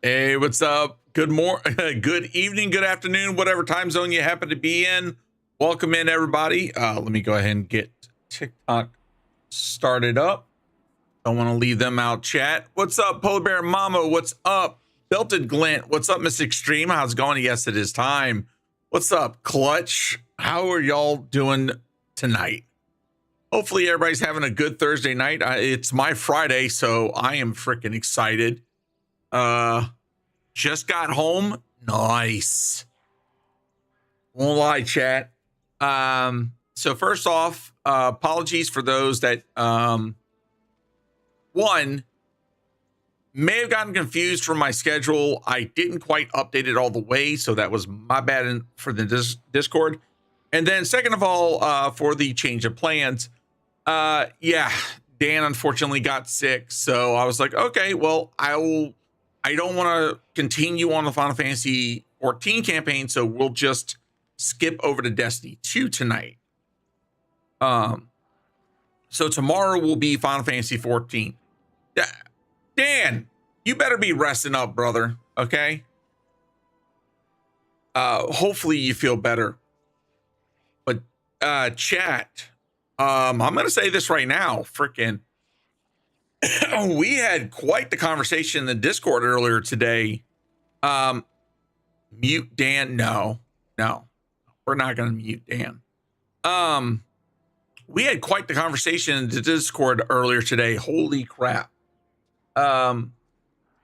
Hey, what's up? Good morning, good evening, good afternoon, whatever time zone you happen to be in. Welcome in, everybody. Let me go ahead and get TikTok started up. Don't want to leave them out. Chat. What's up, Polar Bear Mama? What's up, Belted Glint? What's up, Miss Extreme? How's it going? Yes, it is time. What's up, Clutch? How are y'all doing tonight? Hopefully, everybody's having a good Thursday night. It's my Friday, so I am freaking excited. Just got home. Nice. Won't lie, chat. So first off, apologies for those that one may have gotten confused from my schedule. I didn't quite update it all the way, so that was my bad for the Discord. And then second of all, for the change of plans, yeah, Dan unfortunately got sick, so I was like, okay, well, I don't want to continue on the Final Fantasy 14 campaign, so we'll just skip over to Destiny 2 tonight. So tomorrow will be Final Fantasy 14. Dan, you better be resting up, brother. Okay. Hopefully you feel better. But chat, I'm gonna say this right now, freaking. We had quite the conversation in the Discord earlier today. Mute Dan. No, we're not going to mute Dan. We had quite the conversation in the Discord earlier today. Holy crap. I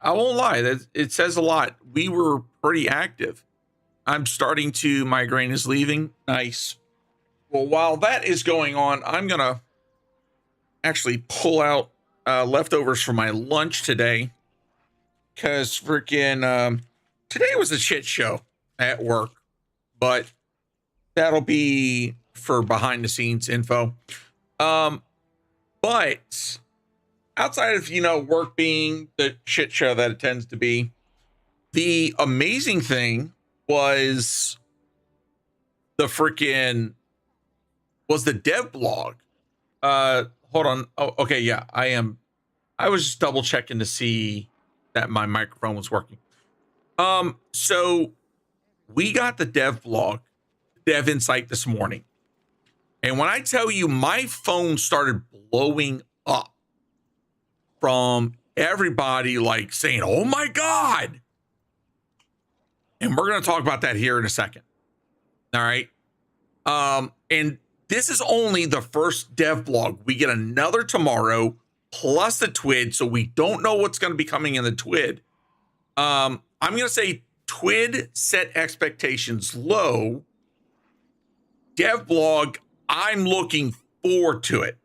won't lie. It says a lot. We were pretty active. I'm starting to, migraine is leaving. Nice. Well, while that is going on, I'm going to actually pull out leftovers for my lunch today, because freaking today was a shit show at work, but that'll be for behind the scenes info. But outside of work being the shit show that it tends to be, the amazing thing was the dev blog. Hold on. Oh, okay. Yeah, I was just double checking to see that my microphone was working. So we got the dev blog, Dev Insight this morning. And when I tell you my phone started blowing up from everybody like saying, oh my God. And we're going to talk about that here in a second. All right. And this is only the first dev blog. We get another tomorrow, plus the TWID. So we don't know what's going to be coming in the TWID. I'm going to say TWID set expectations low. Dev blog, I'm looking forward to it.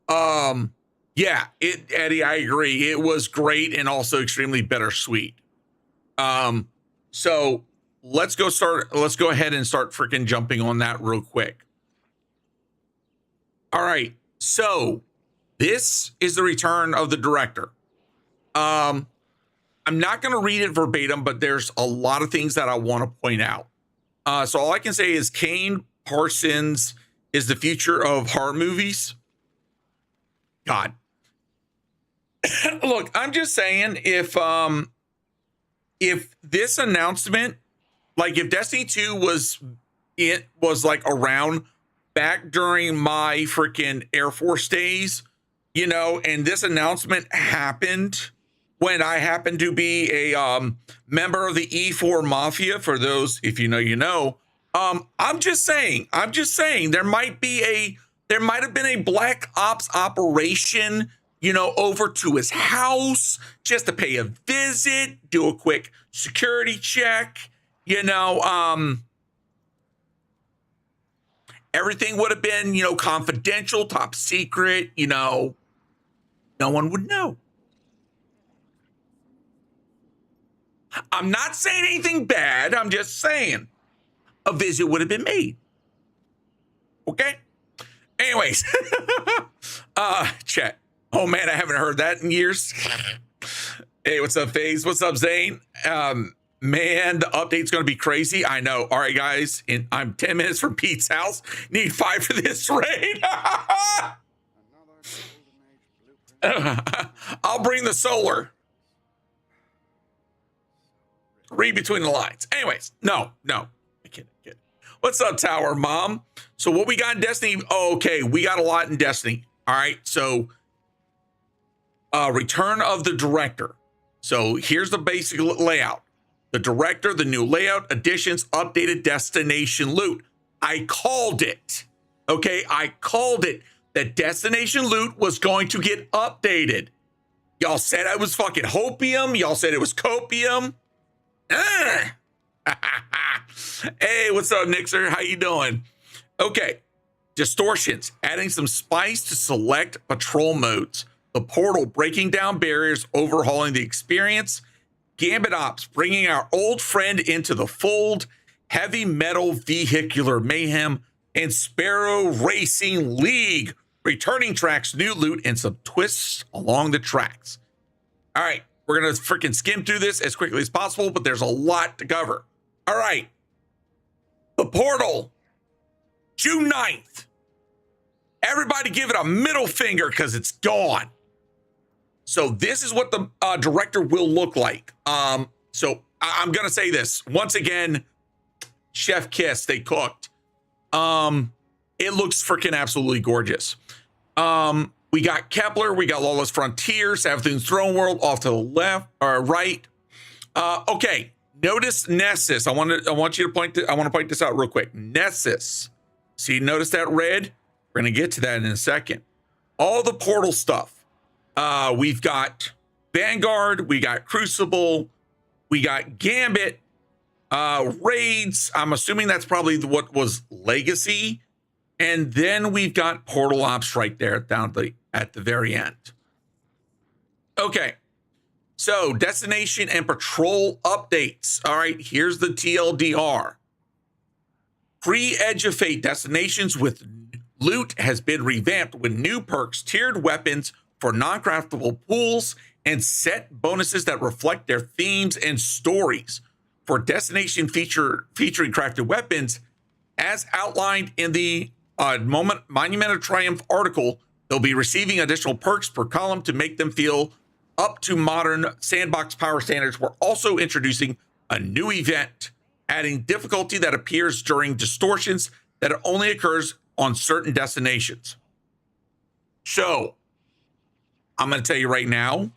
Yeah, Eddie, I agree. It was great and also extremely bittersweet. So let's go ahead and start freaking jumping on that real quick. All right. So this is the return of the director. I'm not going to read it verbatim, but there's a lot of things that I want to point out. So all I can say is Kane Parsons is the future of horror movies. God. Look, I'm just saying, if this announcement, like if Destiny 2 was like around back during my freaking Air Force days, and this announcement happened when I happened to be a member of the E4 Mafia, for those, if you know, I'm just saying there might have been a black ops operation, over to his house just to pay a visit, do a quick security check, everything would have been, confidential, top secret, no one would know. I'm not saying anything bad. I'm just saying a visit would have been made. Okay. Anyways, chat. Oh man, I haven't heard that in years. Hey, what's up, FaZe? What's up, Zane? Man, the update's going to be crazy. I know. All right, guys. I'm 10 minutes from Pete's house. Need 5 for this raid. I'll bring the solar. Read between the lines. Anyways, no. I can't. What's up, Tower Mom? So what we got in Destiny? Oh, okay, we got a lot in Destiny. All right, so Return of the Director. So here's the basic layout. The Director, the new layout, additions, updated destination loot. I called it. Okay, I called it that destination loot was going to get updated. Y'all said I was fucking hopium. Y'all said it was copium. Hey, what's up, Nixer? How you doing? Okay, distortions, adding some spice to select patrol modes. The portal, breaking down barriers, overhauling the experience. Gambit Ops, bringing our old friend into the fold. Heavy metal vehicular mayhem. And Sparrow Racing League, returning tracks, new loot, and some twists along the tracks. All right, we're going to freaking skim through this as quickly as possible, but there's a lot to cover. All right. The portal, June 9th. Everybody give it a middle finger because it's gone. So this is what the director will look like. So I'm going to say this. Once again, chef kiss, they cooked. It looks freaking absolutely gorgeous. We got Kepler, we got Lawless Frontier, Savathun's Throne World off to the left or right. Okay, notice Nessus. I want to point this out real quick. Nessus. See, notice that red? We're gonna get to that in a second. All the portal stuff. We've got Vanguard, we got Crucible, we got Gambit, raids. I'm assuming that's probably what was Legacy. And then we've got Portal Ops right there down at the very end. Okay. So destination and patrol updates. All right, here's the TLDR. Pre-Edge of Fate destinations with loot has been revamped with new perks, tiered weapons for non-craftable pools, and set bonuses that reflect their themes and stories. For destination featuring crafted weapons, as outlined in the Monument of Triumph article, they'll be receiving additional perks per column to make them feel up to modern sandbox power standards. We're also introducing a new event, adding difficulty that appears during distortions that only occurs on certain destinations. So, I'm going to tell you right now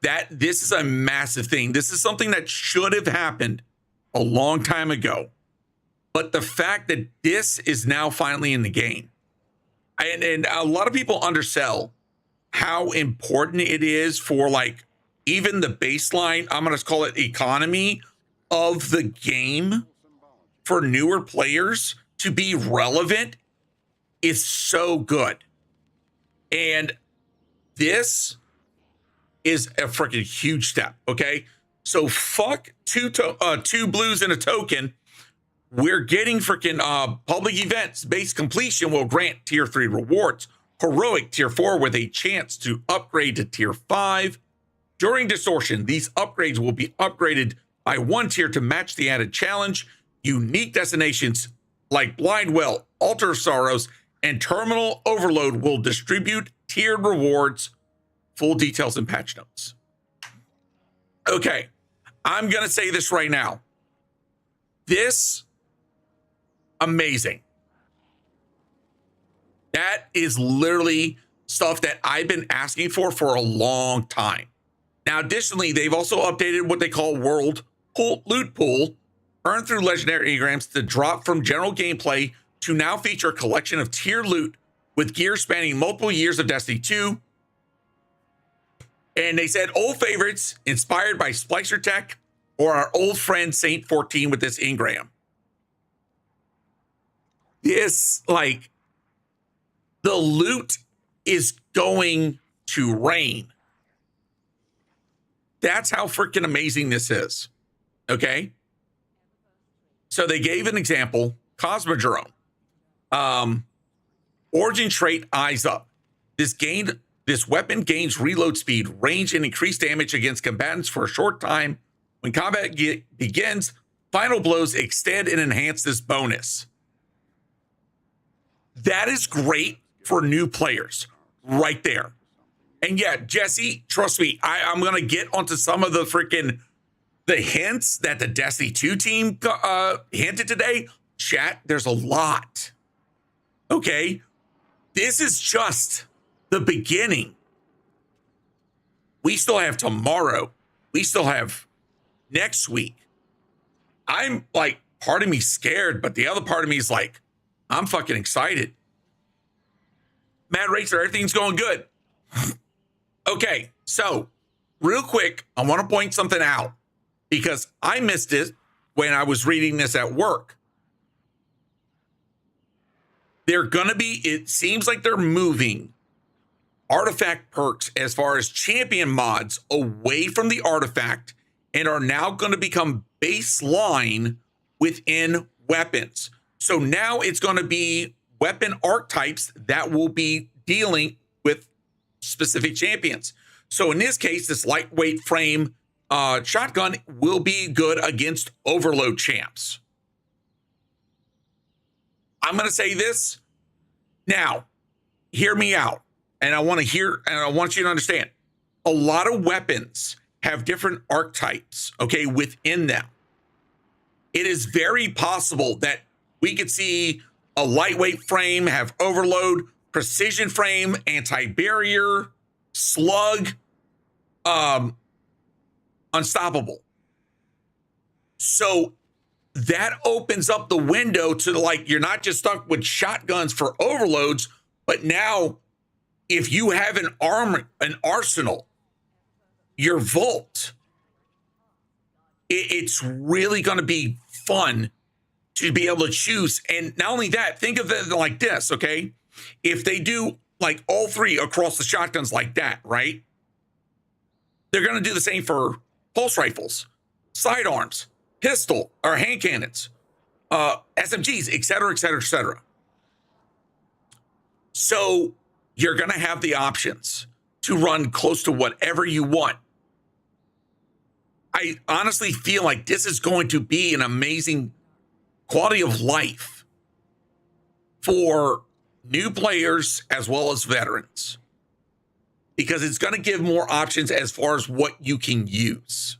that this is a massive thing. This is something that should have happened a long time ago. But the fact that this is now finally in the game, and a lot of people undersell how important it is for like even the baseline, I'm going to call it economy of the game for newer players to be relevant is so good. And this is a freaking huge step. Okay. So fuck two blues and a token. We're getting freaking public events. Base completion will grant tier 3 rewards. Heroic tier 4 with a chance to upgrade to tier 5. During distortion, these upgrades will be upgraded by 1 tier to match the added challenge. Unique destinations like Blindwell, Altar of Sorrows, and Terminal Overload will distribute tiered rewards. Full details in patch notes. Okay, I'm going to say this right now. This amazing. That is literally stuff that I've been asking for a long time. Now, additionally, they've also updated what they call World Loot Pool, earned through legendary engrams to drop from general gameplay to now feature a collection of tier loot with gear spanning multiple years of Destiny 2. And they said old favorites inspired by Splicer Tech or our old friend Saint 14 with this engram. This, like, the loot is going to rain. That's how freaking amazing this is. Okay? So they gave an example, Cosmodrome. Origin trait Eyes Up. This weapon gains reload speed, range, and increased damage against combatants for a short time. When combat begins, final blows extend and enhance this bonus. That is great for new players right there. And yeah, Jesse, trust me, I'm going to get onto some of the freaking the hints that the Destiny 2 team hinted today, chat, there's a lot. Okay. This is just the beginning. We still have tomorrow. We still have next week. I'm like, part of me scared, but the other part of me is like, I'm fucking excited. Mad Racer, everything's going good. Okay, so real quick, I want to point something out because I missed it when I was reading this at work. They're going to be, it seems like they're moving artifact perks as far as champion mods away from the artifact and are now going to become baseline within weapons. So now it's going to be weapon archetypes that will be dealing with specific champions. So in this case, this lightweight frame shotgun will be good against overload champs. I'm going to say this now, hear me out. And I want to hear, and I want you to understand, a lot of weapons have different archetypes, okay, within them. It is very possible that we could see a lightweight frame have overload, precision frame, anti-barrier, slug, unstoppable. So that opens up the window to, like, you're not just stuck with shotguns for overloads, but now if you have an arsenal, your vault, it's really going to be fun to be able to choose. And not only that, think of it like this, okay? If they do like all three across the shotguns like that, right? They're going to do the same for pulse rifles, sidearms, pistol or hand cannons, SMGs, et cetera, et cetera, et cetera. So you're going to have the options to run close to whatever you want. I honestly feel like this is going to be an amazing quality of life for new players as well as veterans, because it's going to give more options as far as what you can use.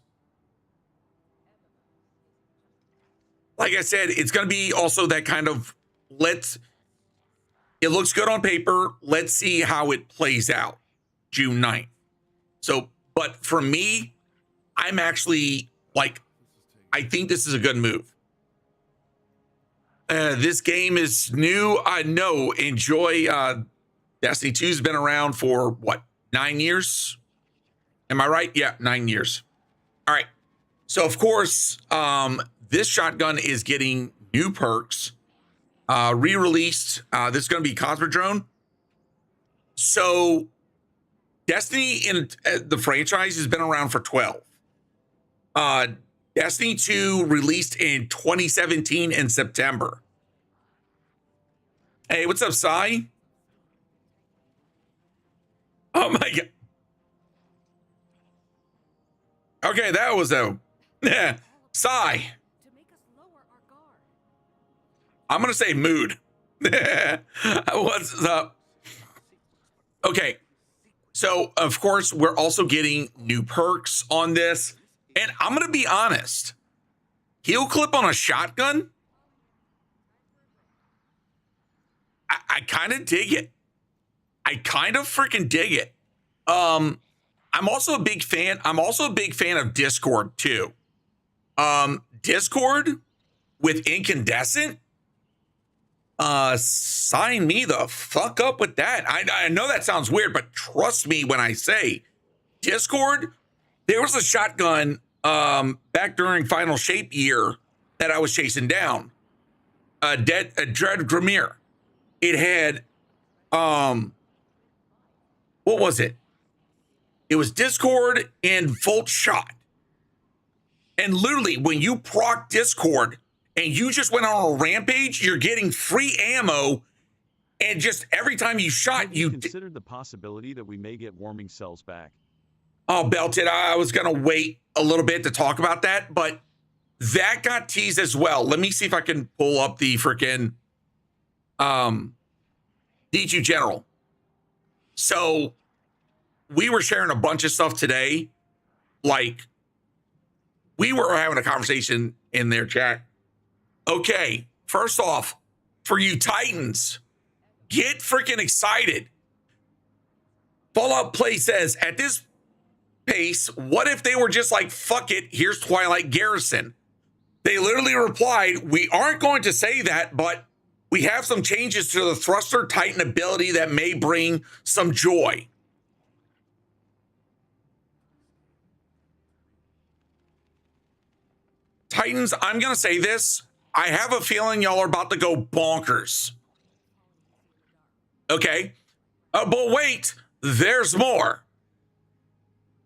Like I said, it's going to be also that kind of, it looks good on paper. Let's see how it plays out June 9th. So, but for me, I'm actually like, I think this is a good move. This game is new. I know. Enjoy. Destiny 2 has been around for what, 9 years? Am I right? Yeah, 9 years. All right. So of course, this shotgun is getting new perks, re-released. This is going to be Cosmodrome. So Destiny in the franchise has been around for 12. Destiny 2 released in 2017 in September. Hey, what's up, Sai? Oh my God. Okay, that was a Sai. I'm gonna say mood. What's up? Okay, so of course we're also getting new perks on this, and I'm gonna be honest. Heel clip on a shotgun. I kind of dig it. I kind of freaking dig it. I'm also a big fan. I'm also a big fan of Discord too. Discord with incandescent. Sign me the fuck up with that. I know that sounds weird, but trust me when I say Discord, there was a shotgun back during Final Shape year that I was chasing down. A Dread Grimir. It had what was it? It was Discord and Volt Shot. And literally, when you proc Discord and you just went on a rampage, you're getting free ammo. And just every time you shot, you considered the possibility that we may get warming cells back. Oh, Belted, I was going to wait a little bit to talk about that, but that got teased as well. Let me see if I can pull up the freaking D2 General. So we were sharing a bunch of stuff today, like we were having a conversation in their chat. Okay, first off, for you Titans, get freaking excited. Fallout Play says, at this pace, what if they were just like, fuck it, here's Twilight Garrison? They literally replied, we aren't going to say that, but we have some changes to the Thruster Titan ability that may bring some joy. Titans, I'm going to say this. I have a feeling y'all are about to go bonkers. Okay. But wait, there's more.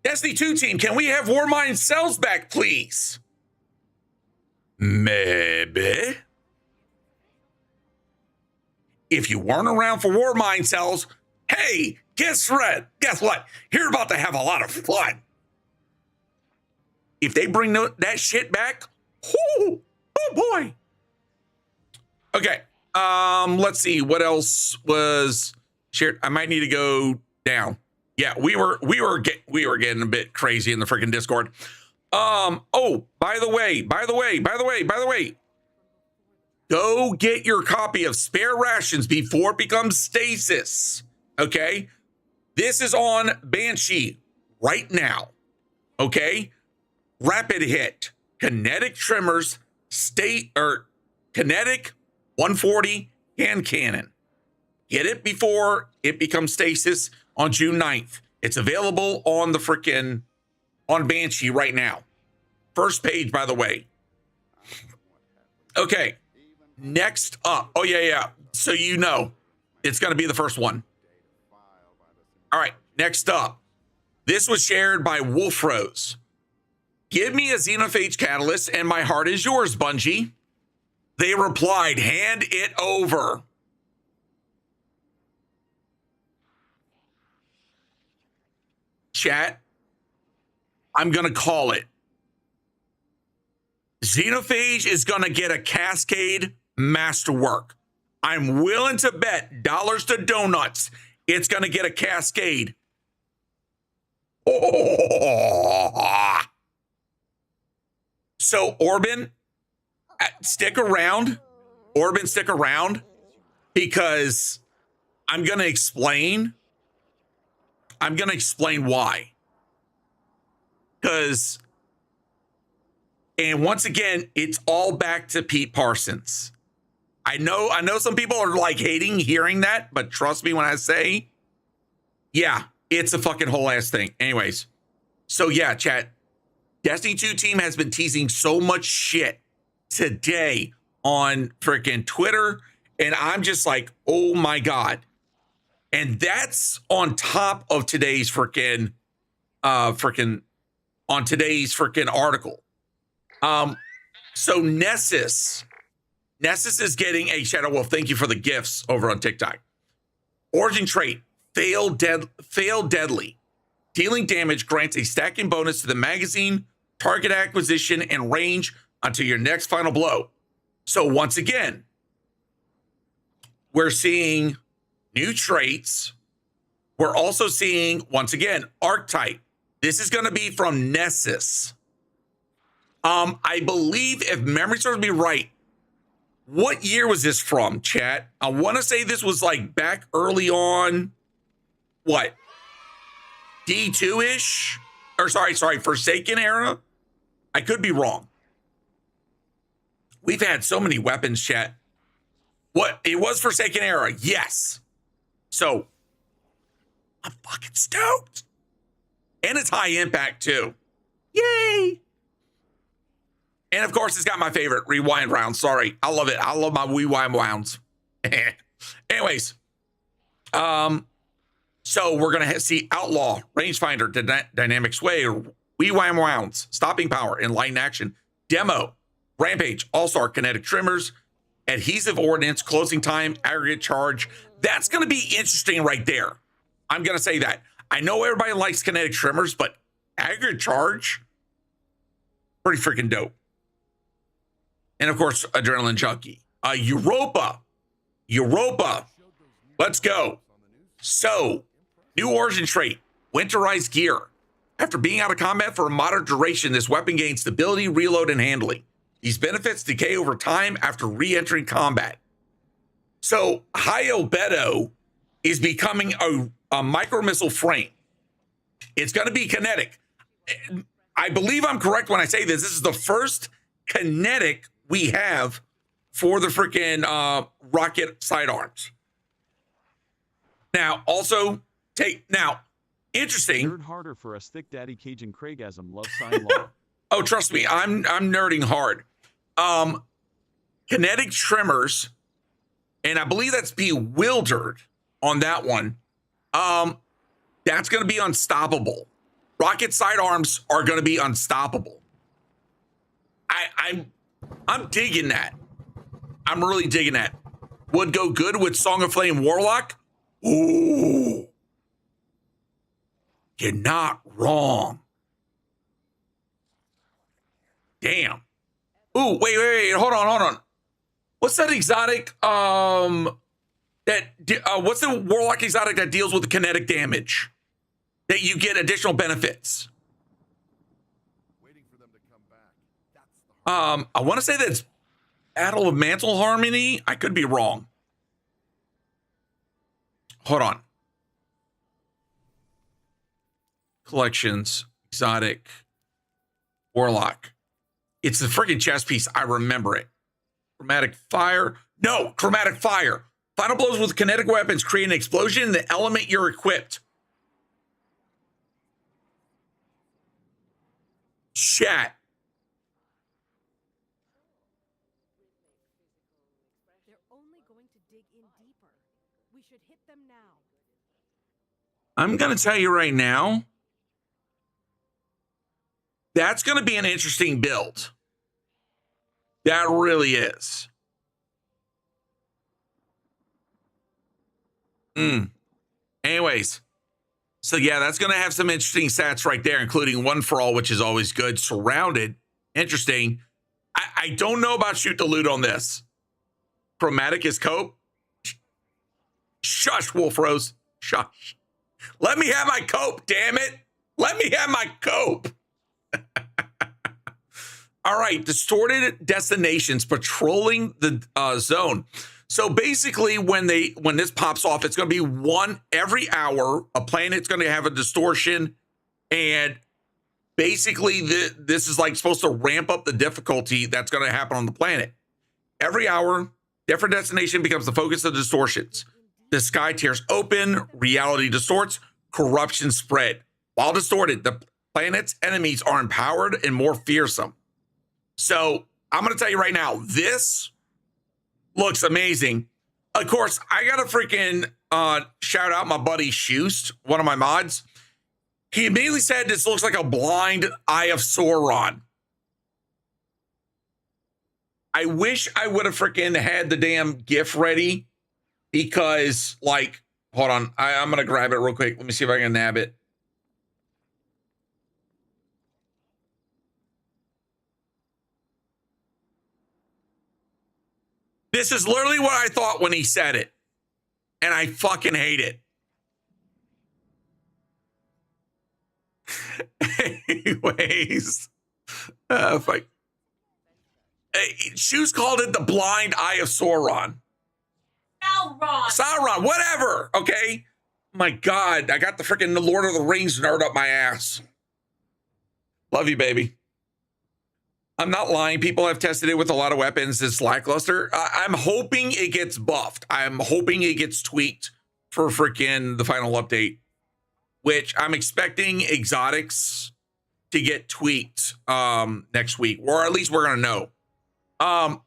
Destiny 2 team, can we have Warmind cells back, please? Maybe. If you weren't around for Warmind cells, hey, guess what? You're about to have a lot of fun. If they bring that shit back, oh boy. Okay. Let's see what else was shared. I might need to go down. Yeah, we were getting a bit crazy in the freaking Discord. Oh, by the way, go get your copy of Spare Rations before it becomes Stasis. Okay? This is on Banshee right now. Okay? Rapid hit, kinetic trimmers, kinetic 140 hand cannon. Get it before it becomes Stasis on June 9th. It's available on the freaking on Banshee right now. First page, by the way. Okay. Next up. Oh, yeah. So you know it's going to be the first one. All right. Next up. This was shared by Wolf Rose. Give me a Xenophage Catalyst and my heart is yours, Bungie. They replied, hand it over. Chat, I'm going to call it. Xenophage is going to get a Cascade Masterwork. I'm willing to bet dollars to donuts it's going to get a Cascade. Oh. So, Orban, stick around. Orban, stick around because I'm going to explain. I'm going to explain why. Because, and once again, it's all back to Pete Parsons. I know some people are like hating hearing that, but trust me when I say, yeah, it's a fucking whole ass thing. Anyways, so yeah, chat, Destiny 2 team has been teasing so much shit today on freaking Twitter, and I'm just like, oh my God. And that's on top of today's freaking on today's freaking article. So Nessus is getting a Shadow Wolf. Thank you for the gifts over on TikTok. Origin trait, fail deadly. Dealing damage grants a stacking bonus to the magazine, target acquisition, and range until your next final blow. So once again, we're seeing new traits. We're also seeing, once again, archetype. This is going to be from Nessus. I believe, if memory serves me right, what year was this from, chat? I want to say this was like back early on, what? D2-ish? Or sorry, Forsaken era? I could be wrong. We've had so many weapons, chat. What? It was Forsaken era, yes. So, I'm fucking stoked. And it's high impact, too. Yay! And of course, it's got my favorite rewind round. Sorry, I love it. I love my rewind rounds. Anyways, so we're gonna see Outlaw, Rangefinder, Dynamic Sway, rewind rounds, Stopping Power, Enlightened Action, Demo, Rampage, All-Star, Kinetic Trimmers, Adhesive Ordnance, Closing Time, Aggregate Charge. That's gonna be interesting right there. I'm gonna say that. I know everybody likes Kinetic Trimmers, but Aggregate Charge, pretty freaking dope. And of course, Adrenaline Junkie. Europa. Let's go. So, new origin trait, winterized gear. After being out of combat for a moderate duration, this weapon gains stability, reload, and handling. These benefits decay over time after re-entering combat. So high albedo is becoming a micro missile frame. It's going to be kinetic. I believe I'm correct when I say this. This is the first kinetic we have for the freaking rocket sidearms. Now, also interesting. Nerd harder for us, thick daddy Cajun Craigasm love sign law. Oh, trust me, I'm nerding hard. Kinetic trimmers, and I believe that's bewildered on that one. That's going to be unstoppable. Rocket sidearms are going to be unstoppable. I'm digging that. I'm really digging that. Would go good with Song of Flame Warlock. Ooh, you're not wrong. Damn. Ooh, wait. Hold on. What's that exotic? What's the Warlock exotic that deals with the kinetic damage? That you get additional benefits. Waiting for them to come back. I want to say that's Battle of Mantle Harmony. I could be wrong. Hold on. Collections, exotic, Warlock. It's the freaking chest piece. I remember it. Chromatic fire. No, chromatic fire. Final blows with kinetic weapons create an explosion in the element you're equipped. Chat. They're only going to dig in deeper. We should hit them now. I'm going to tell you right now, that's going to be an interesting build. That really is. Anyways, so yeah, that's going to have some interesting stats right there, including one for all, which is always good. Surrounded, interesting. I don't know about shoot the loot on this. Chromatic is cope. Shush, Wolf Rose. Shush. Let me have my cope, damn it. Let me have my cope. All right, distorted destinations patrolling the zone. So basically, when this pops off, it's going to be one every hour. A planet's going to have a distortion, and basically, this is like supposed to ramp up the difficulty that's going to happen on the planet. Every hour, different destination becomes the focus of distortions. The sky tears open, reality distorts, corruption spread. While distorted, the planet's enemies are empowered and more fearsome. So I'm going to tell you right now, this looks amazing. Of course, I got to freaking shout out my buddy Shoost, one of my mods. He immediately said this looks like a blind eye of Sauron. I wish I would have freaking had the damn GIF ready because, like, hold on. I'm going to grab it real quick. Let me see if I can nab it. This is literally what I thought when he said it. And I fucking hate it. Anyways. Shoes called it the blind eye of Sauron. Sauron, whatever. Okay. My God, I got the freaking Lord of the Rings nerd up my ass. Love you, baby. I'm not lying. People have tested it with a lot of weapons. It's lackluster. I'm hoping it gets buffed. I'm hoping it gets tweaked for freaking the final update, which I'm expecting exotics to get tweaked next week, or at least we're going to know.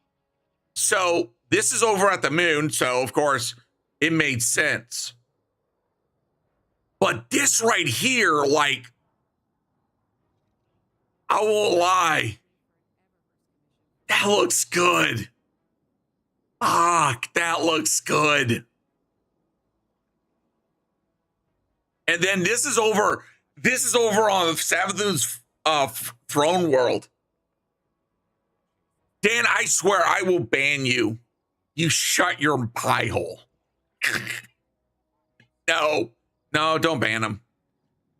So this is over at the moon. So, of course, it made sense. But this right here, like, I won't lie. That looks good. Fuck, that looks good. And then this is over on Savathun's throne world. Dan, I swear I will ban you. You shut your pie hole. No, don't ban him.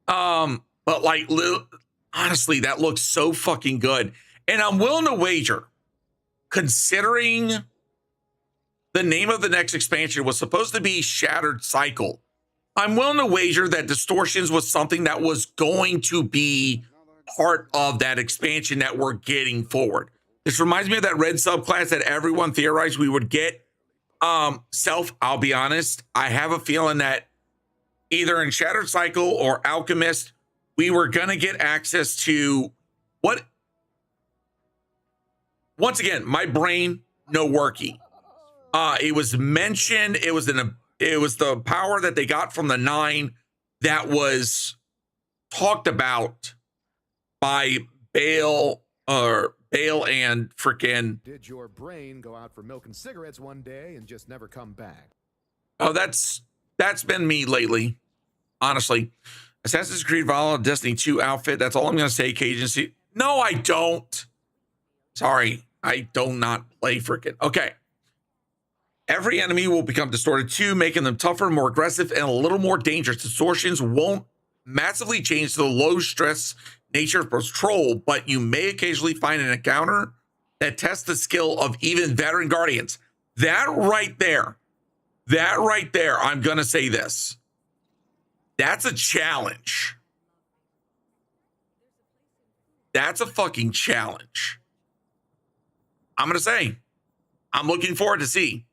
But but like, honestly, that looks so fucking good. And I'm willing to wager, considering the name of the next expansion was supposed to be Shattered Cycle, I'm willing to wager that Distortions was something that was going to be part of that expansion that we're getting forward. This reminds me of that red subclass that everyone theorized we would get. I'll be honest, I have a feeling that either in Shattered Cycle or Alchemist, we were going to get access to what? Once again, my brain, no worky. It was mentioned, it was the power that they got from the 9 that was talked about by Bale and freaking. Did your brain go out for milk and cigarettes one day and just never come back? Oh, that's been me lately, honestly. Assassin's Creed Valhalla Destiny 2 outfit. That's all I'm gonna say, Cajun. No, I don't. Sorry, I do not play freaking. Okay. Every enemy will become distorted too, making them tougher, more aggressive, and a little more dangerous. Distortions won't massively change the low stress nature of patrol, but you may occasionally find an encounter that tests the skill of even veteran guardians. That right there, I'm gonna say this. That's a challenge. That's a fucking challenge. I'm gonna say, I'm looking forward to see.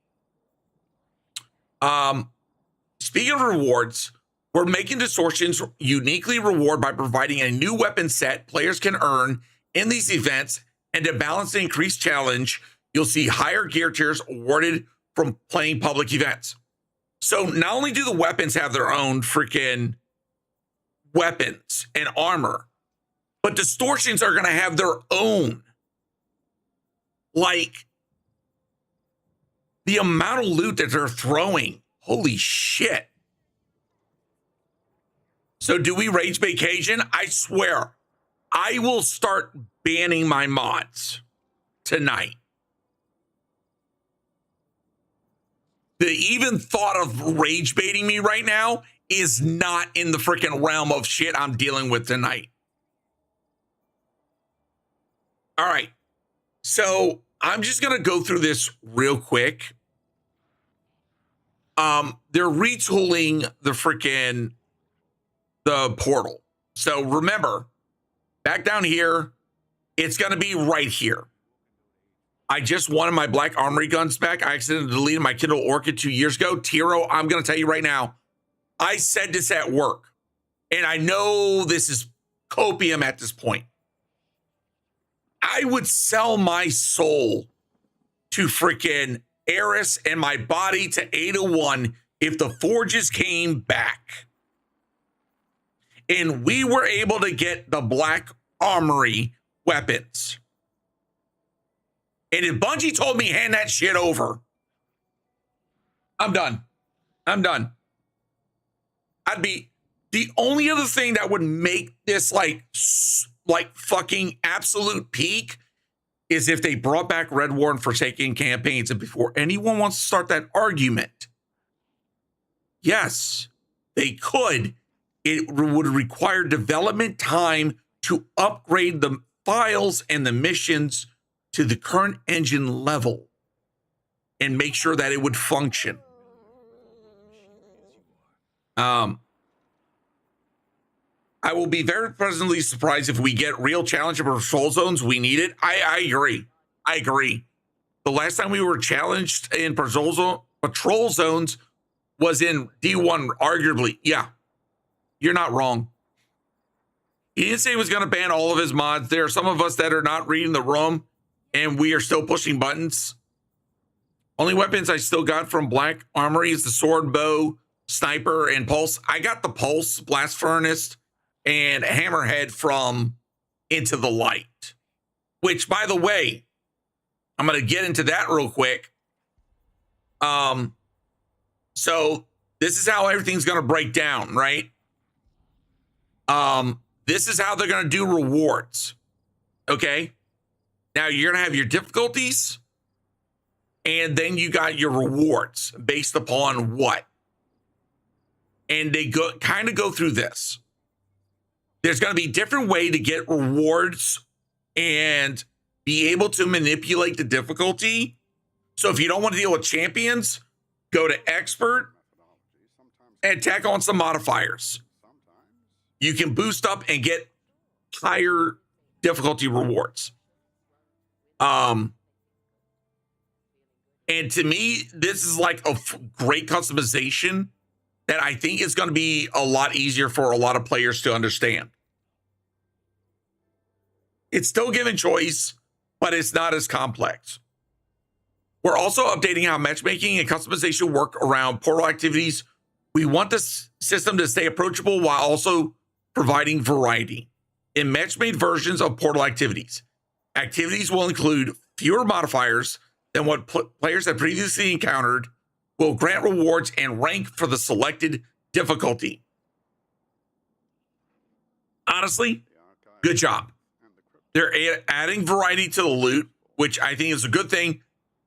Speaking of rewards, we're making Distortions uniquely reward by providing a new weapon set players can earn in these events, and to balance the increased challenge, you'll see higher gear tiers awarded from playing public events. So not only do the weapons have their own freaking weapons and armor, but Distortions are going to have their own. Like, the amount of loot that they're throwing, holy shit. So do we rage bait Cajun? I swear, I will start banning my mods tonight. The even thought of rage baiting me right now is not in the freaking realm of shit I'm dealing with tonight. All right. So I'm just going to go through this real quick. They're retooling the portal. So remember, back down here, it's going to be right here. I just wanted my black armory guns back. I accidentally deleted my Kindle Orchid 2 years ago. Tiro, I'm going to tell you right now, I said this at work, and I know this is copium at this point. I would sell my soul to freaking Eris and my body to Ada 1 if the forges came back. And we were able to get the black armory weapons. And if Bungie told me hand that shit over, I'm done. I'd be the only other thing that would make this like fucking absolute peak is if they brought back Red War and Forsaken campaigns. And before anyone wants to start that argument, yes, they could. It would require development time to upgrade the files and the missions to the current engine level and make sure that it would function. I will be very pleasantly surprised if we get real challenge of patrol zones. We need it. I agree. The last time we were challenged in patrol zones was in D1, arguably. Yeah, you're not wrong. He didn't say he was going to ban all of his mods. There are some of us that are not reading the room, and we are still pushing buttons. Only weapons I still got from Black Armory is the sword, bow, sniper, and pulse. I got the pulse, blast furnace, and hammerhead from Into the Light, which, by the way, I'm going to get into that real quick. So this is how everything's going to break down, right? This is how they're going to do rewards. Okay. Now you're going to have your difficulties, and then you got your rewards based upon what? And they kind of go through this. There's going to be different way to get rewards and be able to manipulate the difficulty. So if you don't want to deal with champions, go to expert and tack on some modifiers. You can boost up and get higher difficulty rewards. And to me, this is like a great customization that I think is going to be a lot easier for a lot of players to understand. It's still given choice, but it's not as complex. We're also updating how matchmaking and customization work around portal activities. We want this system to stay approachable while also providing variety. In match-made versions of portal activities, activities will include fewer modifiers than what players have previously encountered, will grant rewards and rank for the selected difficulty. Honestly, good job. They're adding variety to the loot, which I think is a good thing.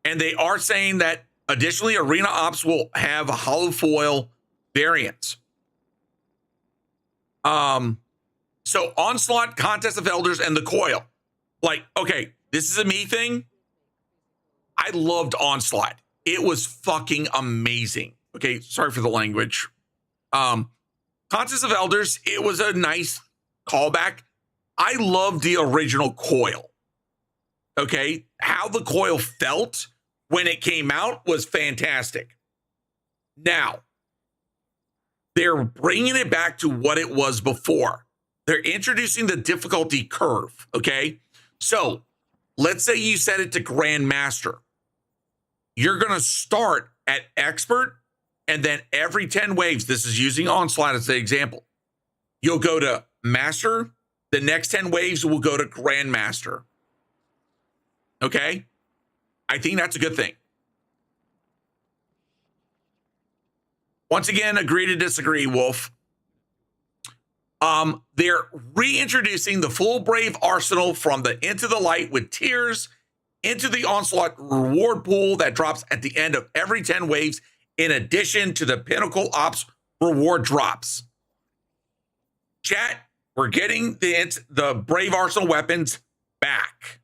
And they are saying that additionally, Arena Ops will have a hollow foil variants. So Onslaught, Contest of Elders, and the Coil. Like, okay, this is a me thing. I loved Onslaught. It was fucking amazing. Okay, sorry for the language. Contest of Elders, it was a nice callback. I loved the original Coil. Okay, how the Coil felt when it came out was fantastic. Now, they're bringing it back to what it was before. They're introducing the difficulty curve, okay? So, let's say you set it to Grandmaster. You're going to start at Expert, and then every 10 waves, this is using Onslaught as the example, you'll go to Master. The next 10 waves will go to Grandmaster. Okay? I think that's a good thing. Once again, agree to disagree, Wolf. They're reintroducing the full Brave arsenal from the Into the Light with tiers into the Onslaught reward pool that drops at the end of every 10 waves, in addition to the Pinnacle Ops reward drops. Chat, we're getting the Brave arsenal weapons back.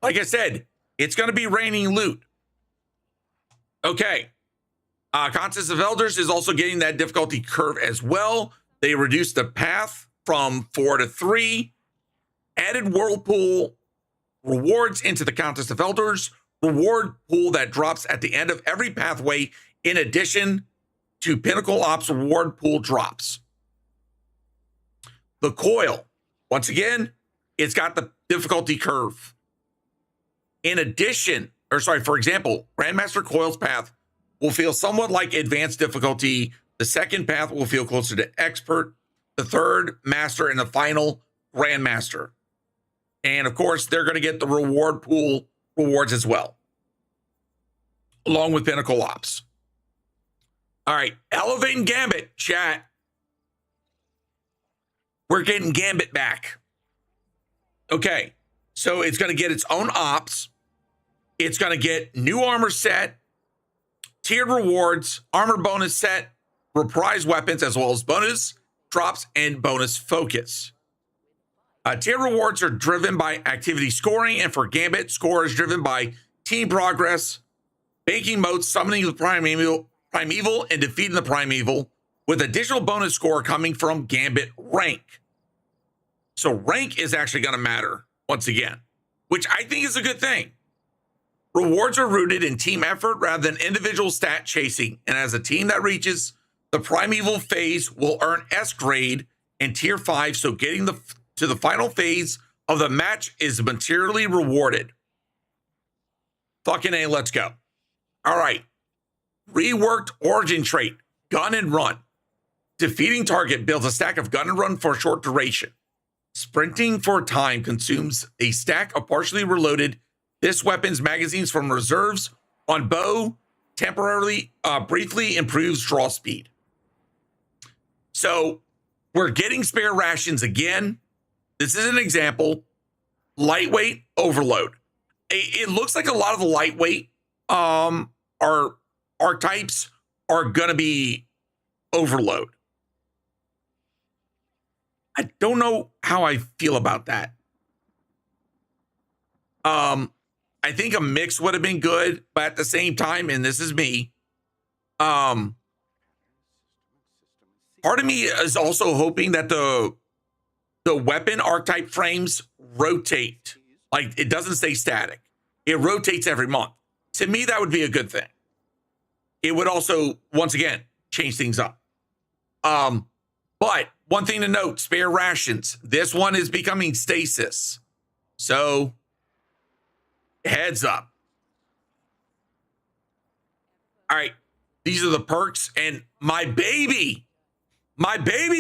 Like I said, it's going to be raining loot. Okay. Contest of Elders is also getting that difficulty curve as well. They reduced the path from 4 to 3, added Whirlpool rewards into the Contest of Elders reward pool that drops at the end of every pathway, in addition to Pinnacle Ops reward pool drops. The Coil, once again, it's got the difficulty curve. In addition, for example, Grandmaster Coil's path will feel somewhat like advanced difficulty. The second path will feel closer to expert. The third, master, and the final, Grandmaster. And of course, they're going to get the reward pool rewards as well, along with Pinnacle Ops. All right, elevating Gambit, chat. We're getting Gambit back. Okay, so it's going to get its own ops. It's going to get new armor set, tiered rewards, armor bonus set, reprise weapons, as well as bonus drops and bonus focus. Tiered rewards are driven by activity scoring, and for Gambit, score is driven by team progress, banking modes, summoning the primeval, and defeating the primeval, with additional bonus score coming from Gambit rank. So rank is actually going to matter once again, which I think is a good thing. Rewards are rooted in team effort rather than individual stat chasing, and as a team that reaches the primeval phase will earn S grade and tier 5, so getting to the final phase of the match is materially rewarded. Fucking A, let's go. All right. Reworked origin trait, gun and run. Defeating target builds a stack of gun and run for a short duration. Sprinting for time consumes a stack of partially reloaded this weapon's magazines from reserves on bow, temporarily, briefly improves draw speed. So we're getting spare rations again. This is an example. Lightweight overload. It looks like a lot of the lightweight archetypes are going to be overload. I don't know how I feel about that. I think a mix would have been good, but at the same time, and this is me, part of me is also hoping that the weapon archetype frames rotate. Like, it doesn't stay static. It rotates every month. To me, that would be a good thing. It would also, once again, change things up. But one thing to note, spare rations. This one is becoming stasis. So, heads up. All right, these are the perks. And my baby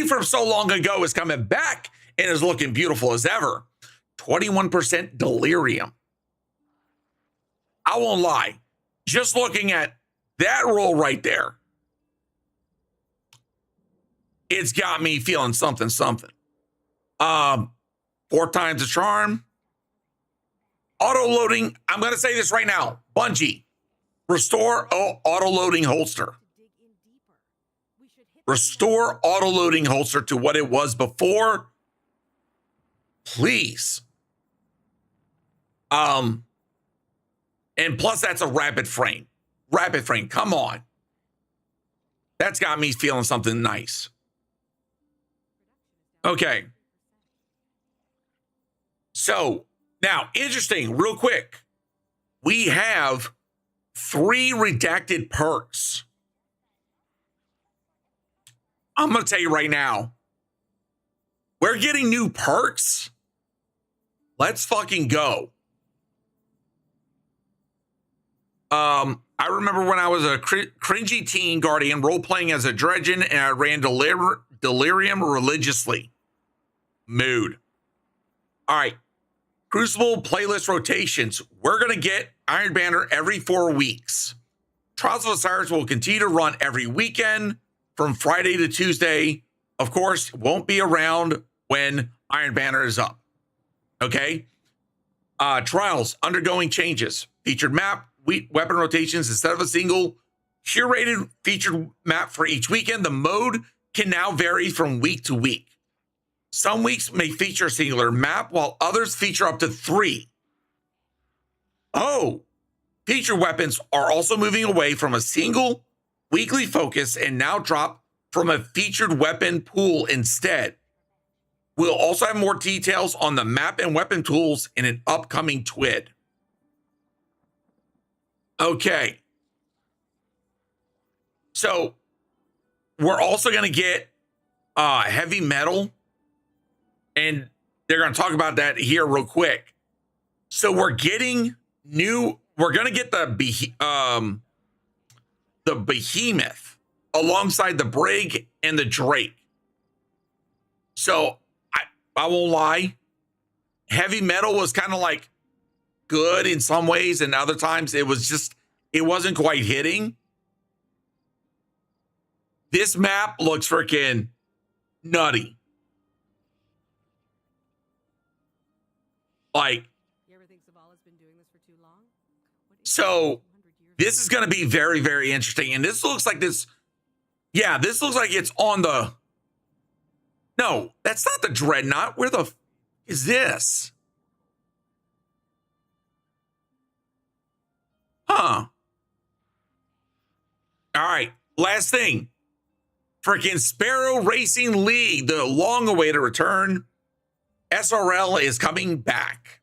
from so long ago is coming back and is looking beautiful as ever. 21% delirium. I won't lie. Just looking at that roll right there, it's got me feeling something. 4 times the charm. Auto loading. I'm going to say this right now. Bungie, restore auto loading holster. Restore auto loading holster to what it was before. Please. And plus that's a rapid frame. Rapid frame. Come on. That's got me feeling something nice. Okay. So now, interesting, real quick. We have 3 redacted perks. I'm going to tell you right now, we're getting new perks. Let's fucking go. I remember when I was a cringy teen guardian role-playing as a Dredgen, and I ran delirium religiously. Mood. All right. Crucible playlist rotations. We're going to get Iron Banner every 4 weeks. Trials of Osiris will continue to run every weekend from Friday to Tuesday. Of course, won't be around when Iron Banner is up. Okay? Trials undergoing changes. Featured map, weapon rotations instead of a single curated featured map for each weekend. The mode can now vary from week to week. Some weeks may feature a singular map, while others feature up to 3. Oh, featured weapons are also moving away from a single weekly focus and now drop from a featured weapon pool instead. We'll also have more details on the map and weapon tools in an upcoming TWID. Okay. So we're also going to get heavy metal, and they're going to talk about that here real quick. So we're getting we're going to get the behemoth alongside the brig and the drake. So I won't lie, heavy metal was kind of like good in some ways, and other times it wasn't quite hitting. This map looks freaking nutty. Like, so this is going to be very, very interesting. And this looks like this looks like it's on the, no, that's not the Dreadnought. Where the is this? Huh. All right. Last thing. Freaking Sparrow Racing League, the long-awaited return. SRL is coming back.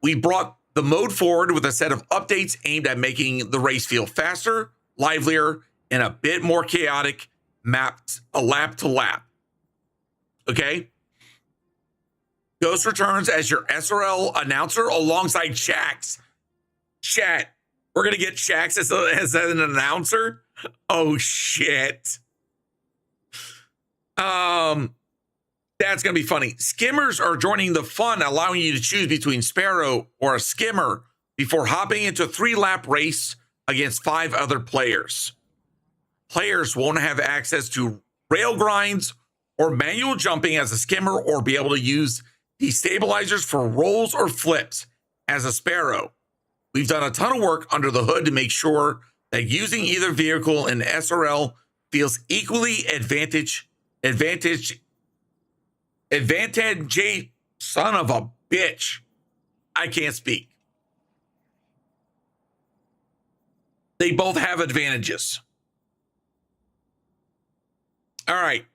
We brought the mode forward with a set of updates aimed at making the race feel faster, livelier, and a bit more chaotic, mapped a lap to lap. Okay? Ghost returns as your SRL announcer alongside Shax. Chat, we're going to get Shax as an announcer? Oh, shit. That's going to be funny. Skimmers are joining the fun, allowing you to choose between Sparrow or a skimmer before hopping into a 3-lap race against 5 other players. Players won't have access to rail grinds or manual jumping as a skimmer, or be able to use destabilizers for rolls or flips as a Sparrow. We've done a ton of work under the hood to make sure that using either vehicle in SRL feels equally advantaged ADVANCEDGG, son of a bitch. I can't speak. They both have advantages. All right.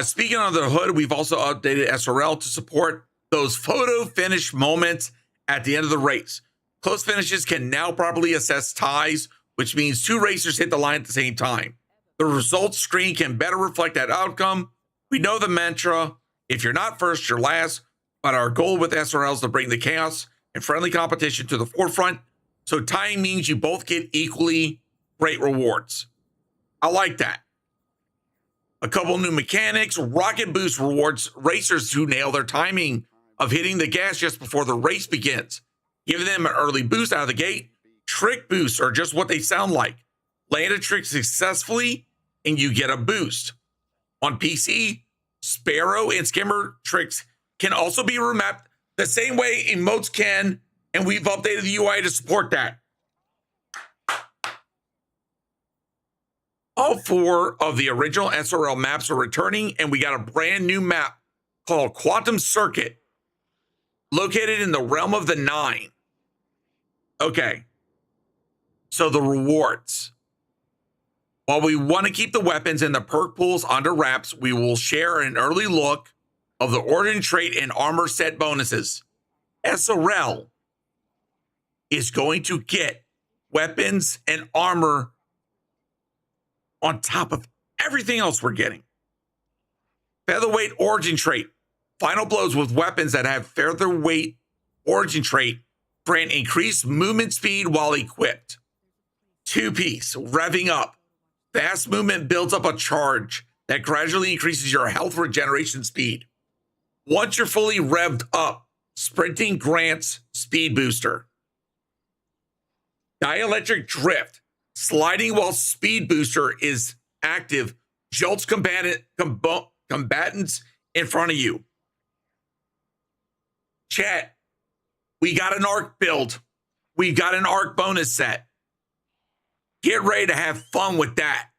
Speaking of the hood, we've also updated SRL to support those photo finish moments at the end of the race. Close finishes can now properly assess ties, which means two racers hit the line at the same time. The results screen can better reflect that outcome. We know the mantra, if you're not first, you're last, but our goal with SRL is to bring the chaos and friendly competition to the forefront. So tying means you both get equally great rewards. I like that. A couple new mechanics. Rocket Boost rewards racers who nail their timing of hitting the gas just before the race begins, giving them an early boost out of the gate. Trick boosts are just what they sound like. Land a trick successfully and you get a boost. On PC, Sparrow and Skimmer tricks can also be remapped the same way emotes can, and we've updated the UI to support that. All 4 of the original SRL maps are returning, and we got a brand new map called Quantum Circuit, located in the Realm of the Nine. Okay, so the rewards. While we want to keep the weapons and the perk pools under wraps, we will share an early look of the origin trait and armor set bonuses. SRL is going to get weapons and armor on top of everything else we're getting. Featherweight origin trait. Final blows with weapons that have featherweight origin trait grant increased movement speed while equipped. 2-piece, revving up. Fast movement builds up a charge that gradually increases your health regeneration speed. Once you're fully revved up, sprinting grants speed booster. Dielectric drift. Sliding while speed booster is active jolts combatants in front of you. Chat, we got an arc build. We got an arc bonus set. Get ready to have fun with that.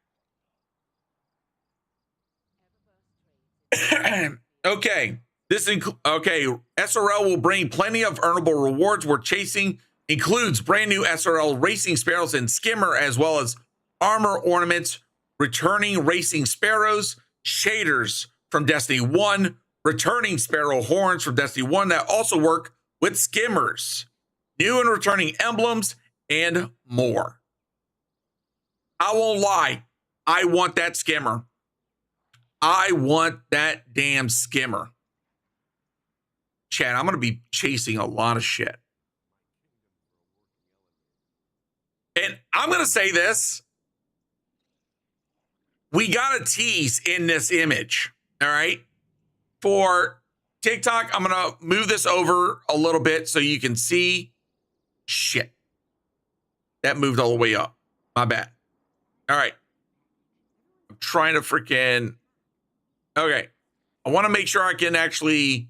Okay. SRL will bring plenty of earnable rewards we're chasing. Includes brand new SRL racing sparrows and skimmer, as well as armor ornaments, returning racing sparrows, shaders from Destiny 1, returning sparrow horns from Destiny 1 that also work with skimmers, new and returning emblems, and more. I won't lie. I want that skimmer. I want that damn skimmer. Chat, I'm going to be chasing a lot of shit. And I'm going to say this. We got a tease in this image. All right. For TikTok, I'm going to move this over a little bit so you can see. Shit. That moved all the way up. My bad. All right. I'm trying to freaking. Okay. I want to make sure I can actually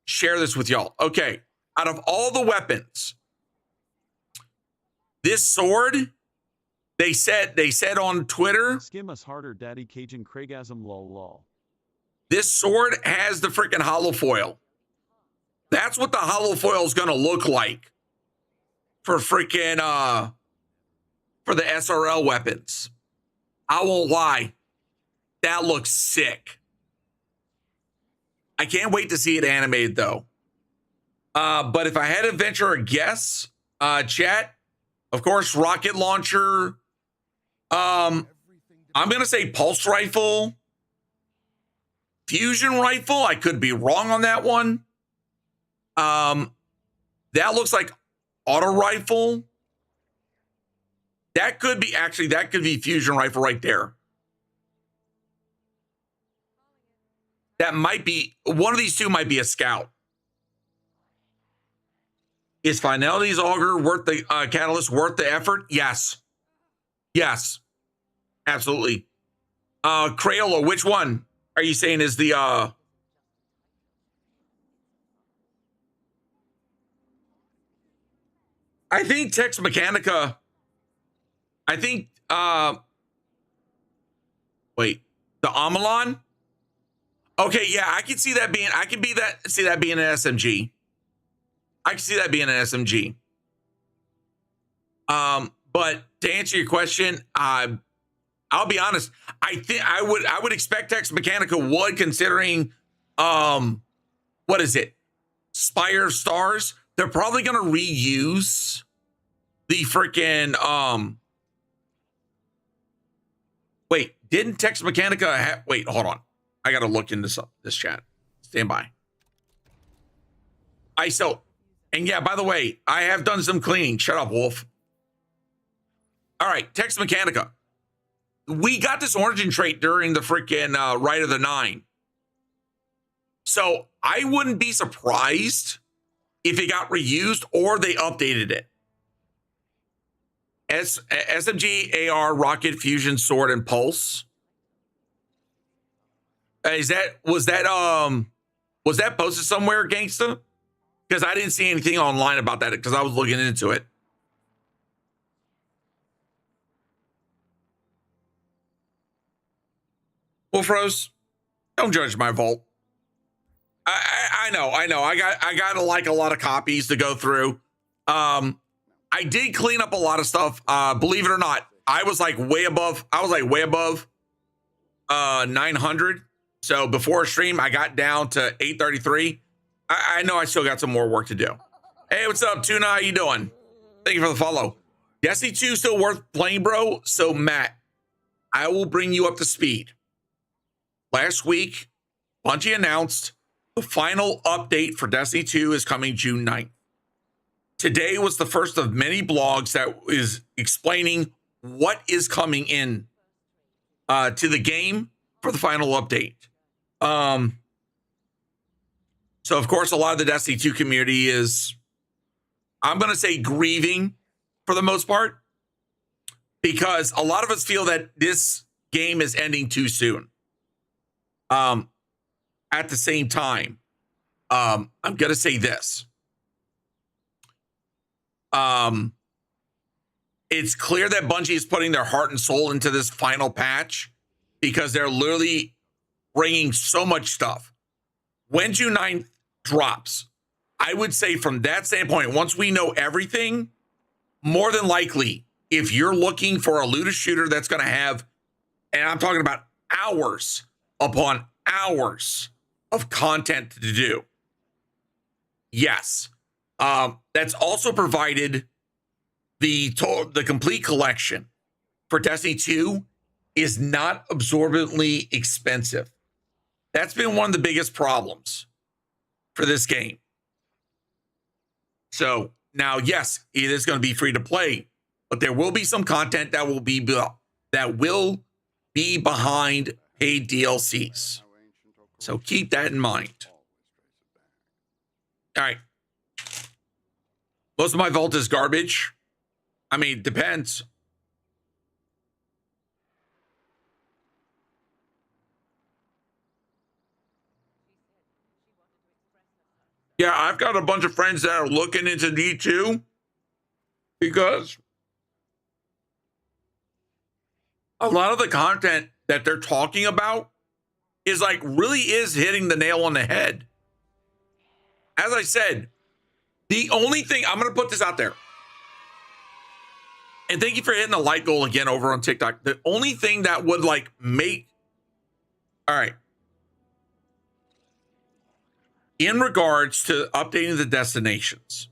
share this with y'all. Okay. Out of all the weapons, this sword, they said on Twitter. Skim us harder, Daddy Cajun Craigasm lol lol. This sword has the freaking hollow foil. That's what the hollow foil is going to look like for freaking for the SRL weapons. I won't lie. That looks sick. I can't wait to see it animated though. But if I had to venture a guess, chat, of course, rocket launcher. I'm going to say pulse rifle. Fusion rifle. I could be wrong on that one. That looks like auto rifle. That could be fusion rifle right there. That might be, one of these two might be a scout. Is Finality's Auger worth the catalyst, worth the effort? Yes. Yes. Absolutely. Crayola, which one are you saying is the I think Tex Mechanica. I think wait, the Amalon? Okay, yeah, I can see that being. See that being an SMG. I can see that being an SMG. But to answer your question, I'll be honest. I think I would expect Tex Mechanica would, considering what is it? Spire Stars. They're probably gonna reuse the freaking wait, didn't Tex Mechanica wait, hold on. I gotta look into this chat. Stand by. And yeah, by the way, I have done some cleaning. Shut up, Wolf. All right, Tex Mechanica. We got this origin trait during the freaking Rite of the Nine. So I wouldn't be surprised if it got reused or they updated it. SMG, AR, Rocket, Fusion, Sword, and Pulse. Was that posted somewhere, Gangsta? Because I didn't see anything online about that because I was looking into it. Wolf Rose, don't judge my vault. I know. I got like a lot of copies to go through. I did clean up a lot of stuff. Believe it or not, I was like way above 900. So before stream, I got down to 833. I know I still got some more work to do. Hey, what's up, Tuna? How you doing? Thank you for the follow. Destiny 2 still worth playing, bro. So Matt, I will bring you up to speed. Last week, Bungie announced the final update for Destiny 2 is coming June 9th. Today was the first of many blogs that is explaining what is coming in to the game for the final update. So, of course, a lot of the Destiny 2 community is, I'm going to say, grieving for the most part, because a lot of us feel that this game is ending too soon. At the same time, I'm going to say this. It's clear that Bungie is putting their heart and soul into this final patch because they're literally bringing so much stuff. When June 9th drops, I would say from that standpoint, once we know everything, more than likely, if you're looking for a looter shooter that's going to have, and I'm talking about hours upon hours of content to do, yes. That's also provided the complete collection for Destiny 2 is not absorbently expensive. That's been one of the biggest problems for this game. So now, yes, it is going to be free to play, but there will be some content that will be behind paid DLCs. So keep that in mind. All right. Most of my vault is garbage. I mean, depends. Yeah, I've got a bunch of friends that are looking into D2 because a lot of the content that they're talking about is like really is hitting the nail on the head. As I said, the only thing, I'm going to put this out there. And thank you for hitting the like goal again over on TikTok. The only thing that would like make, all right. In regards to updating the destinations,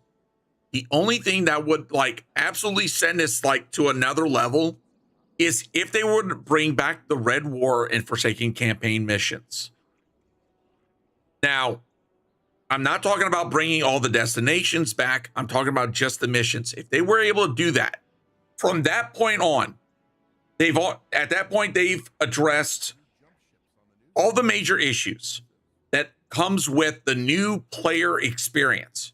the only thing that would like absolutely send this like to another level is if they were to bring back the Red War and Forsaken campaign missions. Now, I'm not talking about bringing all the destinations back. I'm talking about just the missions. If they were able to do that, from that point on, they've addressed all the major issues that comes with the new player experience,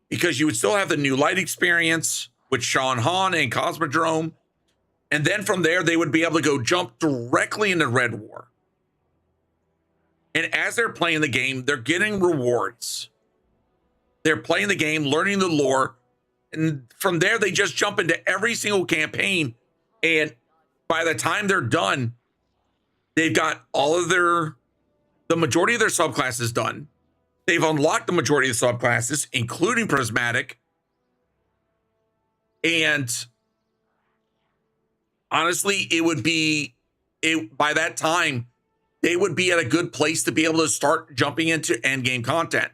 because you would still have the new light experience with Sean Han and Cosmodrome. And then from there, they would be able to go jump directly into Red War. And as they're playing the game, they're getting rewards. They're playing the game, learning the lore. And from there, they just jump into every single campaign. And by the time they're done, they've got all of the the majority of their subclasses done. They've unlocked the majority of the subclasses, including Prismatic. And honestly, by that time, they would be at a good place to be able to start jumping into endgame content.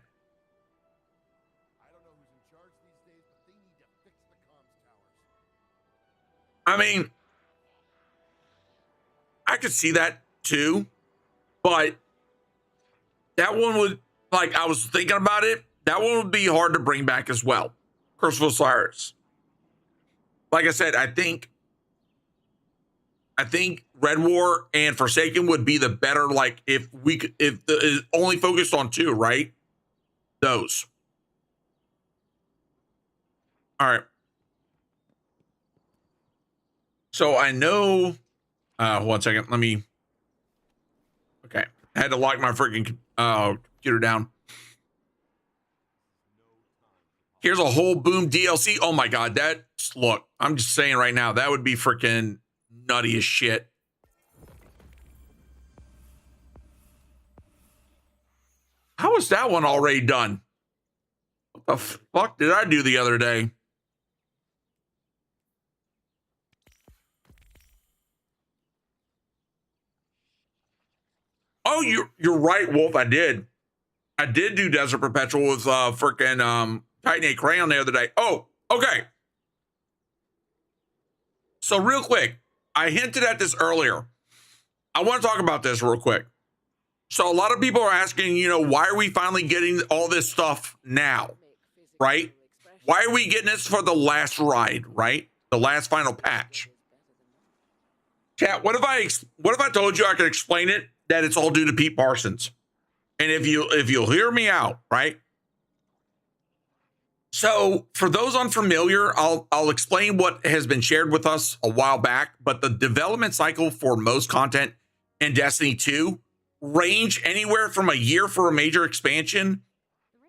I don't know who's in charge these days, but they need to fix the comms towers. I mean, I could see that too, but that one would, like, I was thinking about it, that one would be hard to bring back as well. Curse of Osiris. Like I said, I think Red War and Forsaken would be the better, like, if the only focused on two, right? Those. All right. So I know, 1 second, let me, okay. I had to lock my freaking computer down. Here's a whole Boom DLC. Oh my God, look, I'm just saying right now, that would be freaking nutty as shit. How was that one already done? What the fuck did I do the other day? Oh, you're right, Wolf. I did do Desert Perpetual with freaking Titanate Crayon the other day. Oh, okay. So real quick, I hinted at this earlier. I want to talk about this real quick. So a lot of people are asking, why are we finally getting all this stuff now, right? Why are we getting this for the last ride, right? The last final patch. Chat, what if I told you I could explain it, that it's all due to Pete Parsons? And if you'll hear me out, right? So for those unfamiliar, I'll explain what has been shared with us a while back, but the development cycle for most content in Destiny 2 range anywhere from a year for a major expansion,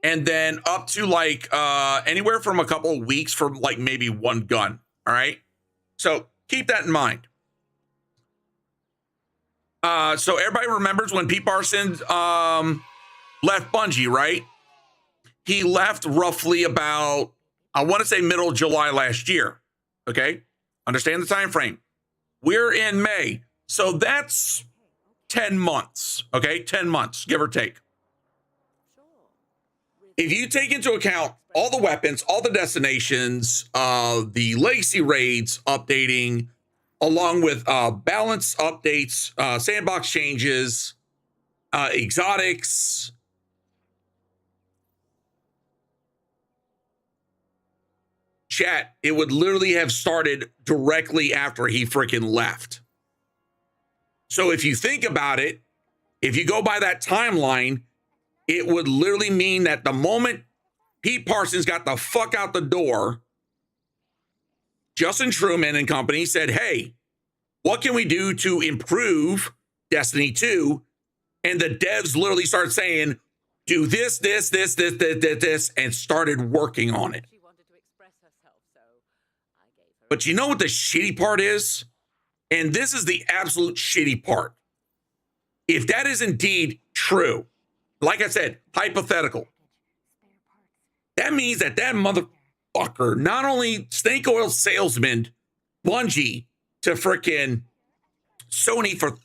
and then up to like anywhere from a couple of weeks for like maybe one gun. All right. So keep that in mind. So everybody remembers when Pete Parsons left Bungie, right? He left roughly about, I want to say, middle of July last year. Okay. Understand the time frame. We're in May. So that's 10 months. Okay. 10 months, give or take. If you take into account all the weapons, all the destinations, the legacy raids updating, along with balance updates, sandbox changes, exotics, chat, it would literally have started directly after he freaking left. So if you think about it, if you go by that timeline, it would literally mean that the moment Pete Parsons got the fuck out the door, Justin Truman and company said, hey, what can we do to improve Destiny 2? And the devs literally started saying, do this, and started working on it. But you know what the shitty part is? And this is the absolute shitty part. If that is indeed true, like I said, hypothetical, that means that motherfucker not only snake oil salesman Bungie to frickin' Sony for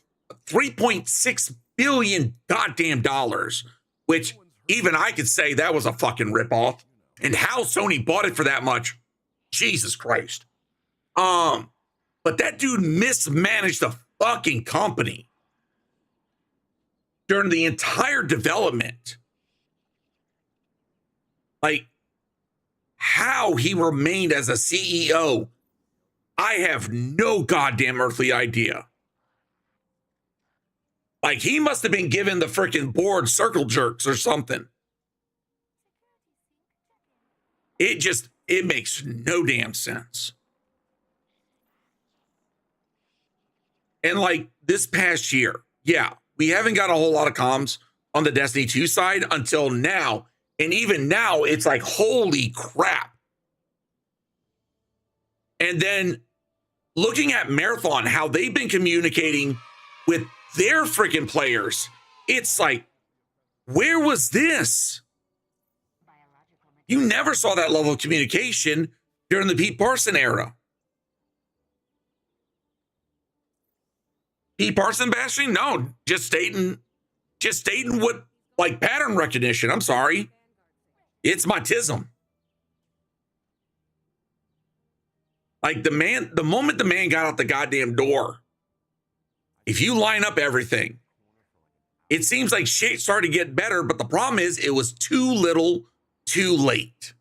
$3.6 billion goddamn dollars, which even I could say that was a fucking ripoff. And how Sony bought it for that much, Jesus Christ. But that dude mismanaged the fucking company during the entire development. Like, how he remained as a CEO, I have no goddamn earthly idea. Like, he must have been given the freaking board circle jerks or something. It makes no damn sense. And like this past year, yeah, we haven't got a whole lot of comms on the Destiny 2 side until now. And even now, it's like, holy crap. And then looking at Marathon, how they've been communicating with their freaking players, it's like, Where was this? You never saw that level of communication during the Pete Parson era. Pete Parson bashing? No, just stating what, like, pattern recognition. I'm sorry. It's my tism. Like, the moment the man got out the goddamn door, if you line up everything, it seems like shit started to get better, but the problem is it was too little, too late.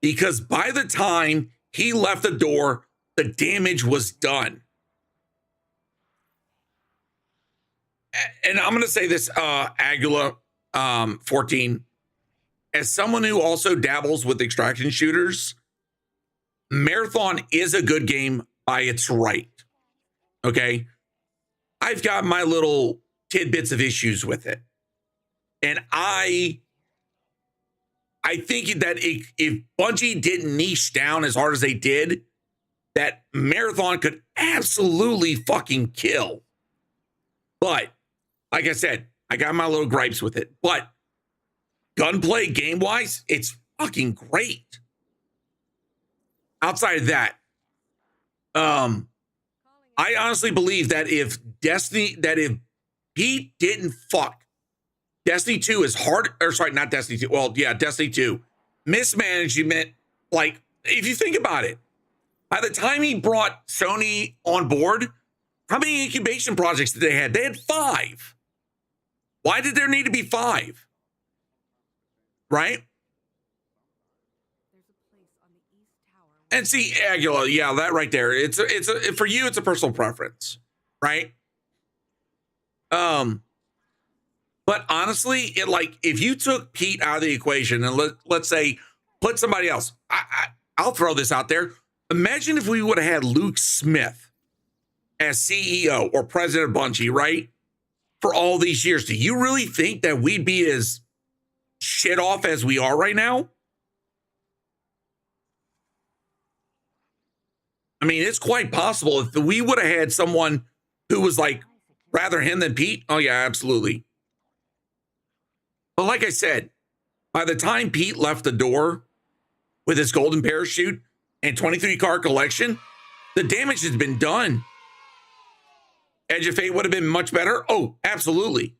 Because by the time he left the door, the damage was done. And I'm going to say this, Aguila 14, as someone who also dabbles with extraction shooters, Marathon is a good game by its right. Okay? I've got my little tidbits of issues with it. And I think that if Bungie didn't niche down as hard as they did, that Marathon could absolutely fucking kill. But, like I said, I got my little gripes with it. But gunplay, game-wise, it's fucking great. Outside of that, I honestly believe that if Pete didn't fuck Destiny 2 is hard, or sorry, not Destiny 2. Well, yeah, Destiny 2. Mismanagement, like, if you think about it, by the time he brought Sony on board, how many incubation projects did they have? They had 5. Why did there need to be 5? Right? And see, Aguila, yeah, that right there. It's for you, it's a personal preference, right? But honestly, it, like, if you took Pete out of the equation and let's say put somebody else, I'll throw this out there. Imagine if we would have had Luke Smith as CEO or president of Bungie, right? For all these years. Do you really think that we'd be as shit off as we are right now? I mean, it's quite possible if we would have had someone who was like rather him than Pete. Oh yeah, absolutely. But like I said, by the time Pete left the door with his golden parachute and 23 card collection, the damage has been done. Edge of Fate would have been much better. Oh, absolutely.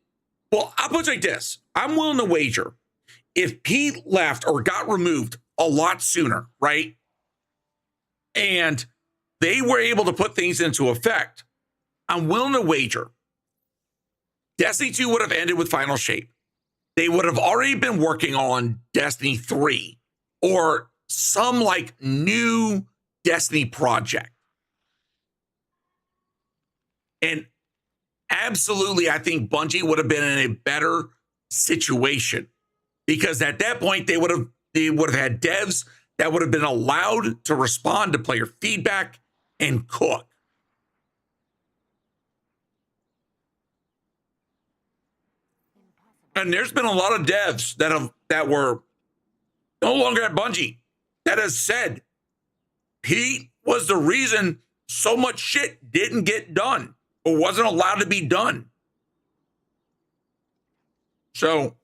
Well, I'll put it like this. I'm willing to wager if Pete left or got removed a lot sooner, right? And they were able to put things into effect, I'm willing to wager Destiny 2 would have ended with Final Shape. They would have already been working on Destiny 3 or some like new Destiny project. And absolutely, I think Bungie would have been in a better situation because at that point they would have had devs that would have been allowed to respond to player feedback and cook. And there's been a lot of devs that were no longer at Bungie that has said he was the reason so much shit didn't get done or wasn't allowed to be done. So,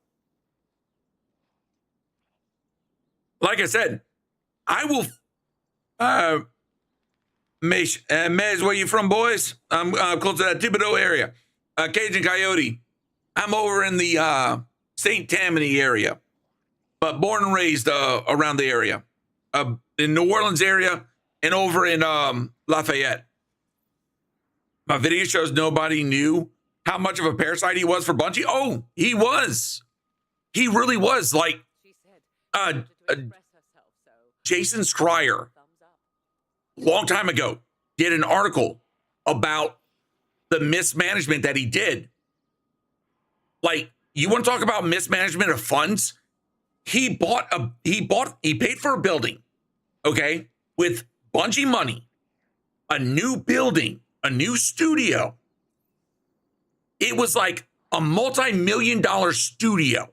like I said, I will. Mez, where you from, boys? I'm close to that Thibodeau area. Cajun Coyote. I'm over in the St. Tammany area, but born and raised around the area, in New Orleans area and over in Lafayette. My video shows nobody knew how much of a parasite he was for Bungie. Oh, he was. He really was. Like, Jason Schreier, long time ago, did an article about the mismanagement that he did. Like, you want to talk about mismanagement of funds? He paid for a building, okay, with Bungie money, a new building, a new studio. It was like a multi-million-dollar studio.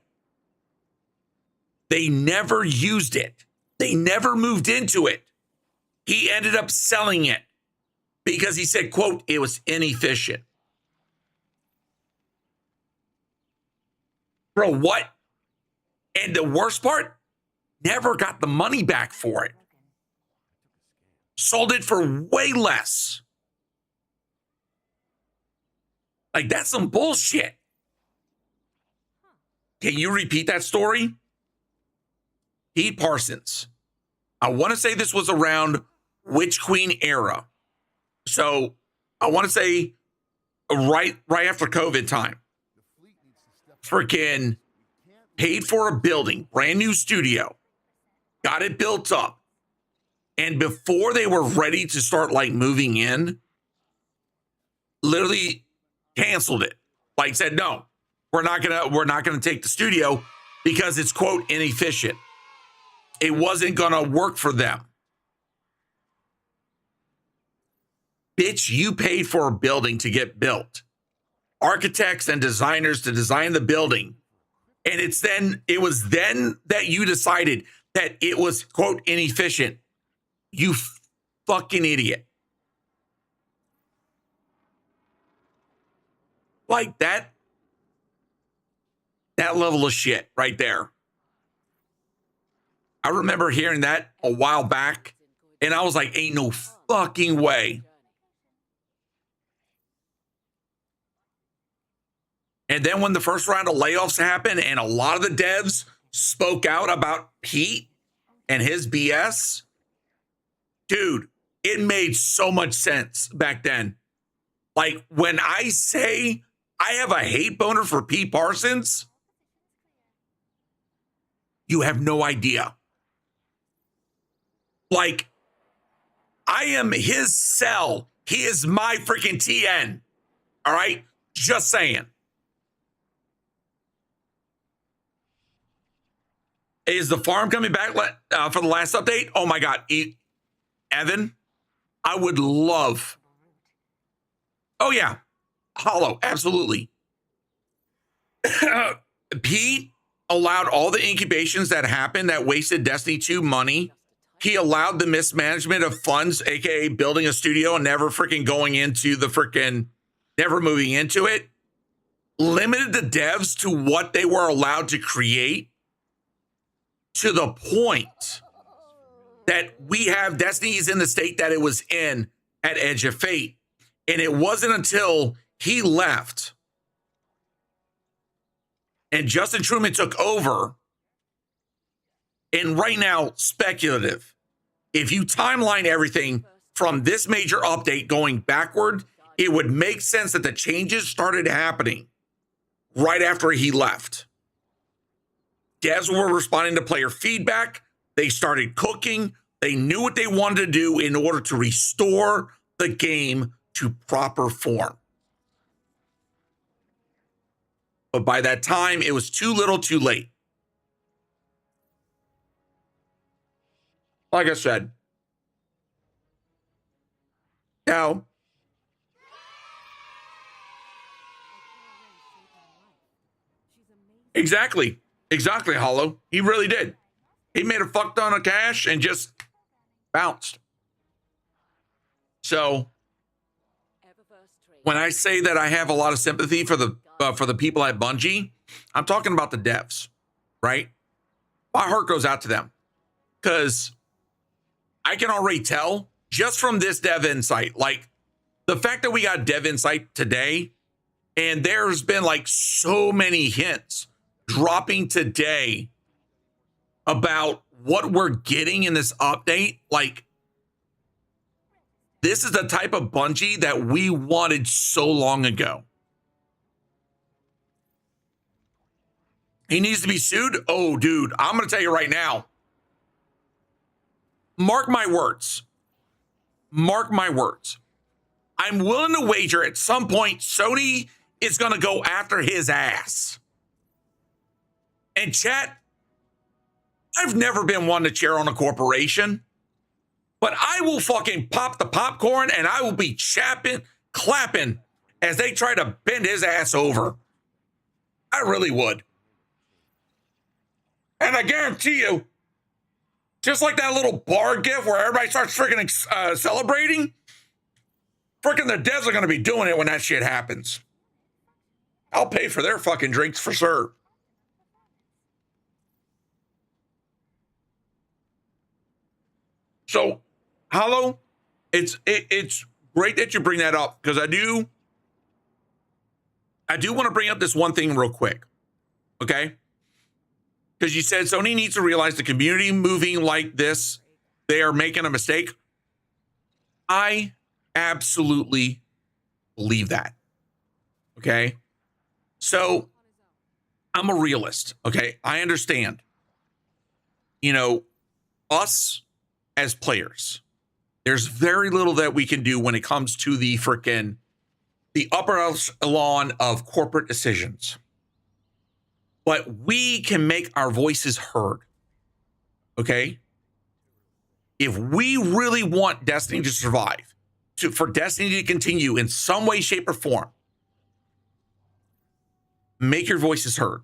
They never used it. They never moved into it. He ended up selling it because he said, quote, it was inefficient. Bro, what? And the worst part, never got the money back for it. Sold it for way less. Like, that's some bullshit. Can you repeat that story? Pete Parsons. I want to say this was around Witch Queen era. So I want to say right after COVID time. Freaking paid for a building, brand new studio, got it built up. And before they were ready to start like moving in, literally canceled it. Like said, no, we're not gonna take the studio because it's quote inefficient. It wasn't gonna work for them. Bitch, you paid for a building to get built. Architects and designers to design the building. And it was then that you decided that it was, quote, inefficient. You fucking idiot. Like that level of shit right there. I remember hearing that a while back, and I was like, ain't no fucking way. And then when the first round of layoffs happened and a lot of the devs spoke out about Pete and his BS, dude, it made so much sense back then. Like when I say I have a hate boner for Pete Parsons, you have no idea. Like, I am his cell. He is my freaking TN. All right? Just saying. Is the farm coming back for the last update? Oh my God. Evan, I would love. Oh yeah. Hollow. Absolutely. Pete allowed all the incubations that happened that wasted Destiny 2 money. He allowed the mismanagement of funds, aka building a studio and never freaking going into the freaking, never moving into it. Limited the devs to what they were allowed to create, to the point that we have Destiny's in the state that it was in at Edge of Fate. And it wasn't until he left and Justin Truman took over. And right now, speculative. If you timeline everything from this major update going backward, it would make sense that the changes started happening right after he left. Devs were responding to player feedback. They started cooking. They knew what they wanted to do in order to restore the game to proper form. But by that time, it was too little too late. Like I said, now, exactly, Hollow. He really did. He made a fuck ton of cash and just bounced. So, when I say that I have a lot of sympathy for the people at Bungie, I'm talking about the devs, right? My heart goes out to them because I can already tell just from this dev insight, like the fact that we got dev insight today, and there's been like so many hints dropping today about what we're getting in this update. Like, this is the type of Bungie that we wanted so long ago. He needs to be sued? Oh, dude, I'm going to tell you right now. Mark my words. Mark my words. I'm willing to wager at some point Sony is going to go after his ass. And chat, I've never been one to cheer on a corporation, but I will fucking pop the popcorn and I will be clapping as they try to bend his ass over. I really would. And I guarantee you, just like that little bar gif where everybody starts freaking celebrating, freaking the devs are going to be doing it when that shit happens. I'll pay for their fucking drinks for sure. So, Hollow, it's great that you bring that up because I do want to bring up this one thing real quick, okay? Because you said Sony needs to realize the community moving like this, they are making a mistake. I absolutely believe that, okay? So I'm a realist, okay? I understand. You know, us as players, there's very little that we can do when it comes to the upper echelon of corporate decisions. But we can make our voices heard, okay? If we really want Destiny to survive, for Destiny to continue in some way, shape, or form, make your voices heard.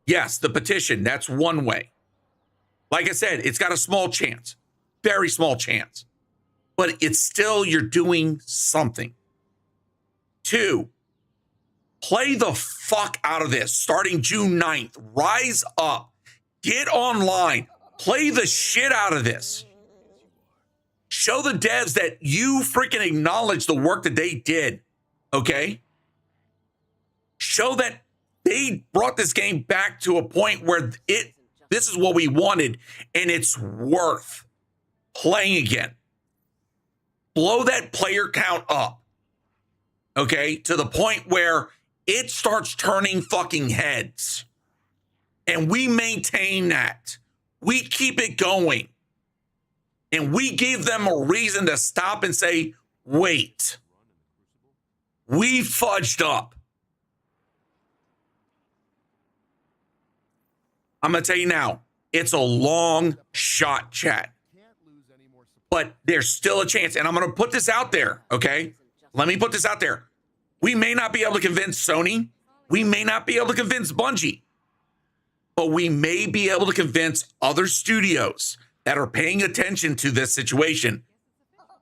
Yes, the petition, that's one way. Like I said, it's got a small chance, very small chance, but it's still, you're doing something. 2, play the fuck out of this starting June 9th. Rise up, get online, play the shit out of this. Show the devs that you freaking acknowledge the work that they did, okay? Show that they brought this game back to a point where this is what we wanted and it's worth playing again. Blow that player count up, okay, to the point where it starts turning fucking heads. And we maintain that. We keep it going. And we give them a reason to stop and say, wait, we fudged up. I'm going to tell you now, it's a long shot, chat. But there's still a chance. And I'm going to put this out there, okay? Let me put this out there. We may not be able to convince Sony. We may not be able to convince Bungie. But we may be able to convince other studios that are paying attention to this situation.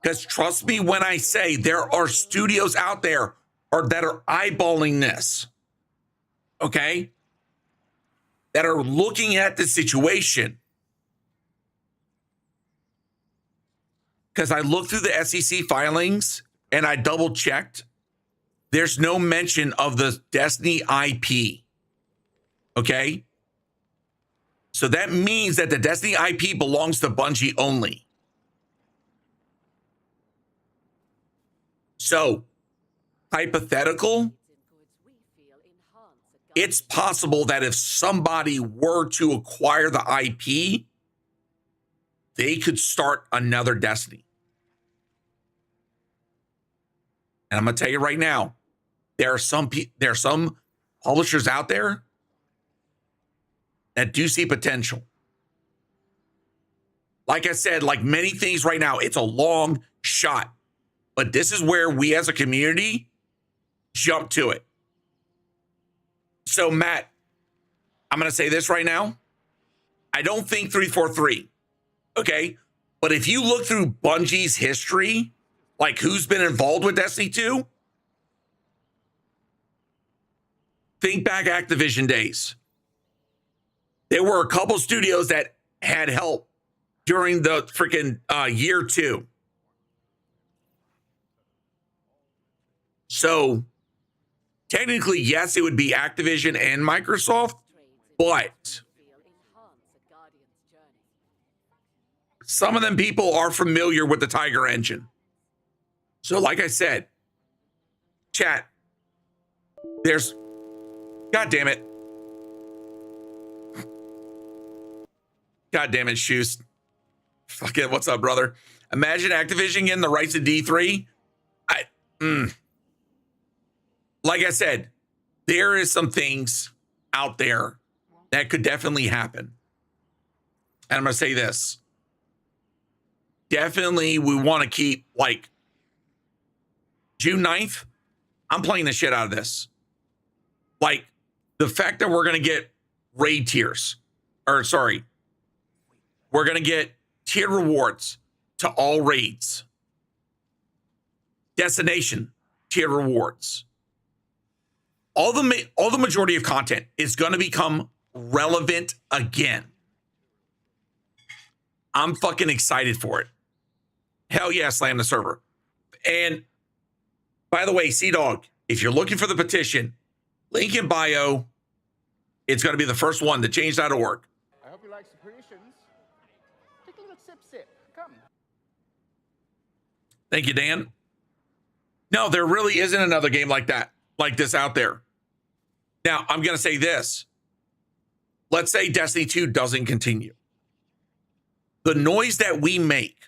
Because trust me when I say there are studios out there that are eyeballing this, okay? That are looking at the situation. Because I looked through the SEC filings and I double checked. There's no mention of the Destiny IP. Okay? So that means that the Destiny IP belongs to Bungie only. So, hypothetical, it's possible that if somebody were to acquire the IP, they could start another Destiny. And I'm going to tell you right now, there are some publishers out there that do see potential. Like I said, like many things right now, it's a long shot. But this is where we as a community jump to it. So, Matt, I'm going to say this right now. I don't think 343, okay? But if you look through Bungie's history, like who's been involved with Destiny 2, think back Activision days. There were a couple studios that had help during the freaking year 2. So technically, yes, it would be Activision and Microsoft, but some of them people are familiar with the Tiger engine. So like I said, chat, there's, God damn it. God damn it, Shoes. Fucking, what's up, brother? Imagine Activision getting the rights to D3. Like I said, there is some things out there that could definitely happen. And I'm going to say this. Definitely, we want to keep, like, June 9th, I'm playing the shit out of this. Like, the fact that we're going to get raid tiers, or sorry, we're going to get tier rewards to all raids. Destination tier rewards. All the majority of content is going to become relevant again. I'm fucking excited for it. Hell yeah, slam the server. And by the way, Sea-Dog, if you're looking for the petition, link in bio. It's going to be the first one, the change.org. I hope you like the petitions. Take a little sip. Come. Thank you, Dan. No, there really isn't another game like that, like this out there. Now, I'm going to say this. Let's say Destiny 2 doesn't continue. The noise that we make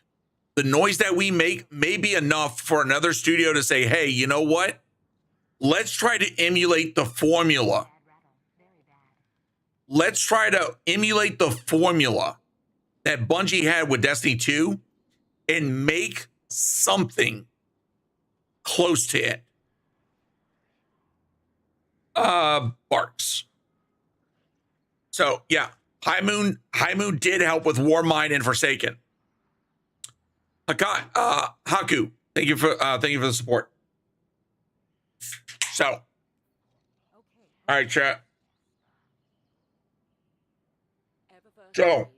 may be enough for another studio to say, hey, you know what? Let's try to emulate the formula. Let's try to emulate the formula that Bungie had with Destiny 2 and make something close to it. Barks. So yeah, High Moon did help with Warmind and Forsaken. Haku, thank you for the support. So, all right, chat. So,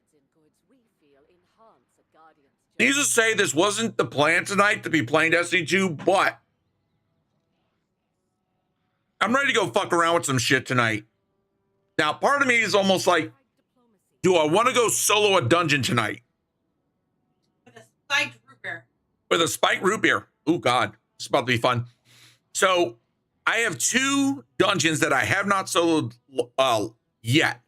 needless to say, this wasn't the plan tonight to be playing Destiny 2, but I'm ready to go fuck around with some shit tonight. Now, part of me is almost like, do I want to go solo a dungeon tonight? With a spiked root beer. With a spiked root beer. Oh, God. It's about to be fun. So, I have 2 dungeons that I have not soloed yet.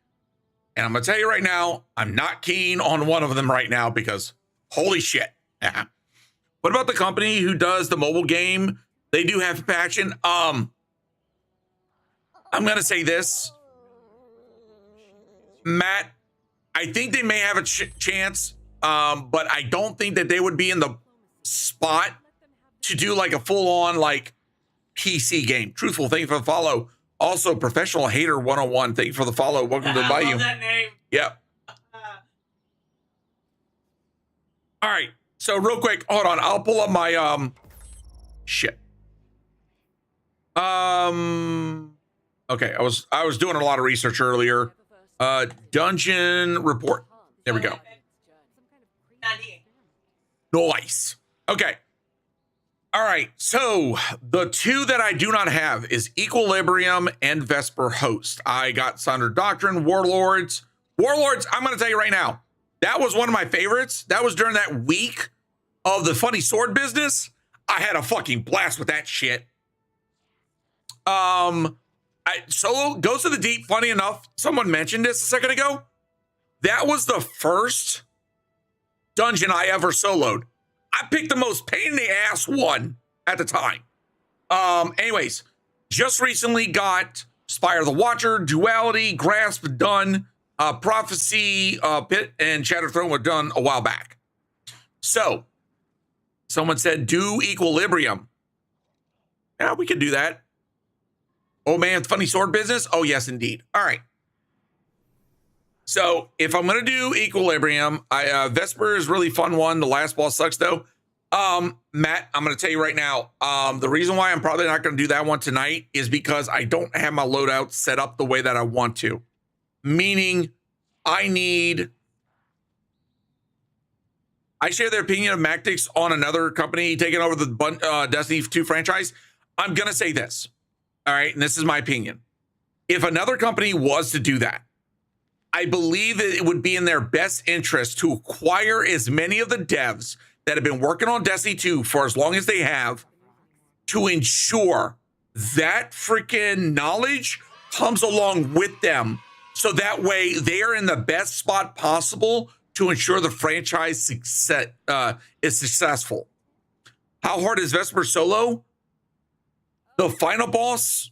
And I'm going to tell you right now, I'm not keen on one of them right now because holy shit. What about the company who does the mobile game? They do have passion. I'm going to say this. Matt, I think they may have a chance, but I don't think that they would be in the spot to do like a full-on like PC game. Truthful, thank you for the follow. Also, Professional Hater 101, thank you for the follow. Welcome to the Bayou. I love that name. Yep. All right. So real quick, hold on. I'll pull up my shit. Okay, I was doing a lot of research earlier. Dungeon report. There we go. 98. Nice. Okay. All right. So the 2 that I do not have is Equilibrium and Vesper Host. I got Sunder Doctrine, Warlords. Warlords, I'm going to tell you right now, that was one of my favorites. That was during that week of the funny sword business. I had a fucking blast with that shit. Solo Ghost of the Deep, funny enough, someone mentioned this a second ago. That was the first dungeon I ever soloed. I picked the most pain in the ass one at the time. Anyways, just recently got Spire of the Watcher, Duality, Grasp done, Prophecy, Pit, and Shattered Throne were done a while back. So, someone said, do Equilibrium. Yeah, we could do that. Oh man, funny sword business? Oh yes, indeed. All right. So if I'm gonna do Equilibrium, Vesper is really fun one. The last boss sucks though. Matt, I'm gonna tell you right now. The reason why I'm probably not gonna do that one tonight is because I don't have my loadout set up the way that I want to. Meaning, I share their opinion of Mactics on another company taking over the Destiny 2 franchise. I'm gonna say this. All right, and this is my opinion. If another company was to do that, I believe that it would be in their best interest to acquire as many of the devs that have been working on Destiny 2 for as long as they have to ensure that freaking knowledge comes along with them. So that way they are in the best spot possible to ensure the franchise success, is successful. How hard is Vesper solo? The final boss,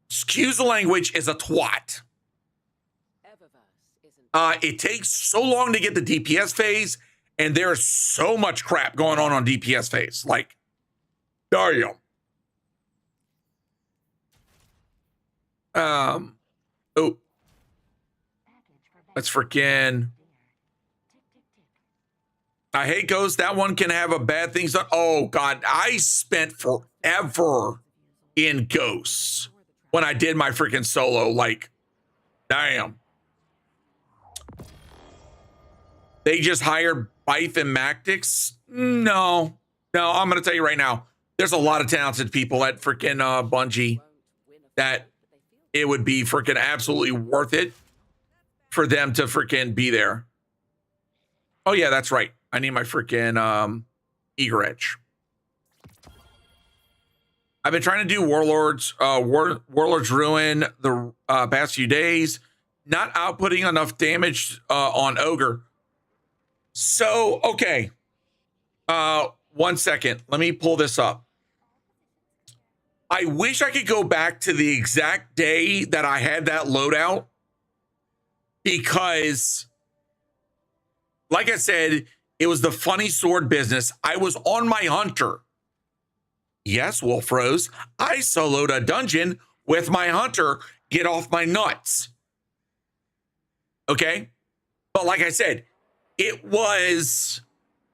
excuse the language, is a twat. It takes so long to get the DPS phase, and there's so much crap going on DPS phase. Like, damn. Oh, let's freaking. I hate Ghost. That one can have a bad things done. Oh God, I spent forever in Ghosts when I did my freaking solo. Like, damn. they just hired Bife and Mactix. No, I'm going to tell you right now, there's a lot of talented people at freaking Bungie that it would be freaking absolutely worth it for them to freaking be there. Oh yeah, that's right. I need my freaking Eager Edge. I've been trying to do Warlords, Warlords Ruin the past few days, not outputting enough damage on Ogre. So, okay. 1 second. Let me pull this up. I wish I could go back to the exact day that I had that loadout, because, like I said, it was the funny sword business. I was on my hunter. Yes, Wolf Rose, I soloed a dungeon with my hunter. Get off my nuts. Okay? But like I said, it was,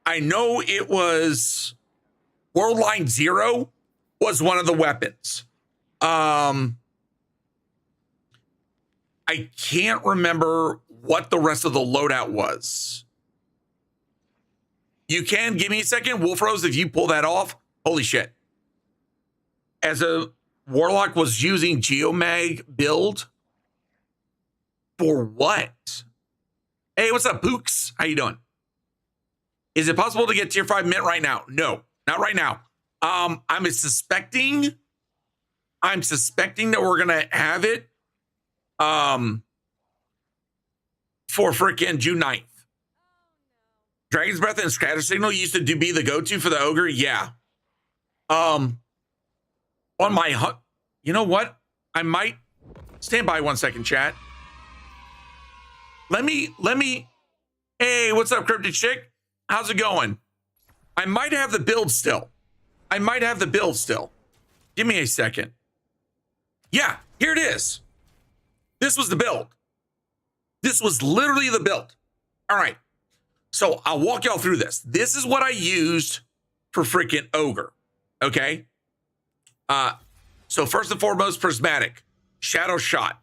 I know it was World Line 0 was one of the weapons. I can't remember what the rest of the loadout was. You can give me a second, Wolf Rose, if you pull that off. Holy shit. As a Warlock was using Geomag build for what? Hey, what's up, Pooks? How you doing? Is it possible to get tier 5 mint right now? No, not right now. I'm suspecting that we're gonna have it for freaking June 9th. Dragon's Breath and Scatter Signal used to be the go-to for the Ogre. Yeah. On my hunt, you know what? I might stand by 1 second, chat. Let me. Hey, what's up, Cryptid Chick? How's it going? I might have the build still. Give me a second. Yeah, here it is. This was the build. This was literally the build. All right. So I'll walk y'all through this. This is what I used for freaking Ogre. Okay. So first and foremost, Prismatic, Shadow Shot,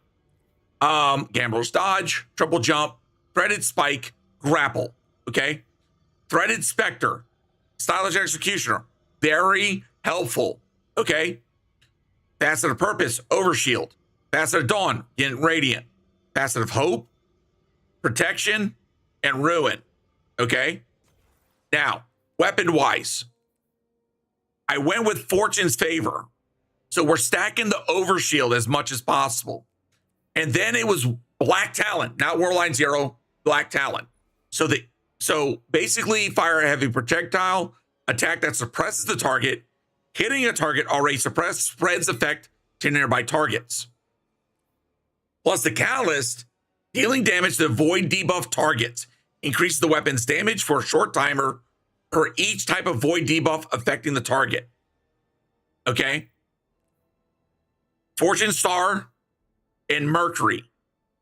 Gambler's Dodge, Triple Jump, Threaded Spike, Grapple. Okay. Threaded Spectre, Stylish Executioner, very helpful. Okay. Facet of Purpose, Overshield, Facet of Dawn, getting Radiant, Facet of Hope, Protection, and Ruin. Okay. Now, weapon wise, I went with Fortune's Favor. So we're stacking the Overshield as much as possible. And then it was Black Talon, not Warline 0, Black Talon. So basically fire a heavy projectile, attack that suppresses the target, hitting a target already suppressed, spreads effect to nearby targets. Plus the Catalyst, dealing damage to void debuff targets, increases the weapon's damage for a short timer per each type of void debuff affecting the target. Okay? Fortune Star and Mercury.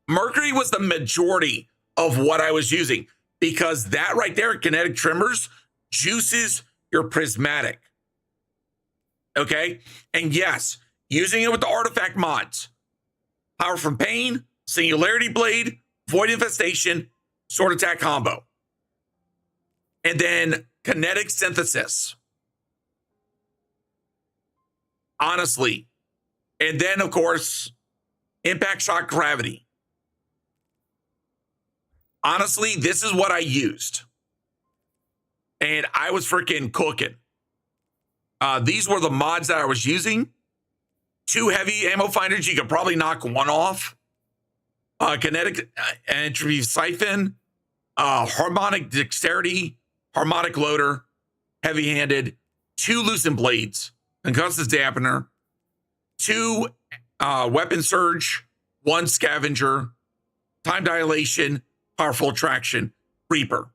Mercury was the majority of what I was using, because that right there, Kinetic Tremors, juices your Prismatic. Okay? And yes, using it with the artifact mods. Power from Pain, Singularity Blade, Void Infestation, Sword Attack combo. And then Kinetic Synthesis. Honestly. And then, of course, Impact Shock Gravity. Honestly, this is what I used. And I was freaking cooking. These were the mods that I was using. 2 heavy ammo finders, you could probably knock one off. Kinetic Entropy Siphon. Harmonic Dexterity. Harmonic Loader. Heavy-handed. 2 Loosened Blades. Concussive Dampener. 2 Weapon Surge, 1 Scavenger, Time Dilation, Powerful Attraction, Reaper.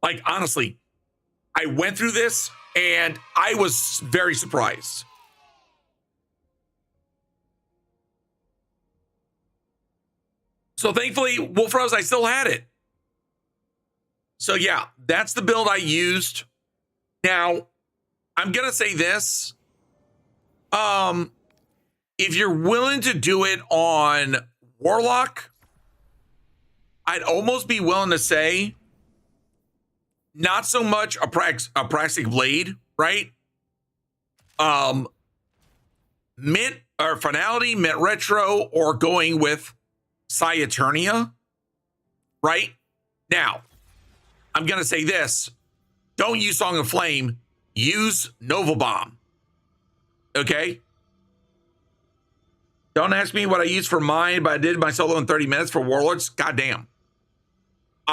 Like, honestly, I went through this and I was very surprised. So thankfully, Wolf Rose, I still had it. So yeah, that's the build I used. Now, I'm going to say this. If you're willing to do it on Warlock, I'd almost be willing to say not so much a Praxic Blade, right? Mint or Finality, Mint Retro, or going with Eternia, right? Now, I'm going to say this. Don't use Song of Flame. Use Nova Bomb. Okay? Don't ask me what I used for mine, but I did my solo in 30 minutes for Warlords. Goddamn.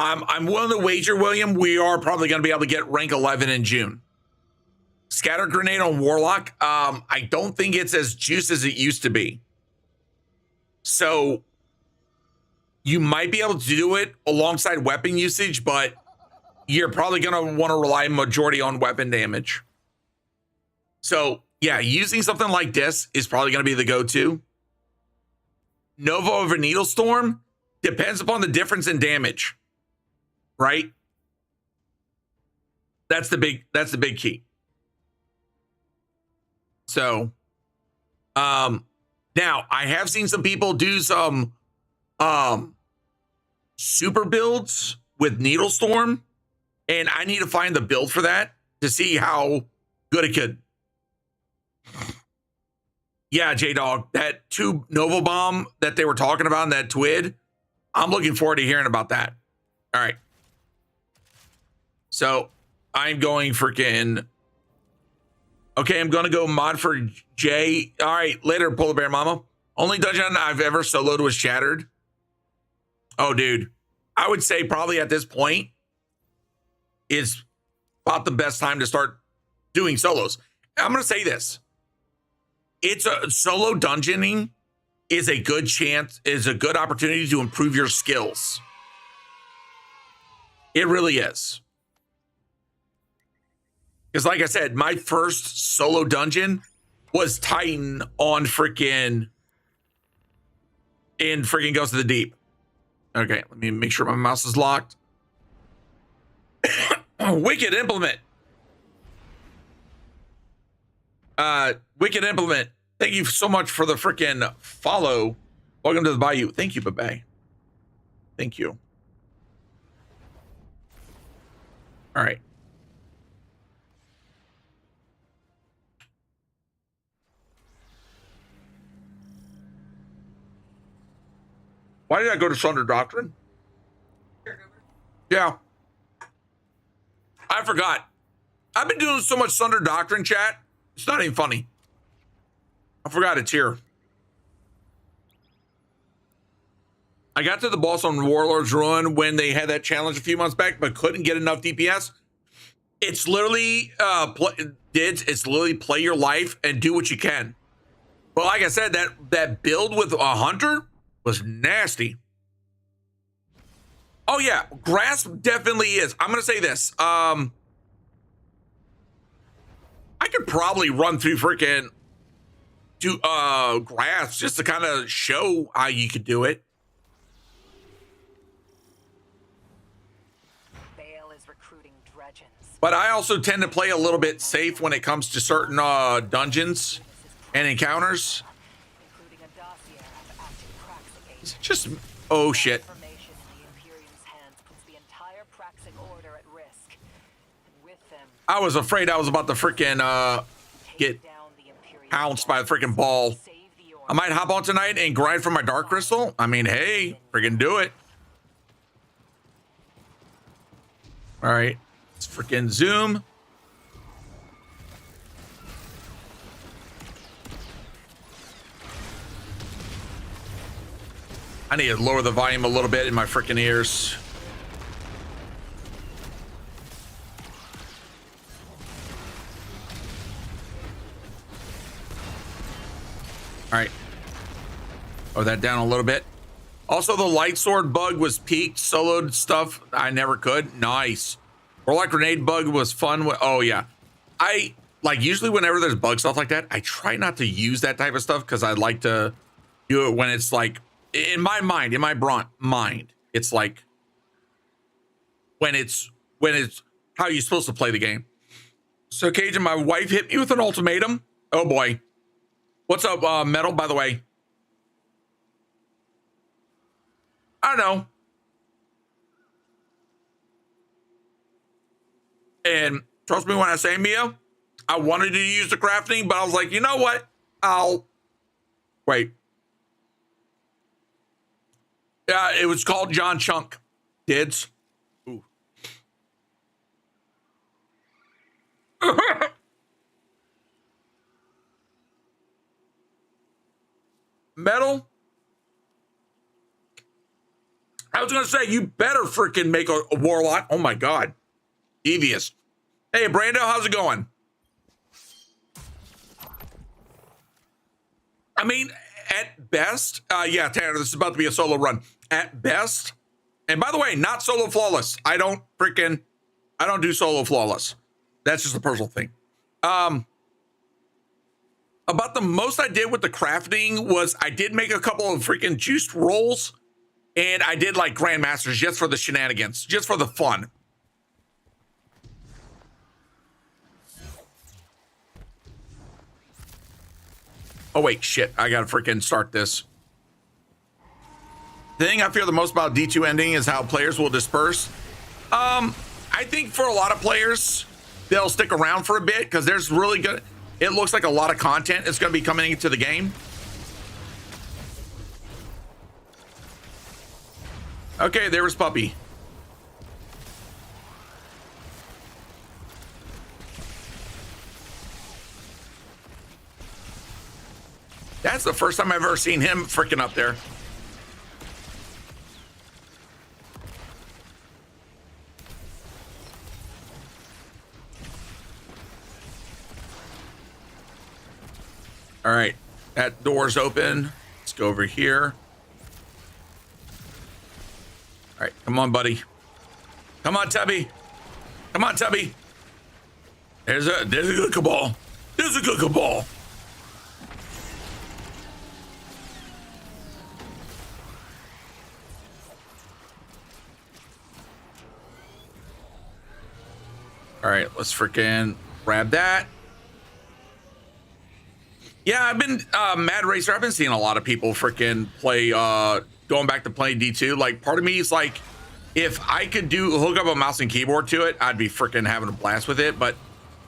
I'm willing to wager, William, we are probably going to be able to get rank 11 in June. Scatter Grenade on Warlock. I don't think it's as juiced as it used to be. So you might be able to do it alongside weapon usage, but you're probably going to want to rely majority on weapon damage. So yeah, using something like this is probably going to be the go-to. Nova over Needle Storm depends upon the difference in damage, right? That's the big key. So, now I have seen some people do some super builds with Needle Storm, and I need to find the build for that to see how good it could. Yeah, J-Dog, that 2 Nova Bomb that they were talking about in that TWID, I'm looking forward to hearing about that. All right. So I'm going freaking... Okay, I'm going to go mod for J. All right, later, Polar Bear Mama. Only dungeon I've ever soloed was Shattered. Oh, dude. I would say probably at this point is about the best time to start doing solos. I'm going to say this. It's a solo dungeoning is a good chance, is a good opportunity to improve your skills. It really is. Because like I said, my first solo dungeon was Titan on freaking Ghost of the Deep. Okay, let me make sure my mouse is locked. Wicked Implement. Wicked Implement. Thank you so much for the freaking follow. Welcome to the Bayou. Thank you, Babe. Thank you. All right. Why did I go to Sunder Doctrine? Yeah. I forgot. I've been doing so much Sunder Doctrine chat. It's not even funny. I forgot it's here. I got to the boss on Warlord's Ruin when they had that challenge a few months back, but couldn't get enough DPS. It's literally it's literally play your life and do what you can. But like I said, that build with a hunter was nasty. Oh yeah, Grasp definitely is. I'm gonna say this. I could probably run through freaking Grasp just to kind of show how you could do it. But I also tend to play a little bit safe when it comes to certain dungeons and encounters. Is it just, oh shit. I was afraid I was about to freaking get pounced by a freaking ball. I might hop on tonight and grind for my Dark Crystal. I mean, hey, freaking do it. All right, let's freaking zoom. I need to lower the volume a little bit in my freaking ears. All right. Lower that down a little bit. Also, the light sword bug was peaked. Soloed stuff, I never could. Nice. Warlock grenade bug was fun. Oh, yeah. I, like, usually whenever there's bug stuff like that, I try not to use that type of stuff because I like to do it when it's like, in my mind, in my mind, it's like when it's how you're supposed to play the game. So, Cajun, my wife hit me with an ultimatum. Oh, boy. What's up, Metal, by the way? I don't know. And trust me when I say, Mia, I wanted to use the crafting, but I was like, you know what? I'll wait. Yeah, it was called John Chunk. Dids. Ooh. Metal. I was gonna say you better freaking make a warlock. Oh my god, devious. Hey Brando, how's it going? I mean, at best, yeah, Tanner, this is about to be a solo run. At best, and by the way, not solo flawless. I don't do solo flawless. That's just a personal thing. About the most I did with the crafting was I did make a couple of freaking juiced rolls, and I did like grandmasters just for the shenanigans, just for the fun. Oh wait, shit, I gotta freaking start this. The thing I fear the most about D2 ending is how players will disperse. I think for a lot of players, they'll stick around for a bit because there's really good, it looks like a lot of content is gonna be coming into the game. Okay, there was Puppy. That's the first time I've ever seen him freaking up there. All right, that door's open. Let's go over here. All right, come on, buddy. Come on, Tubby. Come on, Tubby. There's a good cabal. There's a good cabal. All right, let's freaking grab that. Yeah, I've been Mad Racer. I've been seeing a lot of people freaking play, going back to playing D2. Like, part of me is like, if I could hook up a mouse and keyboard to it, I'd be freaking having a blast with it. But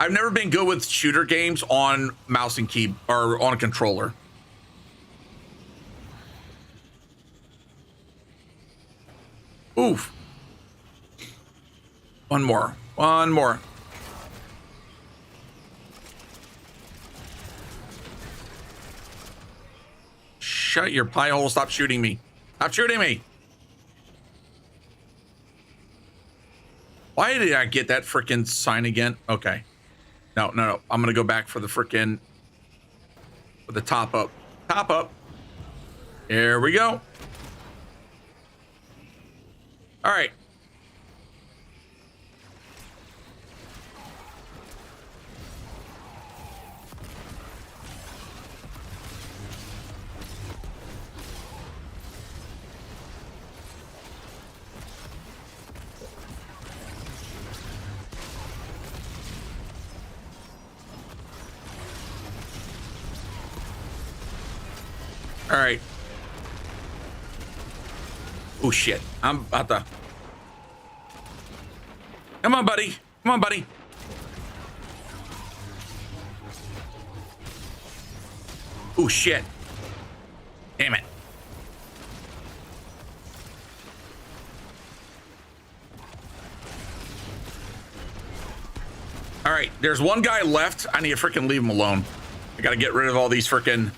I've never been good with shooter games on mouse and key or on a controller. Oof. One more. One more. Shut your pie hole. Stop shooting me. Stop shooting me. Why did I get that freaking sign again? Okay. No. I'm going to go back for the freaking, for the top up. Top up. There we go. All right. All right. Oh shit. I'm about to. Come on, buddy. Come on, buddy. Oh shit. Damn it. All right, there's one guy left. I need to freaking leave him alone. I gotta get rid of all these freaking.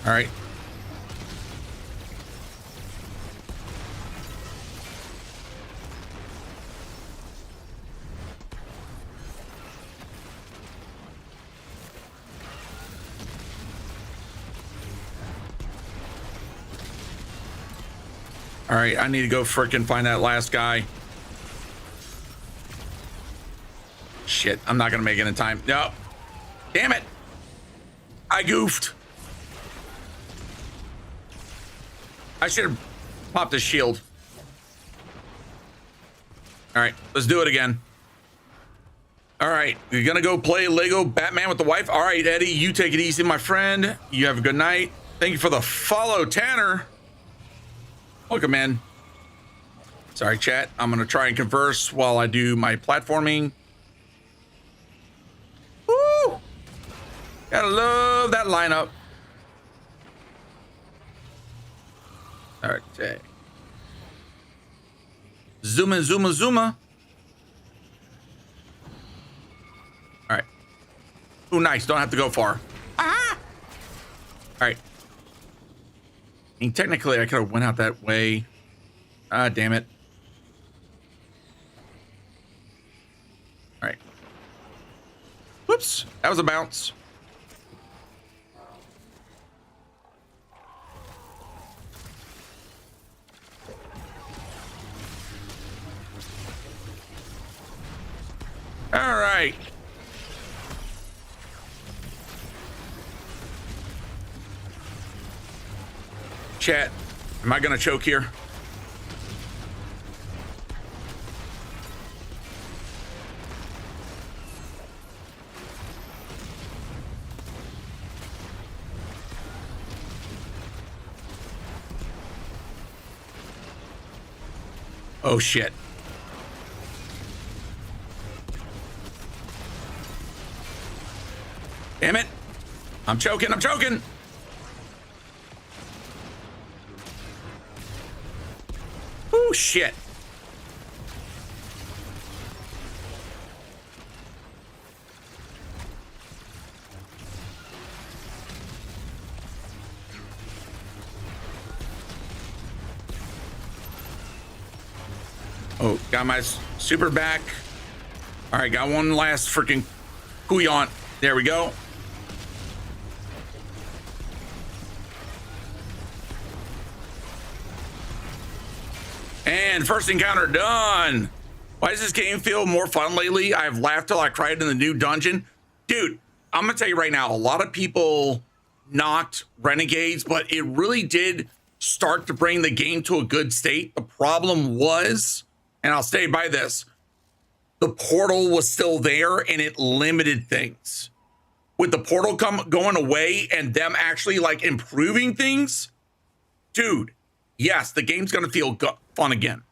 All right. All right, I need to go frickin' find that last guy. Shit, I'm not gonna make it in time. No. Damn it. I goofed. I should have popped his shield. All right, let's do it again. All right, you're gonna go play Lego Batman with the wife. All right, Eddie, you take it easy, my friend. You have a good night. Thank you for the follow, Tanner. Welcome, man. Sorry, chat. I'm gonna try and converse while I do my platforming. Woo! Gotta love that lineup. All right, okay. Zuma, zuma, zuma. All right. Ooh, nice. Don't have to go far. Ah! All right. I mean, technically, I could have went out that way. Ah, damn it. All right. Whoops. That was a bounce. All right. Chat, am I gonna choke here? Oh shit. Damn it. I'm choking, I'm choking. Oh shit. Oh, got my super back. All right, got one last freaking couillon. There we go. And first encounter done. Why does this game feel more fun lately? I've laughed till I cried in the new dungeon. Dude, I'm gonna tell you right now, a lot of people knocked Renegades, but it really did start to bring the game to a good state. The problem was, and I'll stay by this, the portal was still there and it limited things. With the portal going away and them actually like improving things, dude, yes, the game's gonna feel fun again.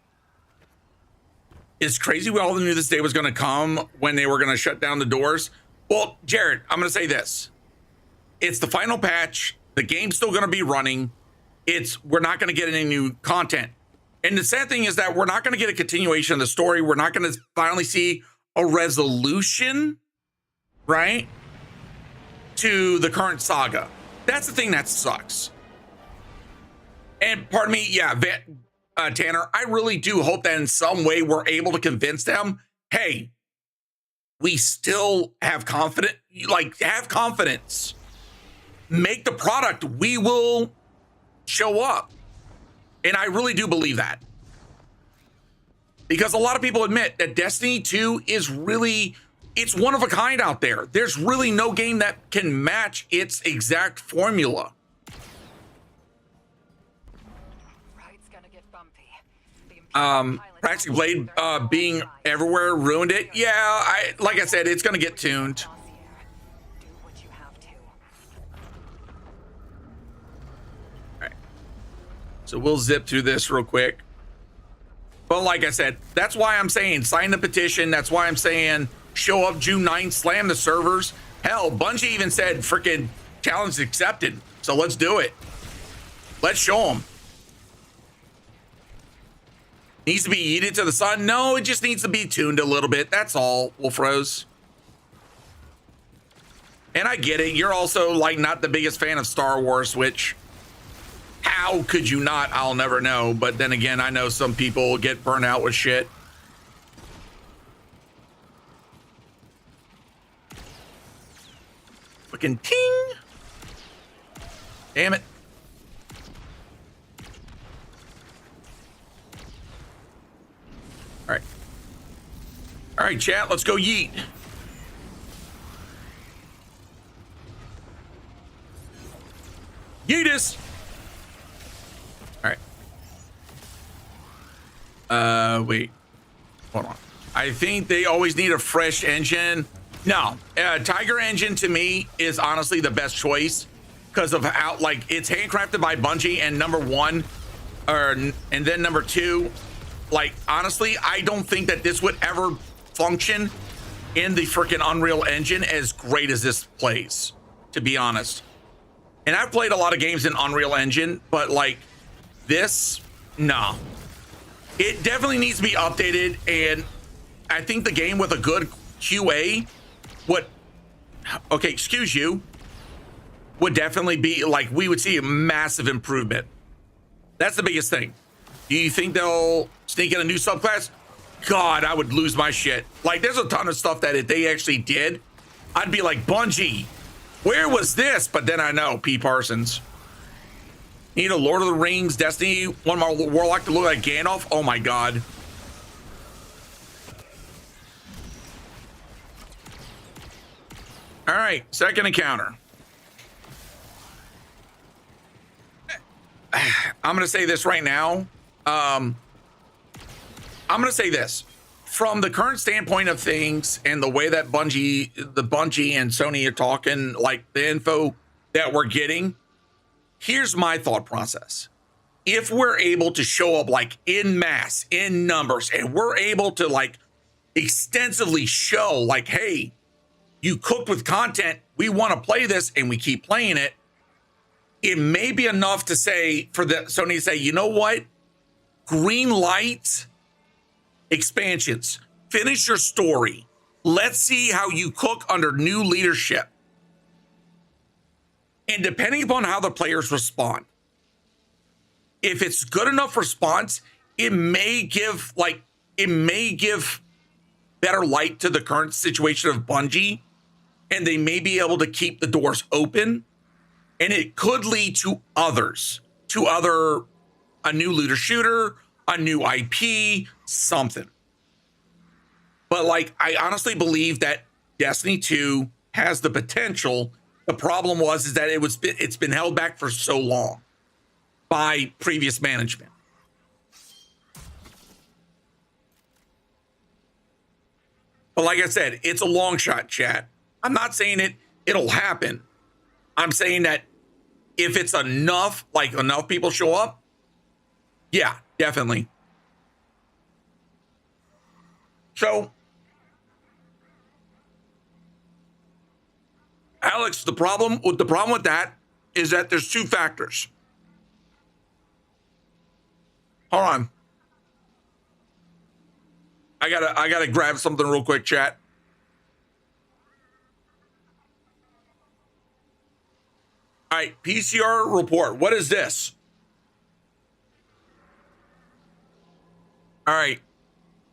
It's crazy we all knew this day was gonna come when they were gonna shut down the doors. Well, Jared, I'm gonna say this. It's the final patch. The game's still gonna be running. We're not gonna get any new content. And the sad thing is that we're not gonna get a continuation of the story. We're not gonna finally see a resolution, right, to the current saga. That's the thing that sucks. And pardon me, yeah, Tanner, I really do hope that in some way we're able to convince them, hey, we still have confidence, have confidence. Make the product, we will show up. And I really do believe that. Because a lot of people admit that Destiny 2 is really, it's one of a kind out there. There's really no game that can match its exact formula. Practical Blade being everywhere ruined it. Yeah, like I said, it's gonna get tuned. All right, so we'll zip through this real quick. But like I said, that's why I'm saying sign the petition. That's why I'm saying show up June 9th, slam the servers. Hell, Bungie even said freaking challenge accepted. So let's do it. Let's show them. Needs to be heated to the sun? No, it just needs to be tuned a little bit. That's all, Wolfrose. And I get it. You're also like not the biggest fan of Star Wars, which how could you not? I'll never know. But then again, I know some people get burnt out with shit. Fucking ting. Damn it. All right. All right, chat, let's go yeet. Yeetus. All right. Wait. Hold on. I think they always need a fresh engine. No, Tiger engine to me is honestly the best choice because of how like it's handcrafted by Bungie, and number one, and then number two, like honestly, I don't think that this would ever function in the freaking Unreal Engine as great as this plays, to be honest. And I've played a lot of games in Unreal Engine, but like this, no. It definitely needs to be updated, and I think the game with a good QA would, okay, excuse you, would definitely be like, we would see a massive improvement. That's the biggest thing. Do you think they'll sneak in a new subclass? God, I would lose my shit. Like, there's a ton of stuff that if they actually did, I'd be like, Bungie, where was this? But then I know, P. Parsons. Need a Lord of the Rings, Destiny, one more Warlock to look like Gandalf? Oh my God. All right, second encounter. I'm gonna say this right now. I'm gonna say this. From the current standpoint of things and the way that Bungie and Sony are talking, like the info that we're getting, here's my thought process. If we're able to show up like in mass, in numbers, and we're able to like extensively show like, hey, you cooked with content, we want to play this, and we keep playing it, it may be enough to say, for the Sony to say, you know what? Green light expansions. Finish your story. Let's see how you cook under new leadership. And depending upon how the players respond, if it's good enough response, it may give better light to the current situation of Bungie, and they may be able to keep the doors open, and it could lead to a new looter shooter, a new IP, something. But like, I honestly believe that Destiny 2 has the potential. The problem is that it's been held back for so long by previous management. But like I said, it's a long shot, chat. I'm not saying it'll happen. I'm saying that if it's enough, like enough people show up, yeah, definitely. So, Alex, the problem with that is that there's two factors. Hold on. I gotta grab something real quick, chat. All right, PCR report. What is this? All right.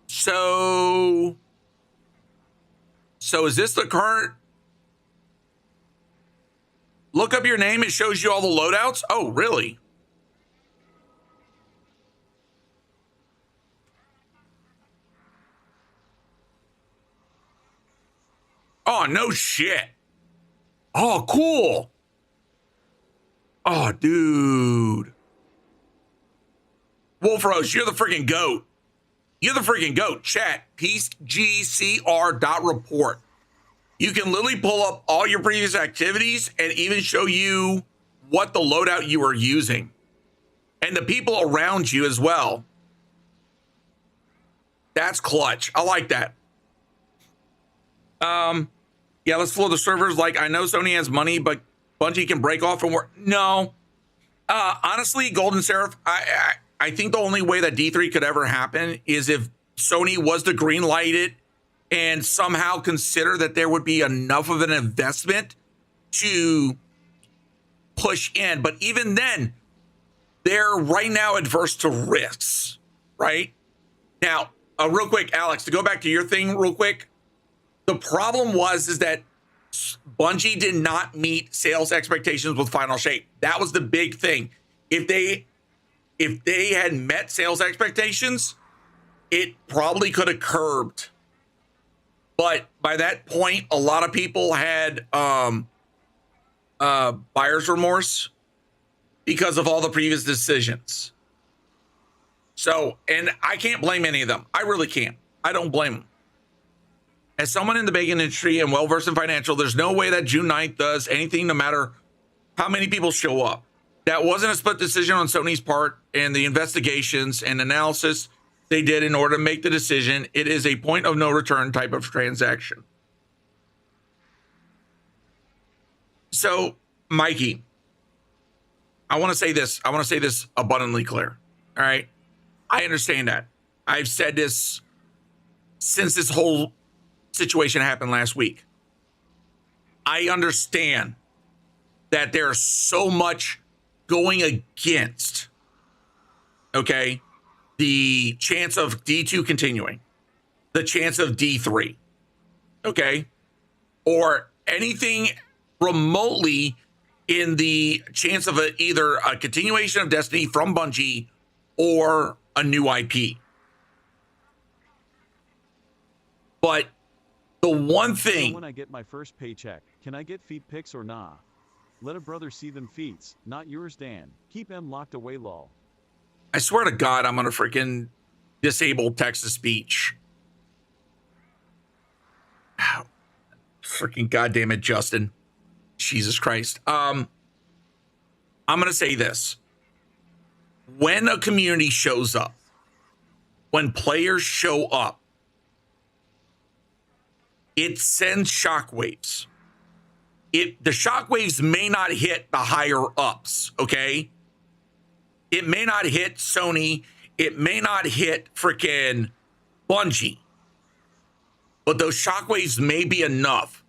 So is this the current? Look up your name. It shows you all the loadouts. Oh, really? Oh, no shit. Oh, cool. Oh, dude. Wolf Rose, you're the freaking GOAT. You're the freaking GOAT. Chat, peacegcr.report. You can literally pull up all your previous activities and even show you what the loadout you are using. And the people around you as well. That's clutch. I like that. Yeah, let's flood the servers. Like, I know Sony has money, but Bungie can break off and work. No. Honestly, Golden Seraph, I think the only way that D3 could ever happen is if Sony was to green light it and somehow consider that there would be enough of an investment to push in. But even then, they're right now adverse to risks, right? Now, real quick, Alex, to go back to your thing real quick, the problem is that Bungie did not meet sales expectations with Final Shape. That was the big thing. If they had met sales expectations, it probably could have curbed. But by that point, a lot of people had buyer's remorse because of all the previous decisions. So, and I can't blame any of them. I really can't. I don't blame them. as someone in the banking industry and well-versed in financial, there's no way that June 9th does anything no matter how many people show up. That wasn't a split decision on Sony's part, and the investigations and analysis they did in order to make the decision. It is a point of no return type of transaction. So, Mikey, I want to say this. I want to say this abundantly clear. All right. I understand that. I've said this since this whole situation happened last week. I understand that there's so much going against, okay, the chance of D2 continuing, the chance of D3, okay, or anything remotely in the chance of either a continuation of Destiny from Bungie or a new IP. But the one thing... So when I get my first paycheck, can I get feet pics or nah? Let a brother see them feets, not yours, Dan. Keep them locked away, lol. I swear to God, I'm going to freaking disable text-to-speech. Freaking goddamn it, Justin. Jesus Christ. I'm going to say this. When a community shows up, when players show up, it sends shockwaves. The shockwaves may not hit the higher ups, okay? It may not hit Sony. It may not hit freaking Bungie. But those shockwaves may be enough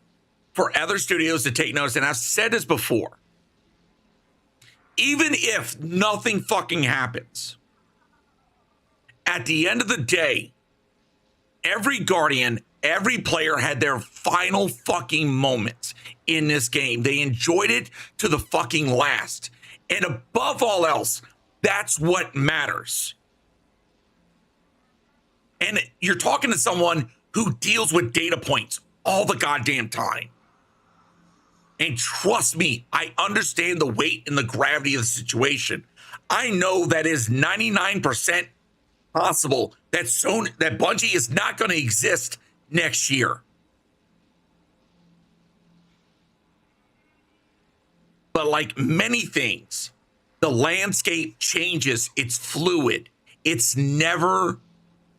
for other studios to take notice. And I've said this before. Even if nothing fucking happens, at the end of the day, every Guardian, every player had their final fucking moments in this game. They enjoyed it to the fucking last. And above all else, that's what matters. And you're talking to someone who deals with data points all the goddamn time. And trust me, I understand the weight and the gravity of the situation. I know that is 99% possible that Bungie is not going to exist next year. But like many things, the landscape changes. It's fluid. It's never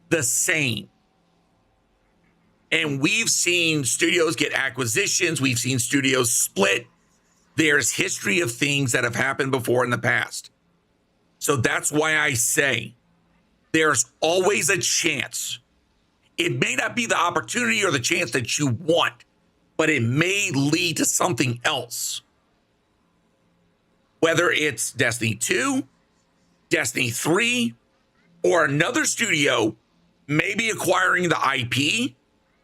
the same. And we've seen studios get acquisitions. We've seen studios split. There's history of things that have happened before in the past. So that's why I say there's always a chance. It may not be the opportunity or the chance that you want, but it may lead to something else. Whether it's Destiny 2, Destiny 3, or another studio maybe acquiring the IP,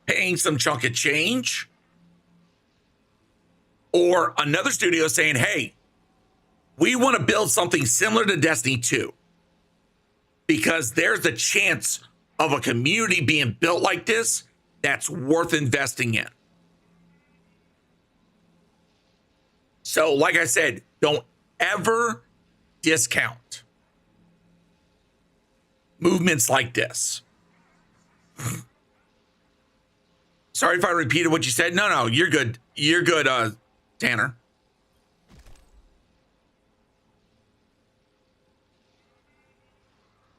paying some chunk of change, or another studio saying, hey, we want to build something similar to Destiny 2 because there's a chance of a community being built like this that's worth investing in. So, like I said, don't ever discount movements like this. Sorry if I repeated what you said. No, you're good. You're good, Tanner.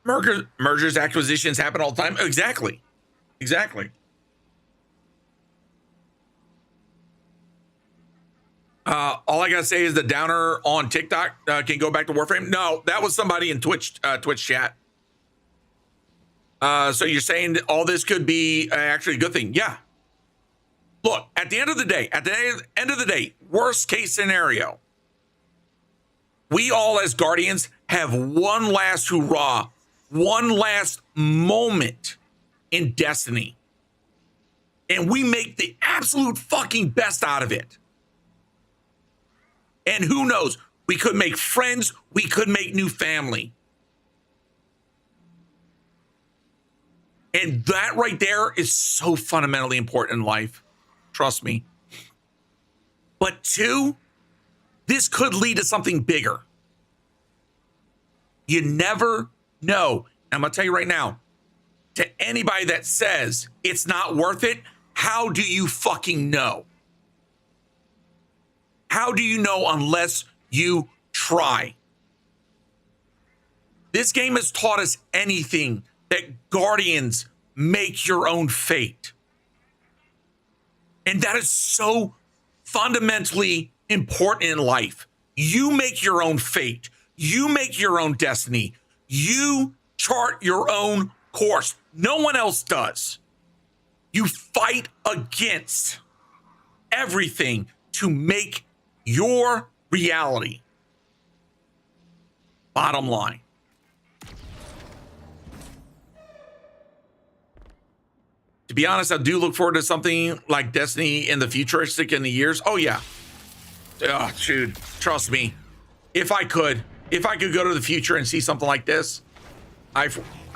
Mergers, acquisitions happen all the time. Exactly. All I gotta say is the downer on TikTok can go back to Warframe. No, that was somebody in Twitch chat. So you're saying that all this could be actually a good thing? Yeah. Look, at the end of the day, worst case scenario, we all as Guardians have one last hurrah, one last moment in Destiny. And we make the absolute fucking best out of it. And who knows, we could make friends, we could make new family. And that right there is so fundamentally important in life. Trust me. But two, this could lead to something bigger. You never know. I'm going to tell you right now, to anybody that says it's not worth it, How do you fucking know? How do you know unless you try? This game has taught us anything that Guardians make your own fate. And that is so fundamentally important in life. You make your own fate. You make your own destiny. You chart your own course. No one else does. You fight against everything to make your reality. Bottom line. To be honest, I do look forward to something like Destiny in the futuristic in the years. Oh yeah. Oh, dude, trust me. If I could go to the future and see something like this, I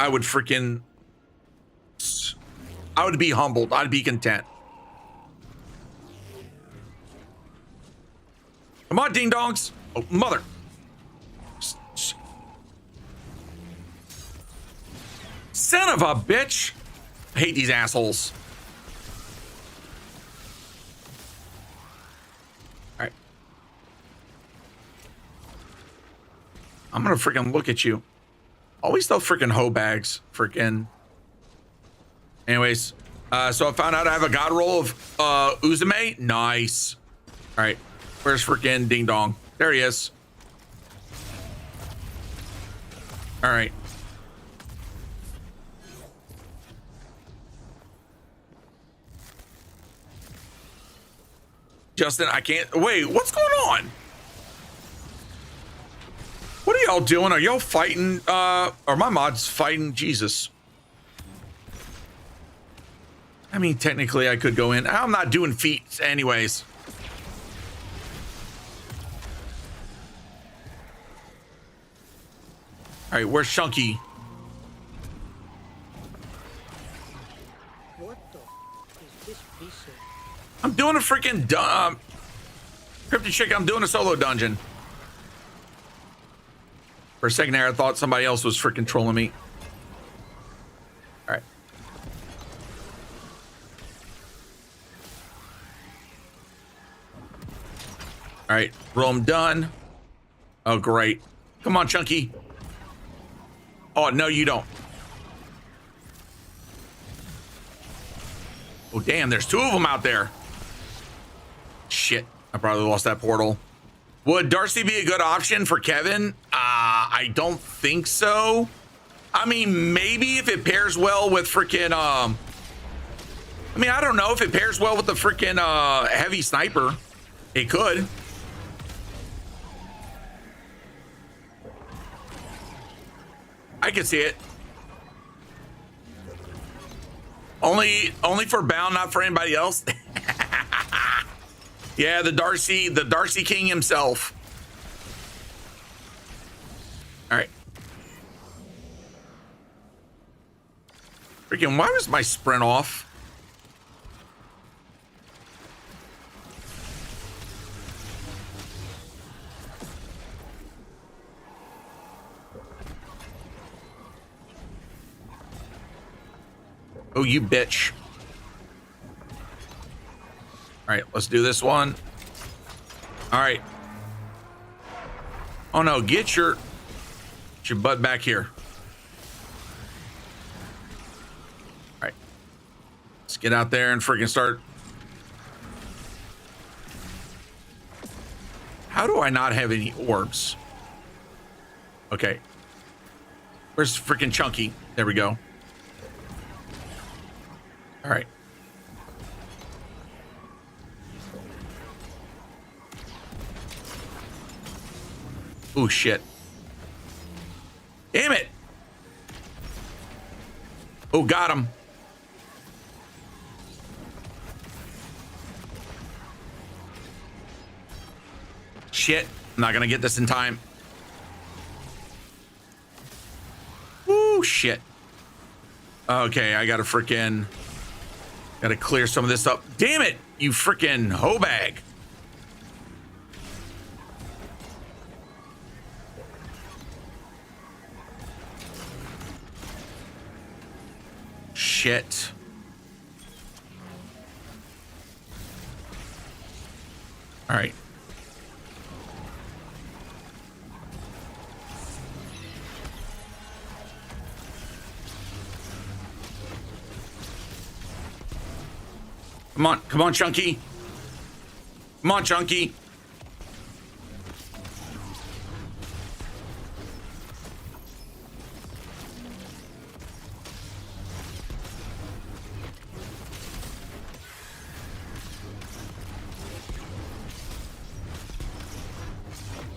would freaking, I would be humbled. I'd be content. Come on, ding dongs. Oh, mother. Son of a bitch. I hate these assholes. All right. I'm gonna freaking look at you. Always those freaking hoe bags. Freaking. Anyways, so I found out I have a god roll of Uzume. Nice. All right. Where's freaking Ding Dong? There he is. All right. Justin, I can't wait. What's going on? What are y'all doing? Are y'all fighting? Are my mods fighting? Jesus. I mean, technically, I could go in. I'm not doing feats, anyways. All right, where's Chunky? What the is this piece of? I'm doing a freaking Cryptic Chick. I'm doing a solo dungeon. For a second there, I thought somebody else was freaking trolling me. All right. All right, roam done. Oh, great. Come on, Chunky. Oh, no, you don't. Oh, damn, there's two of them out there. Shit, I probably lost that portal. Would Darcy be a good option for Kevin? I don't think so. I mean, maybe if it pairs well with freaking, I mean, I don't know if it pairs well with the freaking heavy sniper. It could. I can see it. Only for Bound, not for anybody else. Yeah, the Darcy King himself. All right. Freaking, why was my sprint off? Oh, you bitch. All right, let's do this one. All right. Oh no, get your butt back here. All right. Let's get out there and freaking start. How do I not have any orbs? Okay. Where's freaking Chunky? There we go. All right. Oh, shit. Damn it. Oh, got him. Shit. I'm not going to get this in time. Ooh, shit. Okay, I got to freaking... Got to clear some of this up. Damn it, you freaking hoe bag. Shit. All right. Come on, Chunky. Come on, Chunky.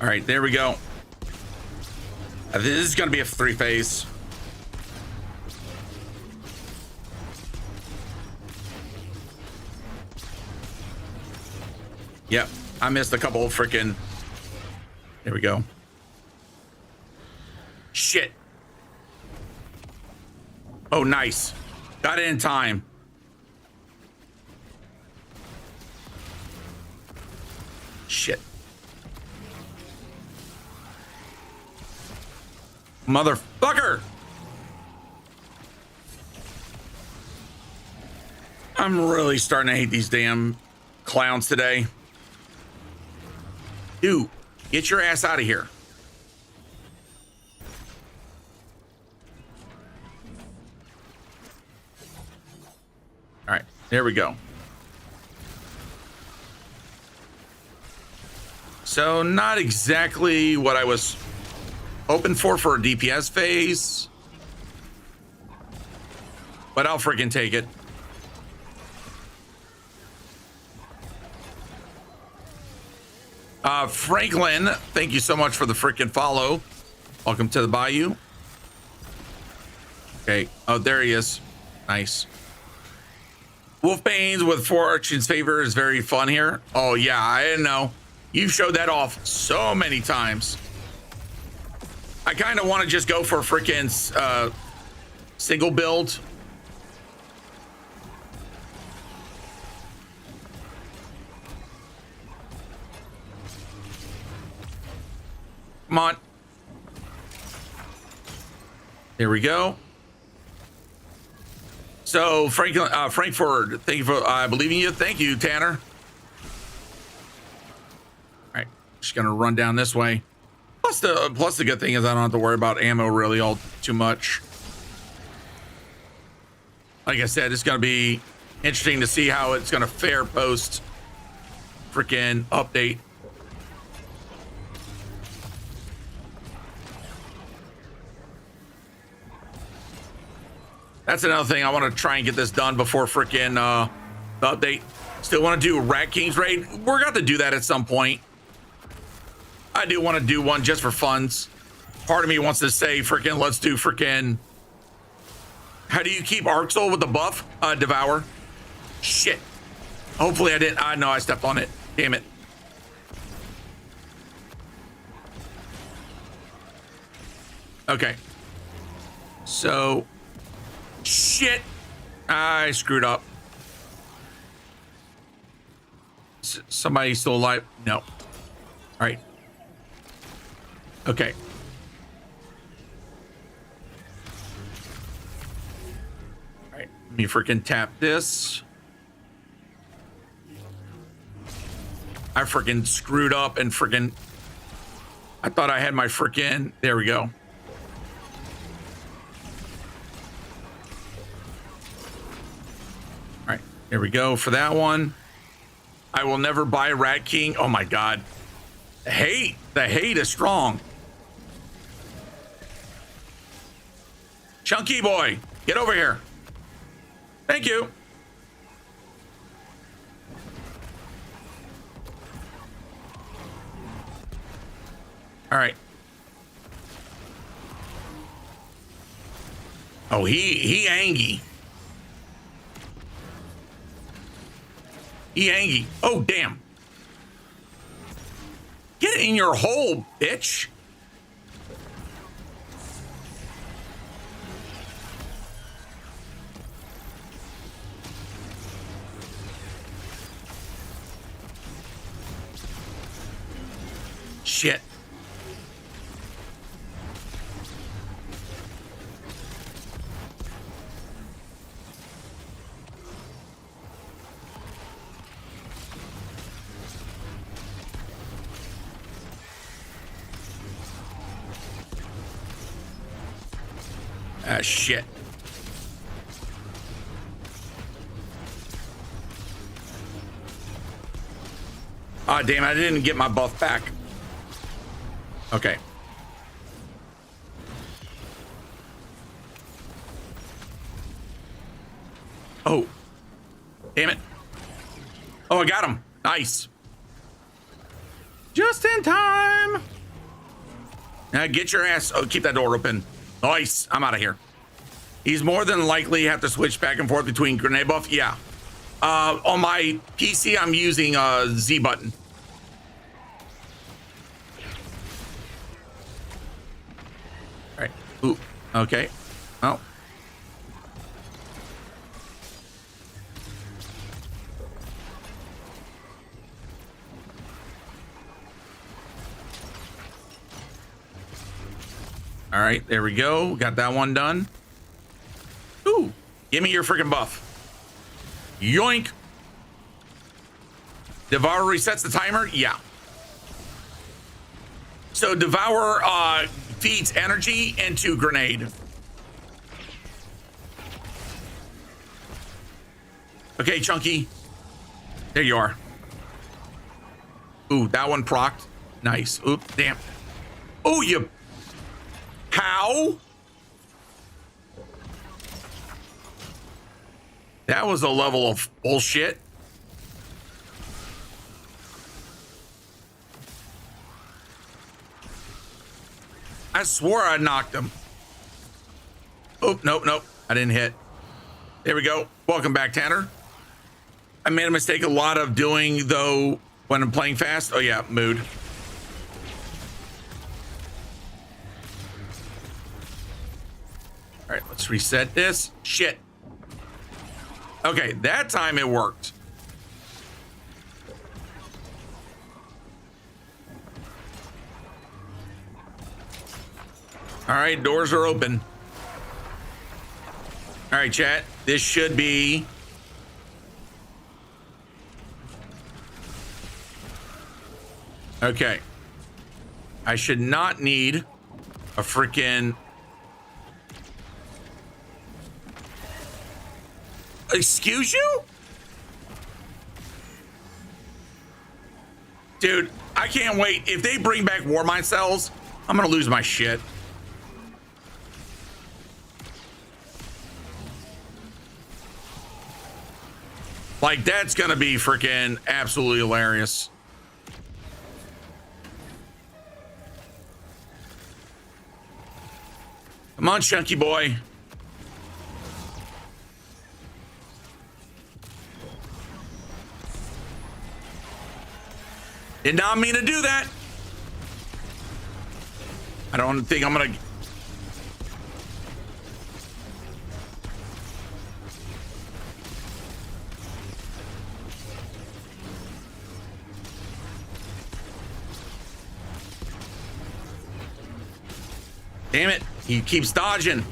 All right, there we go. This is going to be a 3-phase. Yep, I missed a couple of freaking. There we go. Shit. Oh, nice. Got it in time. Shit. Motherfucker! I'm really starting to hate these damn clowns today. Dude, get your ass out of here. All right, there we go. So not exactly what I was hoping for a DPS phase, but I'll freaking take it. Franklin, thank you so much for the freaking follow. Welcome to the Bayou. Okay. Oh, there he is. Nice. Wolfbane's with Fortune's favor is very fun here. Oh, yeah, I didn't know. You showed that off so many times. I kind of want to just go for a freaking single build. Come on. There we go. So Frankfurt, thank you for believing you. Thank you, Tanner. All right, just gonna run down this way. Plus the good thing is I don't have to worry about ammo really all too much. Like I said, it's gonna be interesting to see how it's gonna fare post freaking update. That's another thing. I want to try and get this done before freaking the update. Still want to do Rat King's raid. We're going to do that at some point. I do want to do one just for funs. Part of me wants to say freaking let's do freaking. How do you keep Arc Soul with the buff? Devour. Shit. Hopefully I didn't. I know I stepped on it. Damn it. Okay. So. Shit. I screwed up. Somebody still alive? No. All right. Okay. All right. Let me freaking tap this. I freaking screwed up and freaking. I thought I had my freaking. There we go. Here we go for that one. I will never buy Rat King. Oh my God. The hate is strong. Chunky boy, get over here. Thank you. All right. Oh, he angry. He angry. Oh, damn. Get in your hole, bitch. Shit. Ah, shit. Ah, damn, I didn't get my buff back. Okay. Oh. Damn it. Oh, I got him. Nice. Just in time. Now get your ass. Oh, keep that door open. Nice. I'm out of here. He's more than likely have to switch back and forth between grenade buff. Yeah. On my PC, I'm using a Z button. All right. Ooh. Okay. Oh. All right, there we go. Got that one done. Ooh, give me your freaking buff. Yoink. Devour resets the timer? Yeah. So Devour feeds energy into grenade. Okay, Chunky. There you are. Ooh, that one procced. Nice. Oop, damn. Oh, you... How? That was a level of bullshit. I swore I knocked him. Oh, nope, nope. I didn't hit. There we go. Welcome back, Tanner. I made a mistake a lot of doing, though, when I'm playing fast. Oh, yeah, mood. All right, let's reset this. Shit. Okay, that time it worked. All right, doors are open. All right, chat. This should be... Okay. I should not need a freaking... Excuse you? Dude, I can't wait. If they bring back Warmind cells, I'm gonna lose my shit. Like, that's gonna be freaking absolutely hilarious. Come on, chunky boy. Did not mean to do that. I don't think I'm gonna... Damn it, he keeps dodging.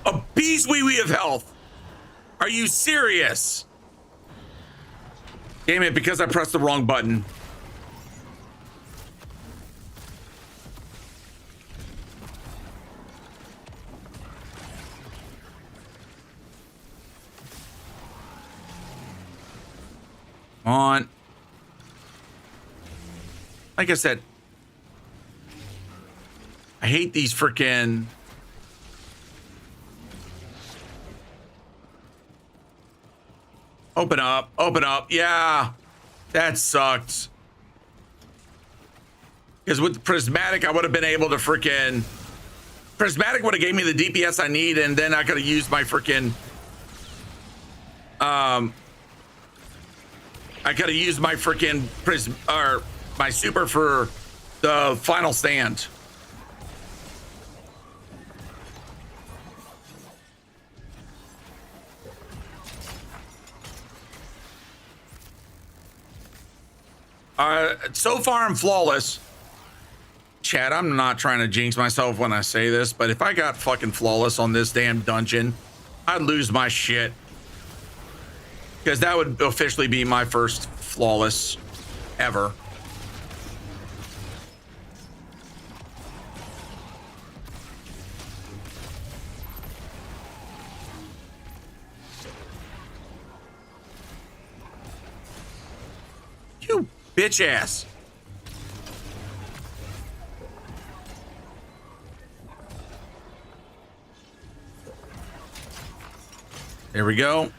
A bee's wee of health. Are you serious? Damn it, because I pressed the wrong button. On. Like I said, I hate these freaking... Open up, open up. Yeah, that sucked. Because with the prismatic, I would have been able to freaking... Prismatic would have gave me the DPS I need, and then I could have used my freaking... I could have used my freaking or my super for the final stand. So far I'm flawless. Chad, I'm not trying to jinx myself when I say this, but if I got fucking flawless on this damn dungeon, I'd lose my shit. because that would officially be my first flawless ever. You bitch ass. There we go.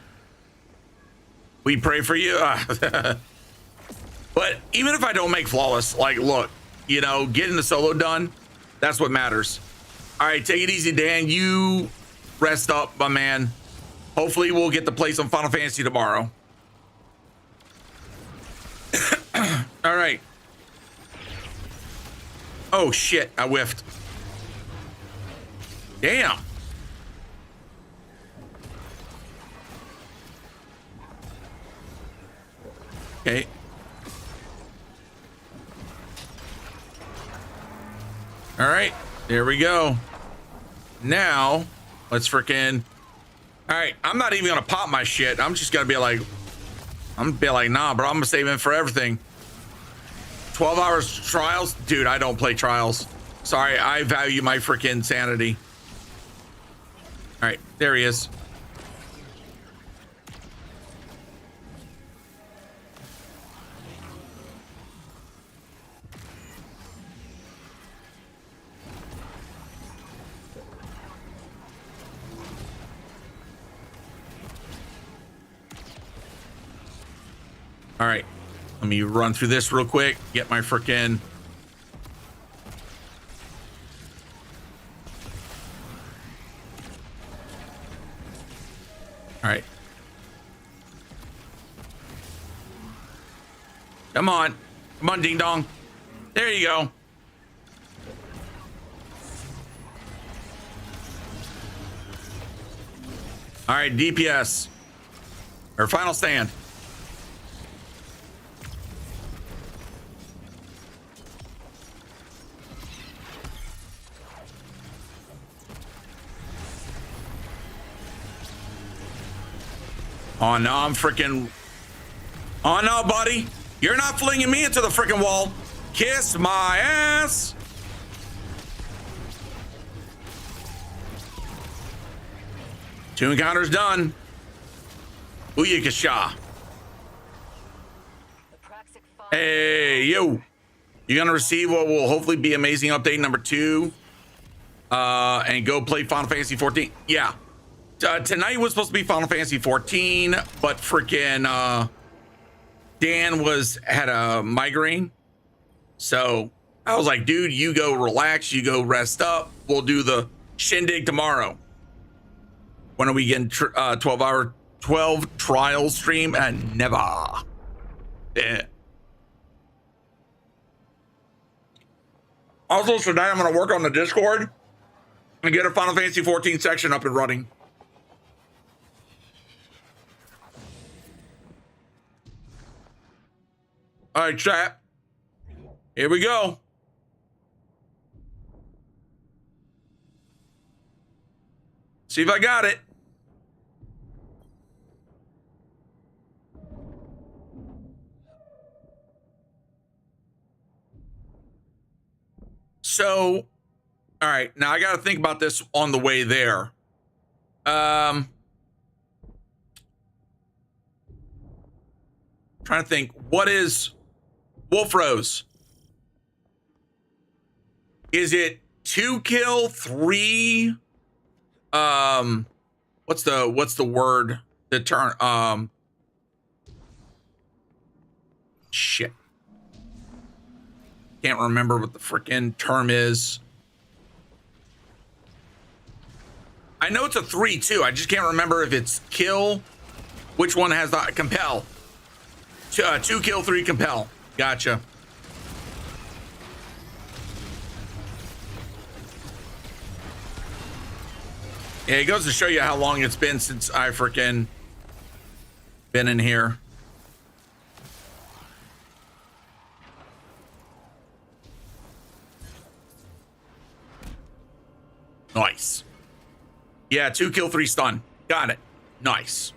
We pray for you. But even if I don't make flawless, like, look, you know, getting the solo done, that's what matters. All right, take it easy, Dan. You rest up, my man. Hopefully we'll get to play some Final Fantasy tomorrow. All right. Oh, shit. I whiffed. Damn. Okay. All right, there we go. Now, let's freaking. All right, I'm not even gonna pop my shit. I'm just gonna be like, nah, bro. I'm gonna save in for everything. 12 hours trials, dude. I don't play trials. Sorry, I value my freaking sanity. All right, there he is. All right, let me run through this real quick. Get my freaking. All right. Come on. Come on, ding dong. There you go. All right, DPS. Or final stand. Oh no, I'm freaking. Oh no, buddy. You're not flinging me into the freaking wall. Kiss my ass. Two encounters done. Booyakasha. Hey, yo. You're gonna receive what will hopefully be amazing update number 2. And go play Final Fantasy 14. Yeah. Tonight was supposed to be Final Fantasy 14, but freaking Dan had a migraine. So I was like, dude, you go relax, you go rest up. We'll do the shindig tomorrow. When are we getting 12 trial stream? And never. Yeah. Also, tonight I'm gonna work on the Discord and get a Final Fantasy 14 section up and running. All right, chat. Here we go. See if I got it. So, all right, now I got to think about this on the way there. Trying to think, what is Wolf Rose? Is it 2 kill, 3? What's the word? The turn. Shit. Can't remember what the freaking term is. I know it's a 3 too. I just can't remember if it's kill. Which one has the compel? 2 kill, 3 compel. Gotcha. Yeah, it goes to show you how long it's been since I freaking been in here. Nice. Yeah, 2 kill, 3 stun. Got it. Nice.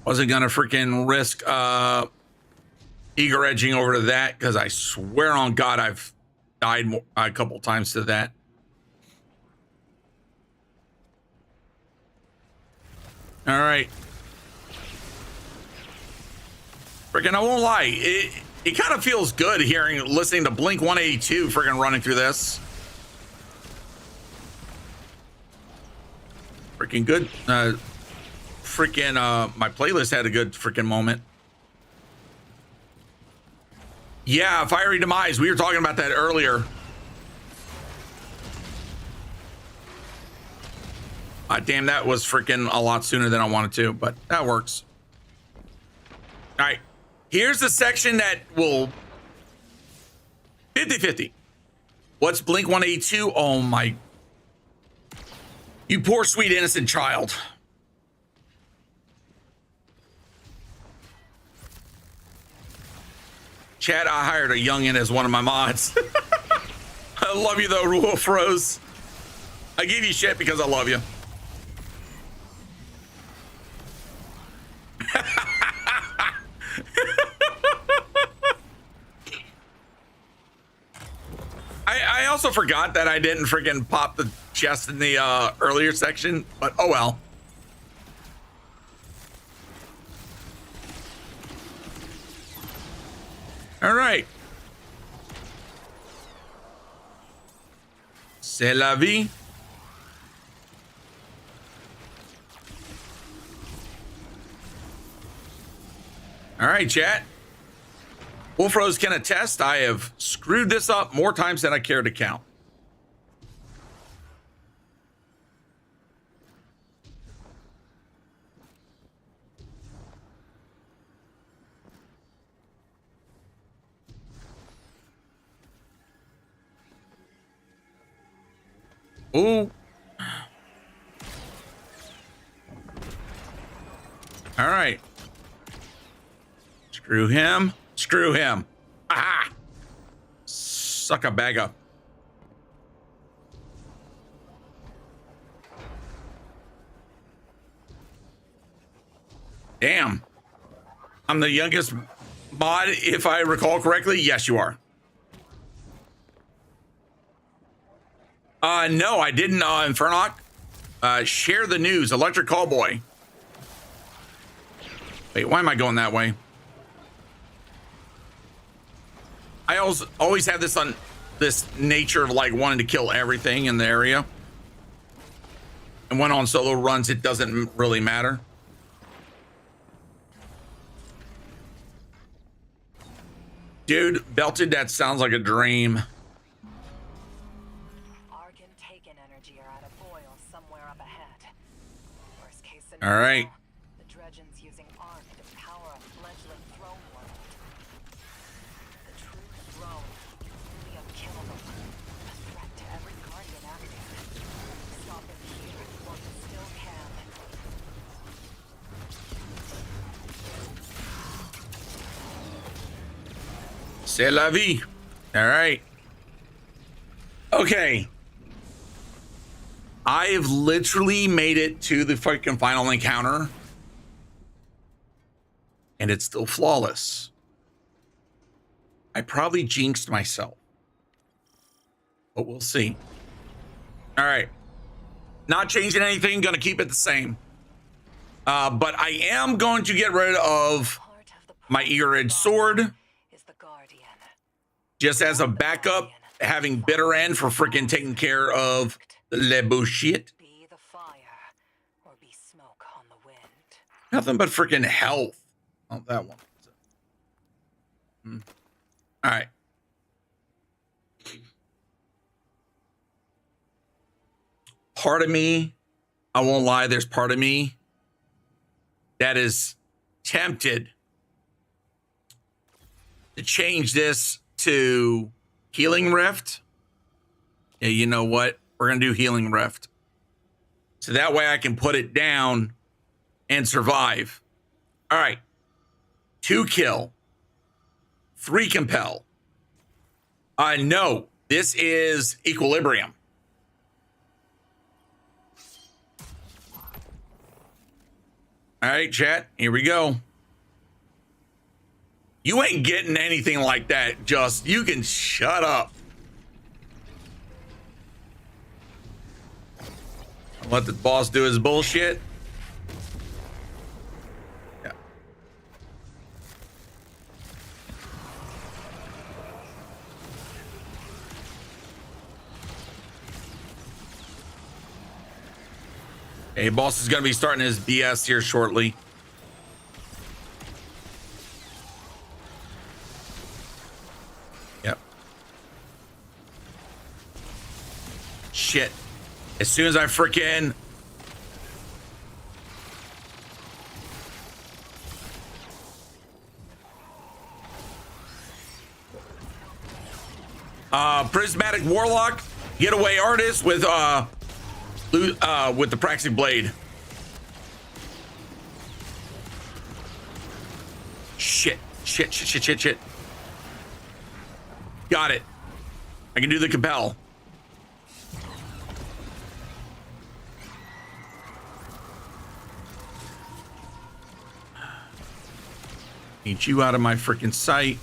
Wasn't gonna freaking risk eager edging over to that because I swear on God I've died a couple times to that. All right. Freaking, I won't lie. It kind of feels good listening to Blink 182 freaking running through this. Freaking good. My playlist had a good freaking moment. Yeah, Fiery Demise. We were talking about that earlier. Damn, that was freaking a lot sooner than I wanted to, but that works. All right. Here's the section that will 50-50. What's Blink 182? Oh my. You poor sweet innocent child. Chad, I hired a youngin as one of my mods. I love you though, Wolf Rose. I give you shit because I love you. I also forgot that I didn't freaking pop the chest in the earlier section, but oh well. All right. C'est la vie. All right, chat. Wolf Rose can attest I have screwed this up more times than I care to count. Ooh. All right. Screw him. Screw him. Aha! Suck a bag up. Damn. I'm the youngest mod, if I recall correctly. Yes, you are. No, I didn't, Infernoc. Share the news. Electric Callboy. Wait, why am I going that way? I always have this nature of like wanting to kill everything in the area. And when on solo runs, it doesn't really matter. Dude, Belted, that sounds like a dream. All right. The Dredgens using arc to power a fledgling throne world. The true throne, truly unkillable, a threat to every guardian active. Stop it here while you still can. C'est la vie. All right. Okay. I've literally made it to the freaking final encounter. And it's still flawless. I probably jinxed myself. But we'll see. All right. Not changing anything. Gonna keep it the same. But I am going to get rid of my Eager Edge Sword. Just as a backup, having Bitter End for freaking taking care of le bullshit. Be the fire or be smoke on the wind. Nothing but freaking health. Oh, that one. All right. Part of me, I won't lie, there's part of me that is tempted to change this to Healing Rift. Yeah, you know what? We're going to do Healing Rift. So that way I can put it down and survive. All right. 2 kill. 3 compel. No, this is Equilibrium. All right, chat. Here we go. You ain't getting anything like that. Just you can shut up. Let the boss do his bullshit. Yeah. Hey, boss is gonna be starting his BS here shortly. Yep. Shit. As soon as I freaking prismatic warlock, getaway artist with the praxic blade. Shit. Got it. I can do the compel. Need you out of my freaking sight.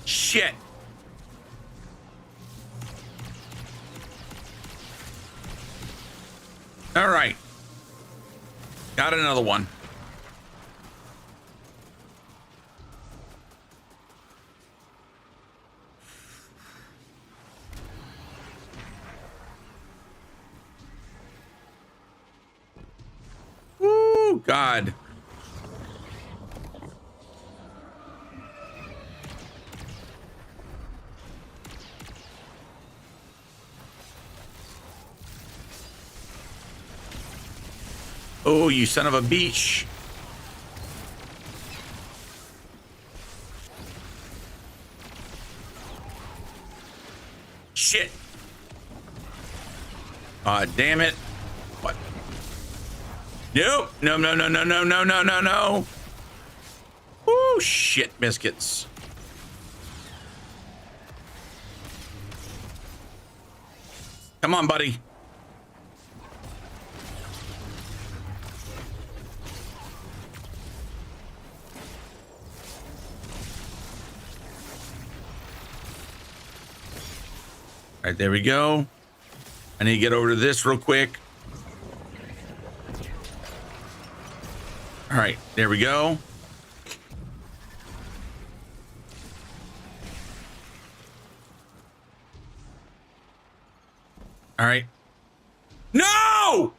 Shit. All right. Got another one. Woo, God. Oh, you son of a bitch. Shit. Damn it. What? Nope. No. Oh, shit, biscuits. Come on, buddy. All right, there we go. I need to get over to this real quick. All right, there we go. All right. No!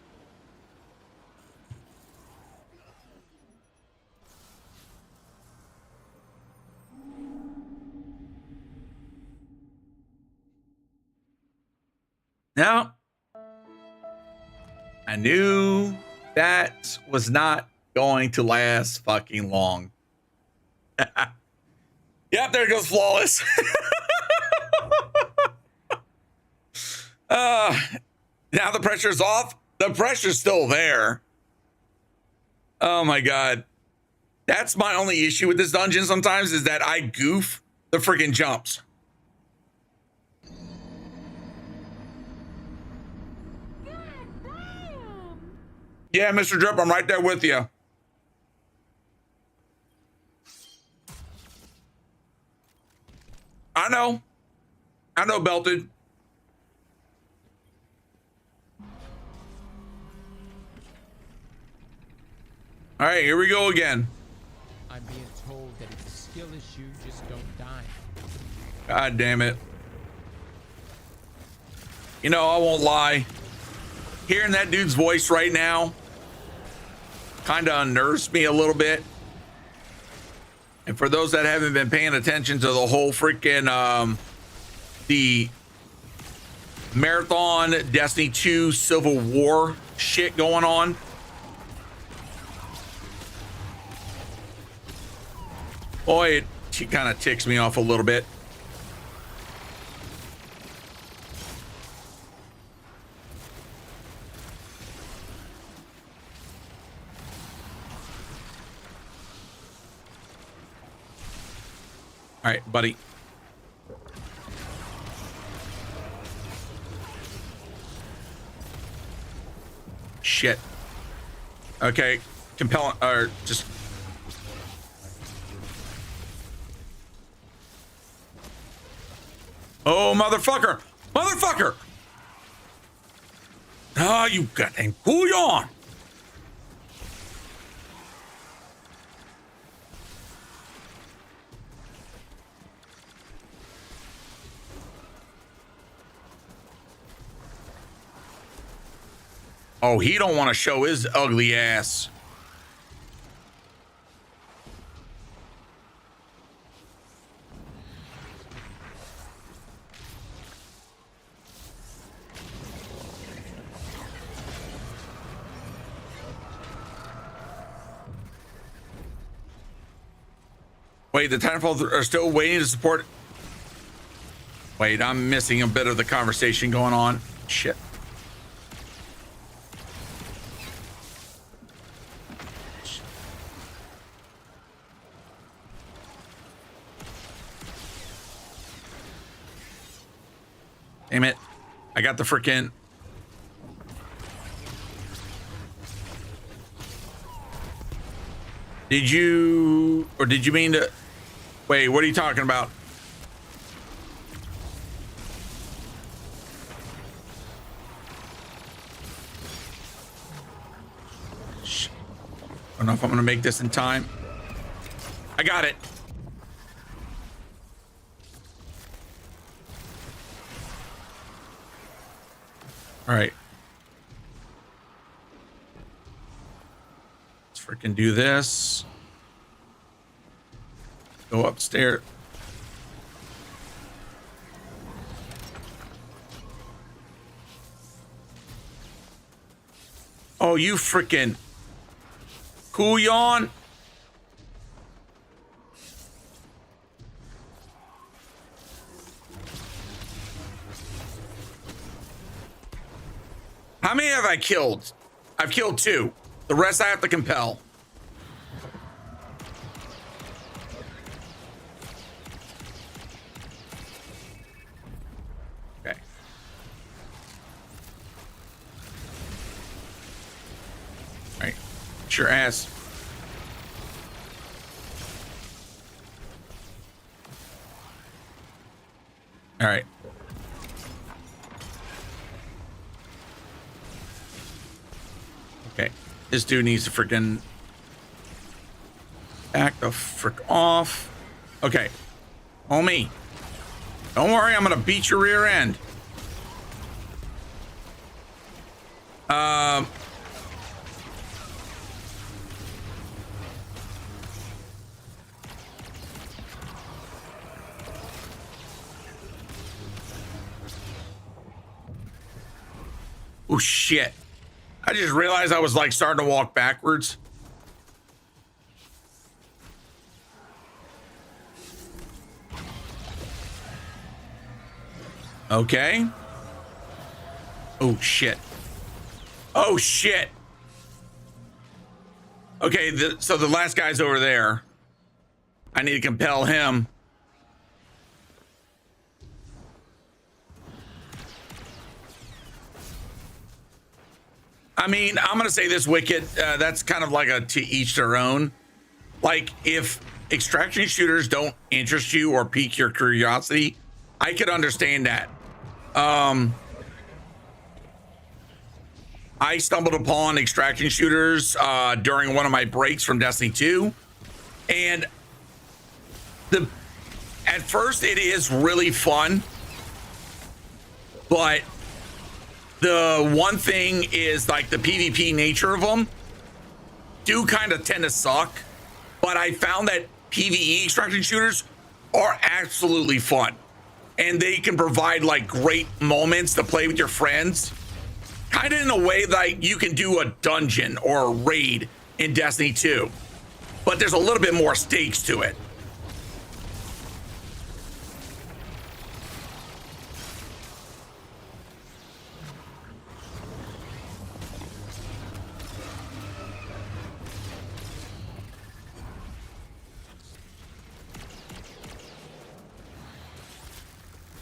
No. I knew that was not going to last fucking long. Yep, there goes flawless. Now the pressure's off. The pressure's still there. Oh my God. That's my only issue with this dungeon sometimes, is that I goof the freaking jumps. Yeah, Mr. Drip, I'm right there with you. I know, Belted. All right, here we go again. I'm being told that it's a skill issue, just don't die. God damn it. You know, I won't lie. Hearing that dude's voice right now kind of unnerves me a little bit. And for those that haven't been paying attention to the whole freaking the Marathon Destiny 2 Civil War shit going on, boy, she kind of ticks me off a little bit. All right, buddy. Shit. Okay. Compelling, or just... Oh, motherfucker! Motherfucker! Ah, you goddamn couillon! Oh, he don't want to show his ugly ass. Wait, the Titanfall are still waiting to support. Wait, I'm missing a bit of the conversation going on. Shit. Damn it. I got the frickin'... Did you... Or did you mean to... Wait, what are you talking about? Shh. I don't know if I'm gonna make this in time. I got it. All right. Let's freaking do this. Go upstairs. Oh, you freaking couillon. How many have I killed? I've killed 2. The rest I have to compel. Okay. All right. Get your ass. All right. Okay, this dude needs to freaking back the frick off. Okay, homie, don't worry, I'm gonna beat your rear end. Oh shit. I just realized I was like starting to walk backwards. Okay. Oh shit. Oh shit. Okay, so the last guy's over there. I need to compel him. I mean, I'm gonna say this, Wicked. That's kind of like a to each their own. Like, if extraction shooters don't interest you or pique your curiosity, I could understand that. I stumbled upon extraction shooters during one of my breaks from Destiny 2, and at first it is really fun, but the one thing is like the PvP nature of them do kind of tend to suck. But I found that PvE extraction shooters are absolutely fun, and they can provide like great moments to play with your friends, kind of in a way that you can do a dungeon or a raid in Destiny 2, but there's a little bit more stakes to it.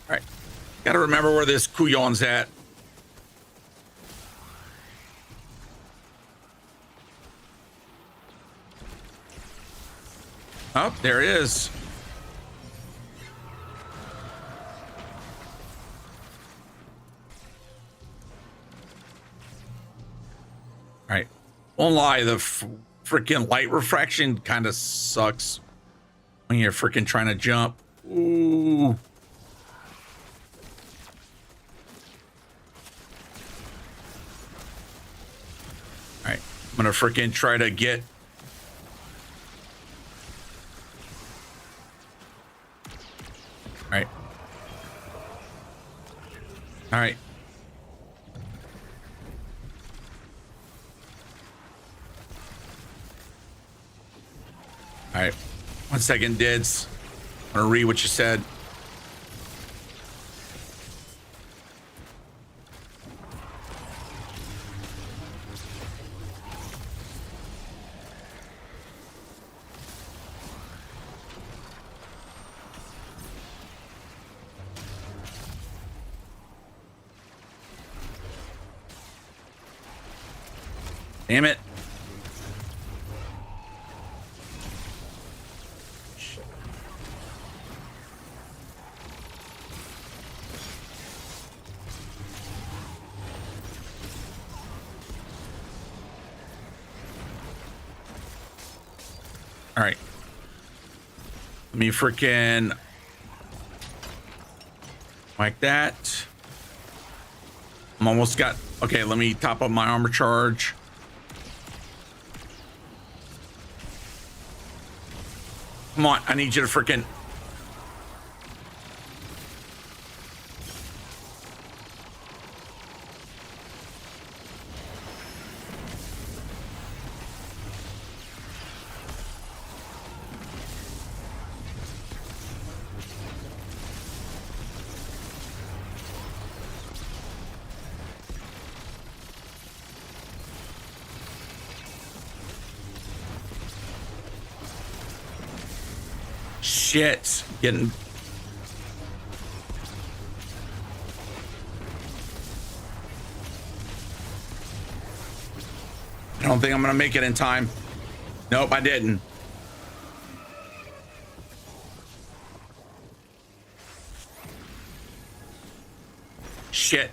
All right, gotta remember where this couillon's at. Oh, there it is. All right. Won't lie, the freaking light refraction kind of sucks when you're freaking trying to jump. Ooh. All right. I'm gonna freaking try to get. All right. All right. All right. 1 second, Dids. I'm gonna read what you said. Damn it. All right. Let me freaking like that. I'm almost got. Okay, let me top up my armor charge. Come on, I need you to freaking. Shit, getting. I don't think I'm gonna make it in time. Nope, I didn't. Shit.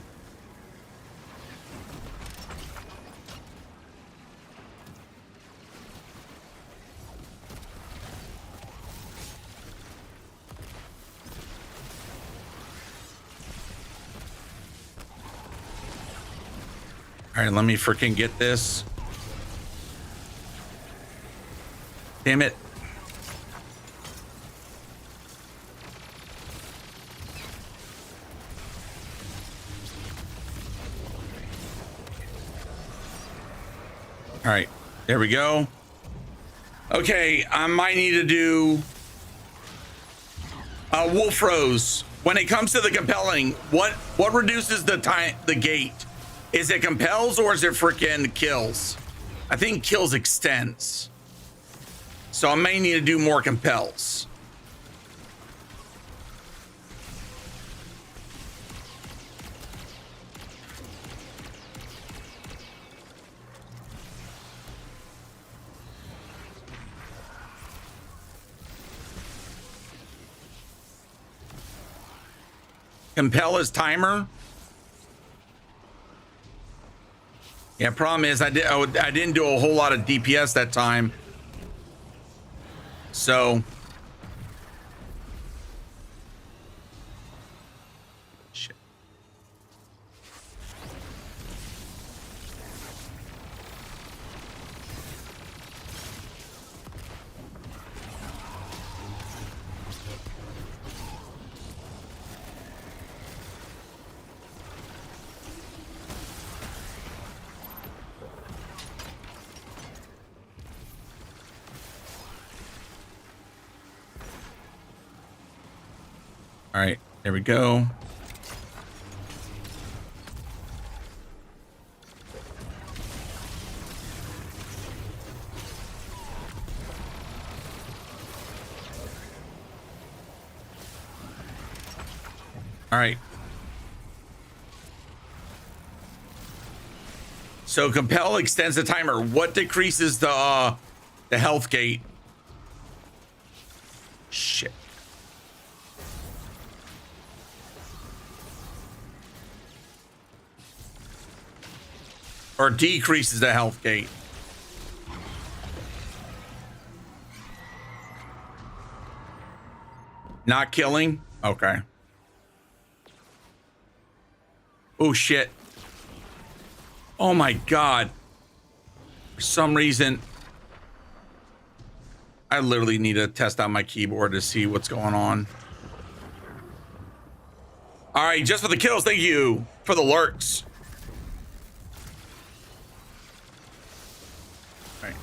All right, let me freaking get this. Damn it. All right, there we go. Okay, I might need to do Wolf Rose. When it comes to the compelling, what reduces the time, the gate? Is it compels or is it freaking kills? I think kills extends. So I may need to do more compels. Compel is timer. Yeah, problem is I didn't do a whole lot of DPS that time. So shit. All right, there we go. All right. So compel extends the timer. What decreases the health gate? Shit. Or decreases the health gate. Not killing? Okay. Oh, shit. Oh, my God. For some reason, I literally need to test out my keyboard to see what's going on. All right, just for the kills. Thank you for the lurks. All right.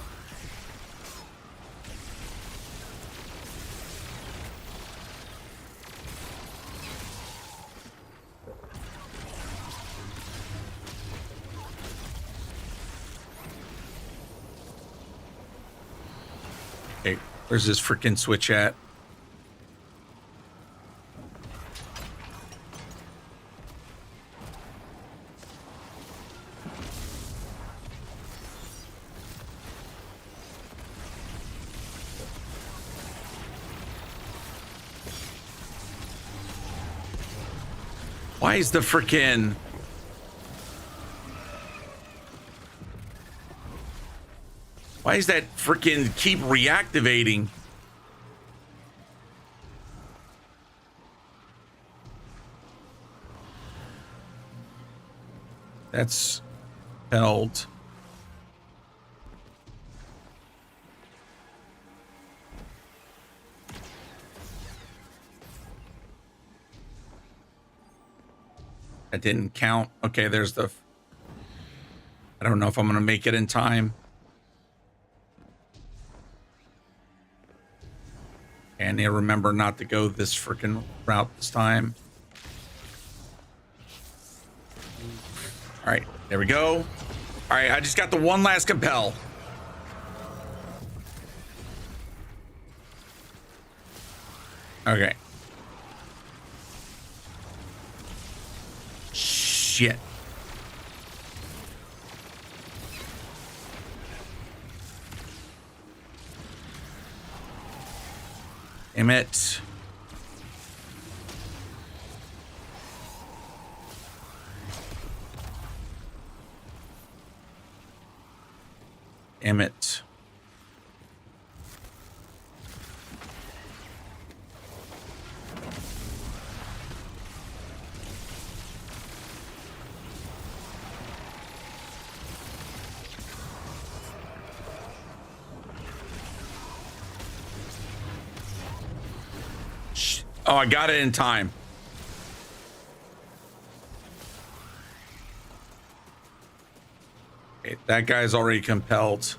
Hey, where's this freaking switch at? Why is the freaking... Why is that freaking keep reactivating? That's held. That didn't count. Okay, there's the... I don't know if I'm going to make it in time. And I remember not to go this freaking route this time. All right, there we go. All right, I just got the one last compel. Okay. Shit. Damn it. Damn it. Oh, I got it in time. Okay, that guy's already compelled.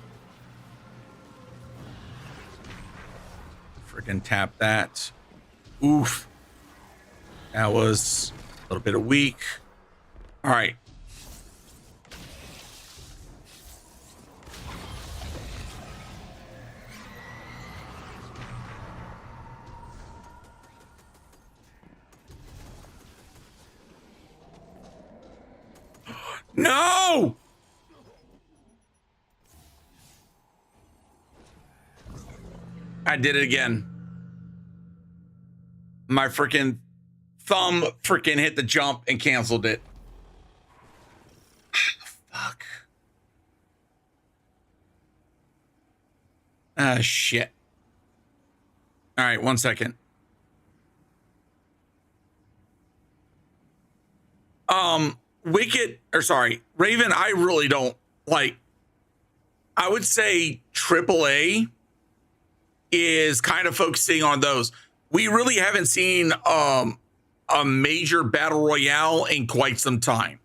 Freaking tap that. Oof. That was a little bit of weak. All right. No! I did it again. My freaking thumb freaking hit the jump and canceled it. Fuck. Ah, shit. All right, 1 second. Wicked, or sorry, Raven, I really don't like. I would say AAA is kind of focusing on those. We really haven't seen a major battle royale in quite some time.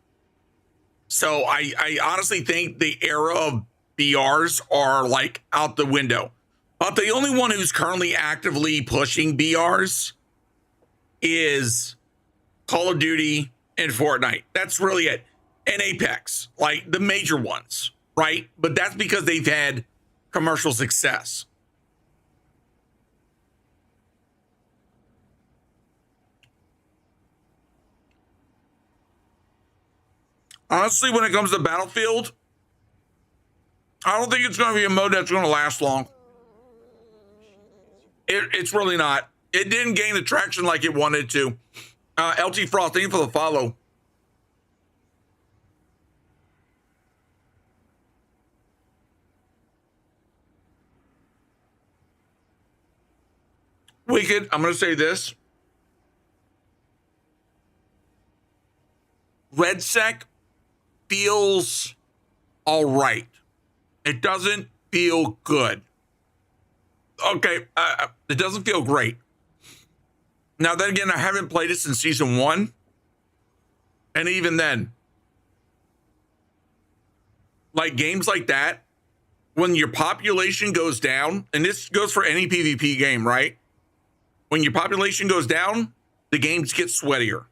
So I honestly think the era of BRs are like out the window. But the only one who's currently actively pushing BRs is Call of Duty and Fortnite. That's really it. And Apex, like the major ones, right? But that's because they've had commercial success. Honestly, when it comes to Battlefield, I don't think it's going to be a mode that's going to last long. It's really not. It didn't gain the traction like it wanted to. LT Frost, thank you for the follow. Wicked, I'm going to say this. RedSec feels all right. It doesn't feel good. Okay, it doesn't feel great. Now, then again, I haven't played it since season 1. And even then, like games like that, when your population goes down, and this goes for any PvP game, right? When your population goes down, the games get sweatier,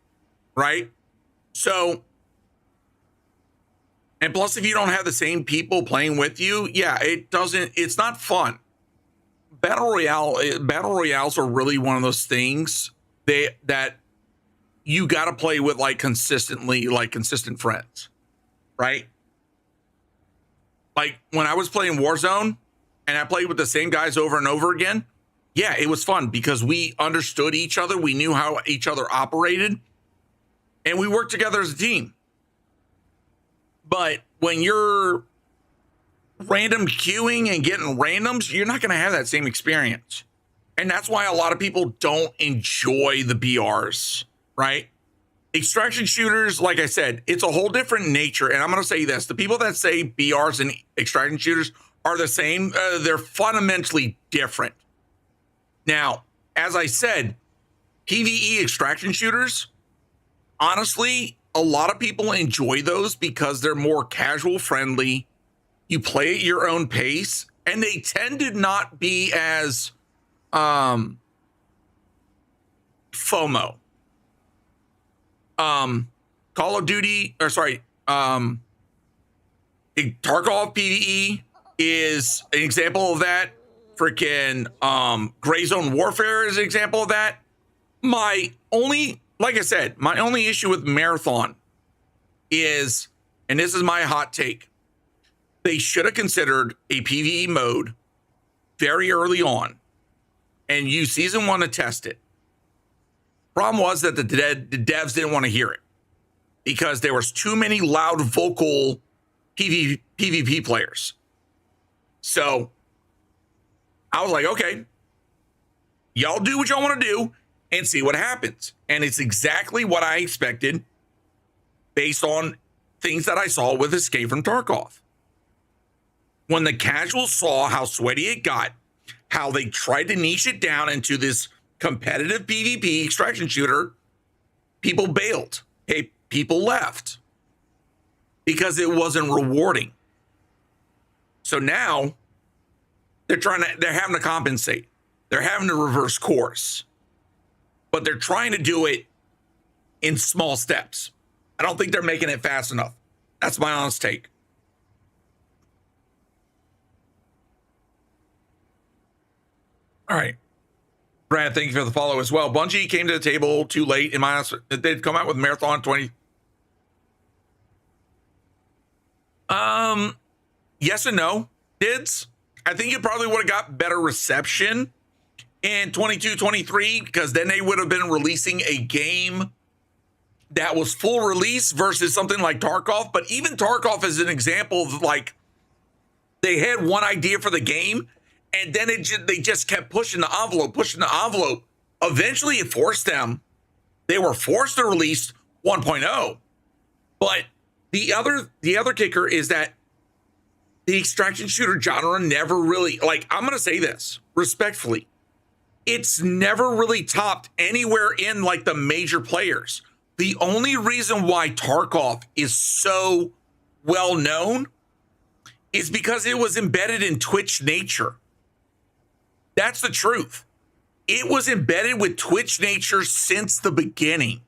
right? So, and plus, if you don't have the same people playing with you, yeah, it's not fun. Battle royales are really one of those things that you got to play with like consistently, like consistent friends, right? Like when I was playing Warzone and I played with the same guys over and over again, yeah, it was fun because we understood each other. We knew how each other operated and we worked together as a team. But when you're random queuing and getting randoms, you're not going to have that same experience. And that's why a lot of people don't enjoy the BRs, right? Extraction shooters, like I said, it's a whole different nature. And I'm going to say this. The people that say BRs and extraction shooters are the same, they're fundamentally different. Now, as I said, PvE extraction shooters, honestly, a lot of people enjoy those because they're more casual friendly. You play at your own pace, and they tend to not be as FOMO. Call of Duty, or sorry, Tarkov PvE is an example of that. Freaking Gray Zone Warfare is an example of that. Like I said, my only issue with Marathon is, and this is my hot take, they should have considered a PvE mode very early on and use season 1 to test it. Problem was that the devs didn't want to hear it because there was too many loud vocal PvP players. So I was like, okay, y'all do what y'all want to do and see what happens. And it's exactly what I expected based on things that I saw with Escape from Tarkov. When the casuals saw how sweaty it got, how they tried to niche it down into this competitive PvP extraction shooter, people bailed. Hey, people left because it wasn't rewarding. So now they're having to compensate. They're having to reverse course, but they're trying to do it in small steps. I don't think they're making it fast enough. That's my honest take. All right. Brad, thank you for the follow as well. Bungie came to the table too late. In my honest, they'd come out with Marathon 20. Yes and no. Dids. I think it probably would have got better reception in 22-23 because then they would have been releasing a game that was full release versus something like Tarkov. But even Tarkov is an example of like they had one idea for the game and then they just kept pushing the envelope. Eventually it forced them. They were forced to release 1.0. But the other kicker is that the extraction shooter genre never really, like, I'm going to say this respectfully. It's never really topped anywhere in like the major players. The only reason why Tarkov is so well known is because it was embedded in Twitch nature. That's the truth. It was embedded with Twitch nature since the beginning.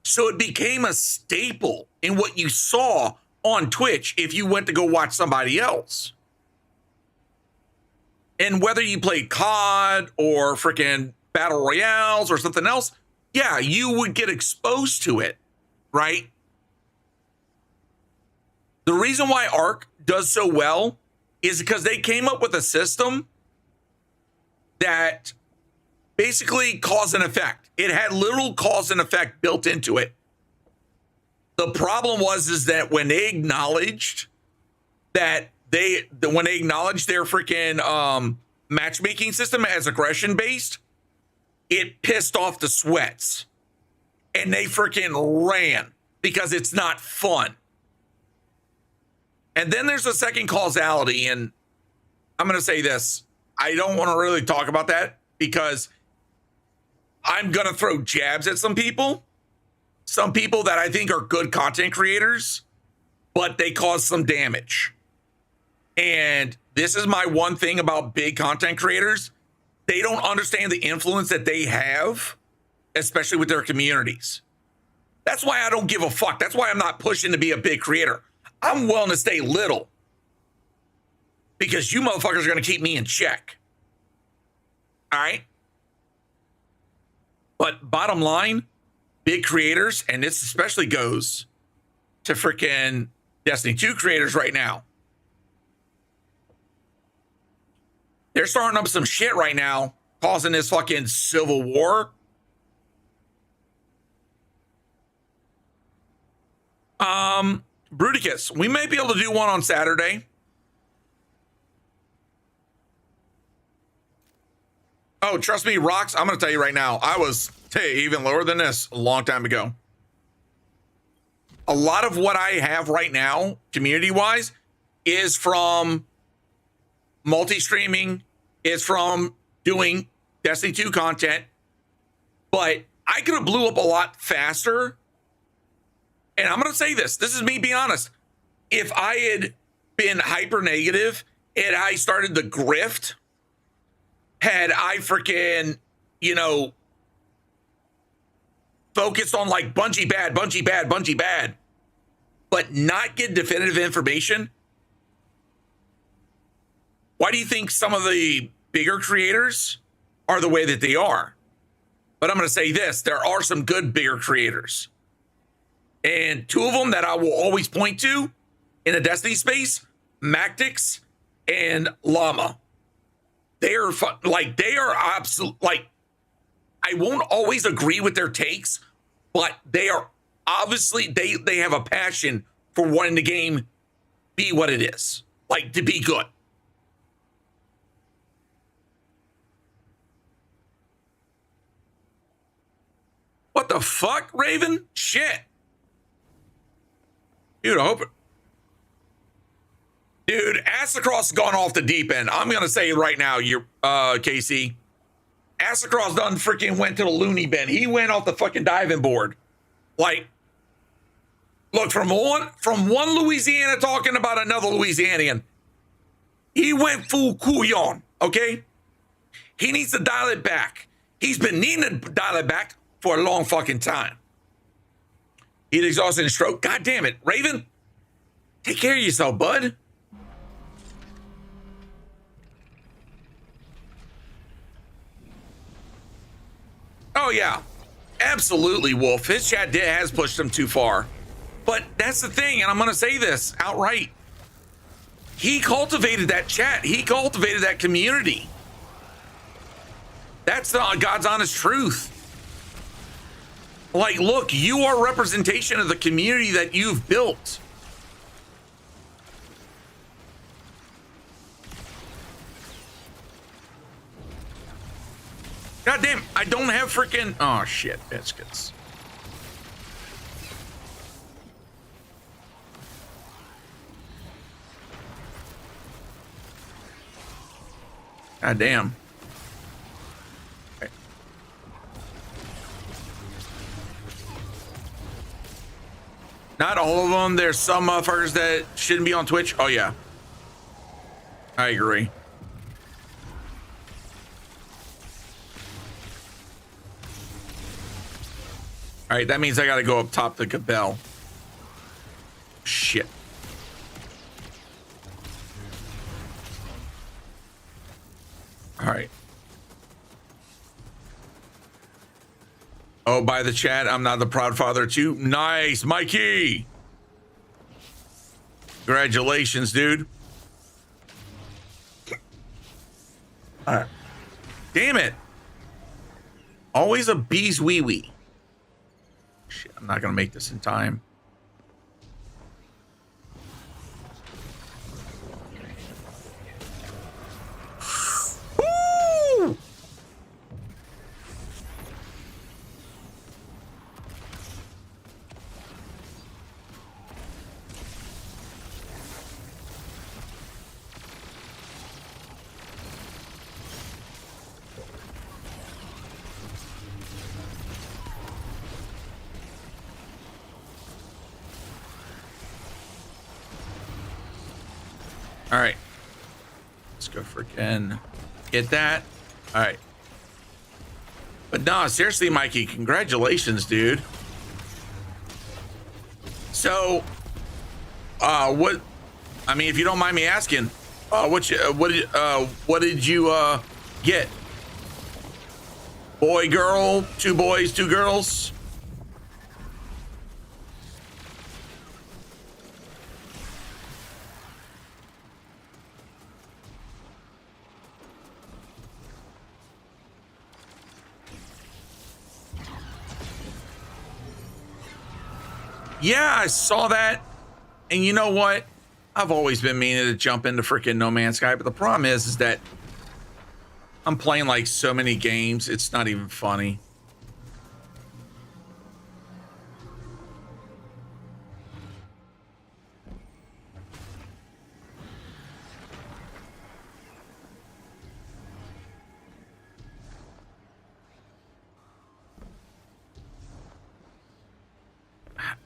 So it became a staple in what you saw on Twitch if you went to go watch somebody else. And whether you play COD or freaking Battle Royales or something else, yeah, you would get exposed to it, right? The reason why ARC does so well is because they came up with a system that basically cause and effect. It had little cause and effect built into it. The problem is that when they acknowledged that when they acknowledged their freaking matchmaking system as aggression based, it pissed off the sweats and they freaking ran because it's not fun. And then there's a second causality, and I'm going to say this. I don't want to really talk about that because I'm going to throw jabs at some people that I think are good content creators, but they cause some damage. And this is my one thing about big content creators. They don't understand the influence that they have, especially with their communities. That's why I don't give a fuck. That's why I'm not pushing to be a big creator. I'm willing to stay little because you motherfuckers are going to keep me in check. All right. But bottom line, big creators, and this especially goes to freaking Destiny 2 creators right now. They're starting up some shit right now, causing this fucking civil war. Bruticus, we may be able to do one on Saturday. Oh, trust me, Rocks, I'm going to tell you right now, I was even lower than this a long time ago. A lot of what I have right now, community-wise, is from multi-streaming, is from doing Destiny 2 content, but I could have blew up a lot faster. And I'm going to say this is me being honest. If I had been hyper negative and I started the grift, had I freaking, focused on like Bungie bad, but not get definitive information, why do you think some of the bigger creators are the way that they are? But I'm going to say this, there are some good bigger creators. And two of them that I will always point to in the Destiny space, Mactix and Llama. They are absolute, I won't always agree with their takes, but they are obviously, they have a passion for wanting the game be what it is, like to be good. What the fuck, Raven? Shit. Dude, I hope it. Dude, Astacross has gone off the deep end. I'm going to say right now, you're, KC. Astacross done freaking went to the loony bin. He went off the fucking diving board. Like, look, from one Louisiana talking about another Louisianian, he went full couillon, okay? He needs to dial it back. He's been needing to dial it back for a long fucking time. He's exhausted and stroke. God damn it. Raven, take care of yourself, bud. Oh, yeah. Absolutely, Wolf. His chat has pushed him too far. But that's the thing, and I'm going to say this outright. He cultivated that chat. He cultivated that community. That's the God's honest truth. Like, look, you are a representation of the community that you've built. God damn, I don't have freaking... Oh, shit, biscuits. God damn. Not all of them. There's some motherfuckers that shouldn't be on Twitch. Oh, yeah. I agree. All right, that means I got to go up top the Cabell. Shit. All right. Oh, by the chat, I'm not the proud father too. Nice, Mikey. Congratulations, dude. All right. Damn it. Always a bee's wee wee. Shit, I'm not gonna make this in time. Woo! All right, let's go freaking get that. All right, but no, seriously, Mikey, congratulations, dude. So, what? I mean, if you don't mind me asking, what did you get? Boy, girl, 2 boys, 2 girls. Yeah, I saw that. And you know what? I've always been meaning to jump into freaking No Man's Sky, but the problem is that I'm playing like so many games, it's not even funny.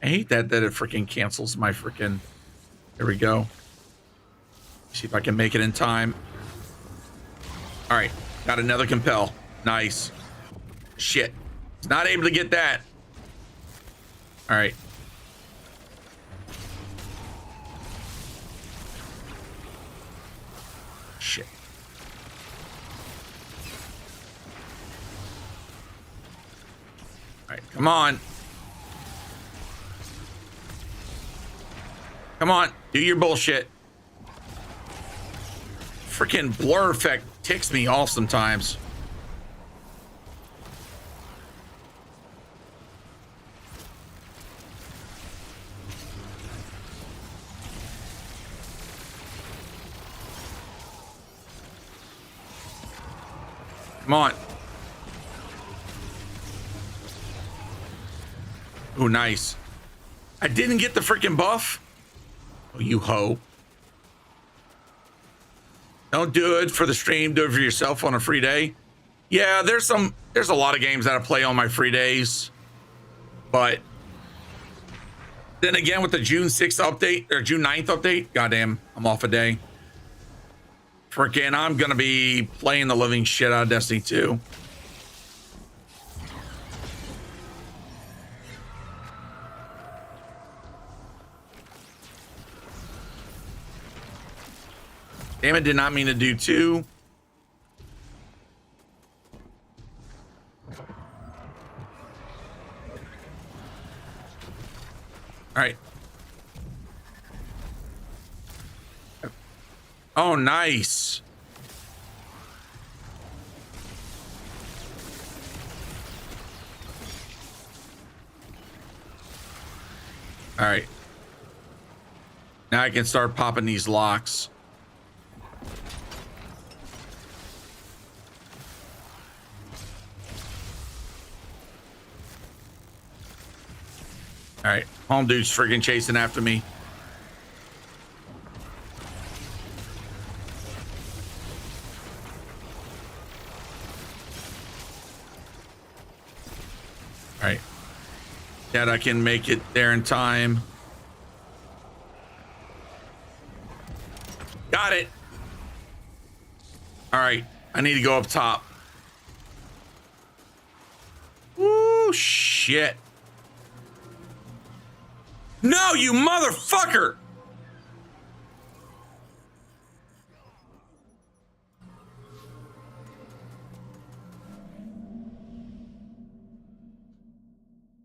I hate that it freaking cancels my freaking. There we go. See if I can make it in time. All right, got another compel. Nice. Shit, he's not able to get that. All right. Shit. All right, come on. Come on, do your bullshit. Freaking blur effect ticks me off sometimes. Come on. Oh, nice. I didn't get the freaking buff. Oh, you hoe. Don't do it for the stream, do it for yourself on a free day. Yeah, there's a lot of games that I play on my free days. But then again, with the June 6th update or June 9th update, goddamn, I'm off a day. Freaking, I'm gonna be playing the living shit out of Destiny 2. Damn it, did not mean to do 2. All right. Oh, nice. All right. Now I can start popping these locks. All right, home dude's freaking chasing after me. All right, Dad, I can make it there in time. Got it. All right, I need to go up top. Woo, shit. No, you motherfucker!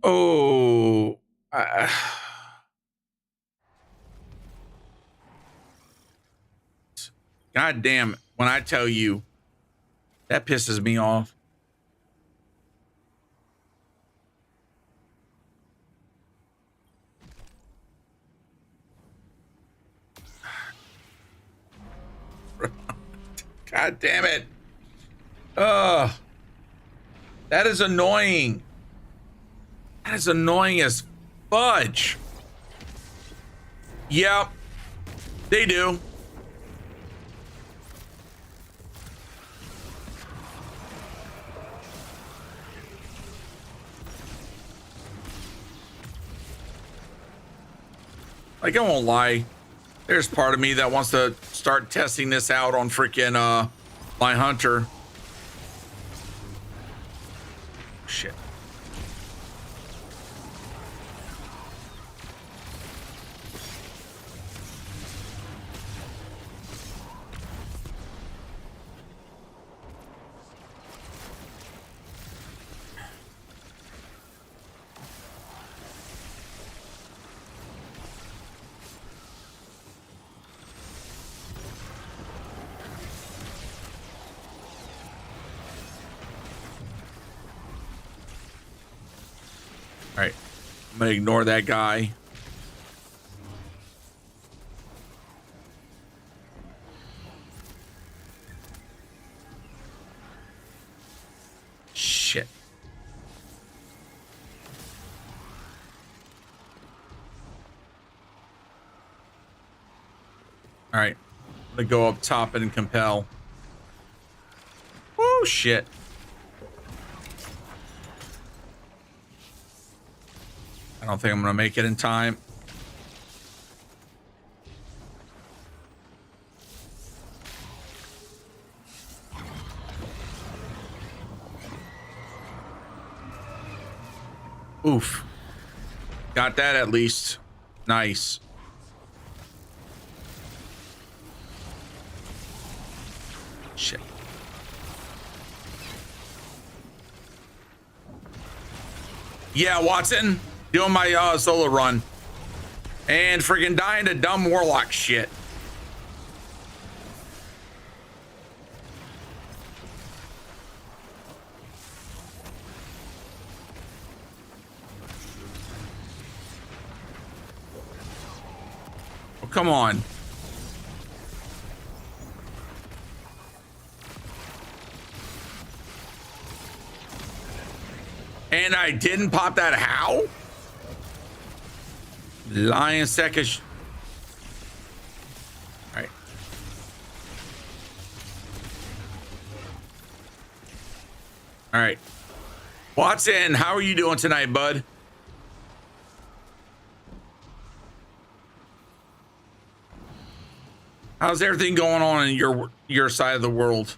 Oh, God damn, when I tell you That pisses me off. God damn it. Ugh. That is annoying. That is annoying as fudge. Yep. They do. Like, I won't lie. There's part of me that wants to start testing this out on freaking my hunter. Shit. All right, I'm gonna ignore that guy. Shit. All right, I'm gonna go up top and compel. Oh shit. I don't think I'm gonna make it in time. Oof. Got that at least. Nice. Shit. Yeah, Watson. Doing my solo run. And freaking dying to dumb warlock shit. Oh, come on. And I didn't pop that. How? Lion second. All right. All right. Watson, how are you doing tonight, bud? How's everything going on in your side of the world?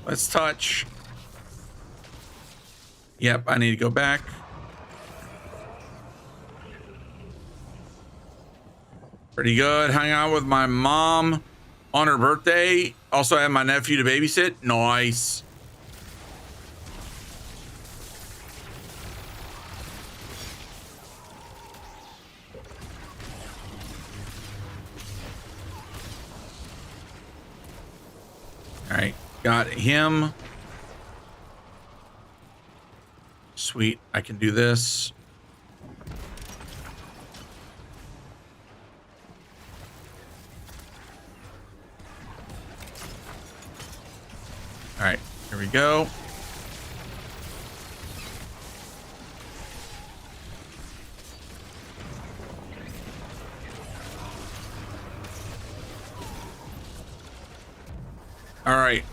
Let's touch. Yep, I need to go back. Pretty good. Hang out with my mom on her birthday. Also have my nephew to babysit. Nice. All right. Got him. Sweet. I can do this. All right. Here we go. All right.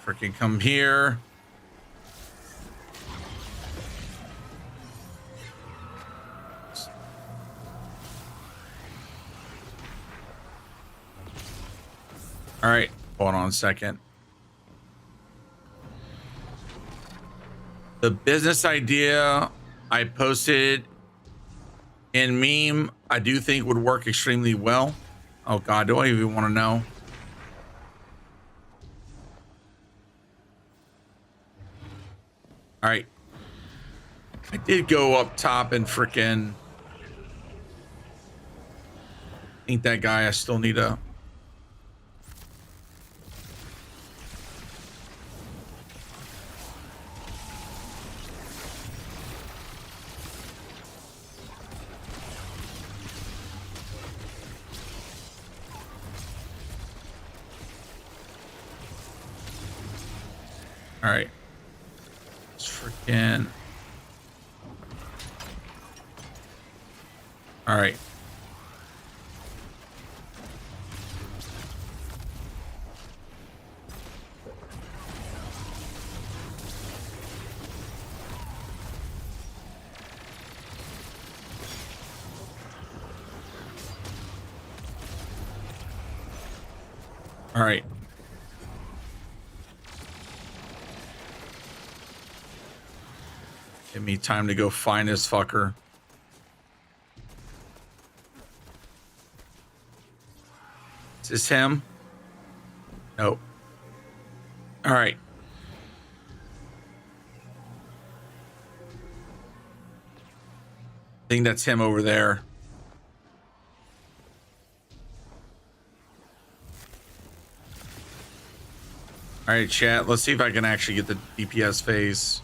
Freaking come here. All right, hold on a second. The business idea I posted in meme, I do think would work extremely well. Oh God, do I even want to know? All right. I did go up top and frickin' ain't that guy. I still need a. All right. Let's freaking. All right. All right. Give me time to go find this fucker. Is this him? Nope. All right. I think that's him over there. All right, chat. Let's see if I can actually get the DPS phase.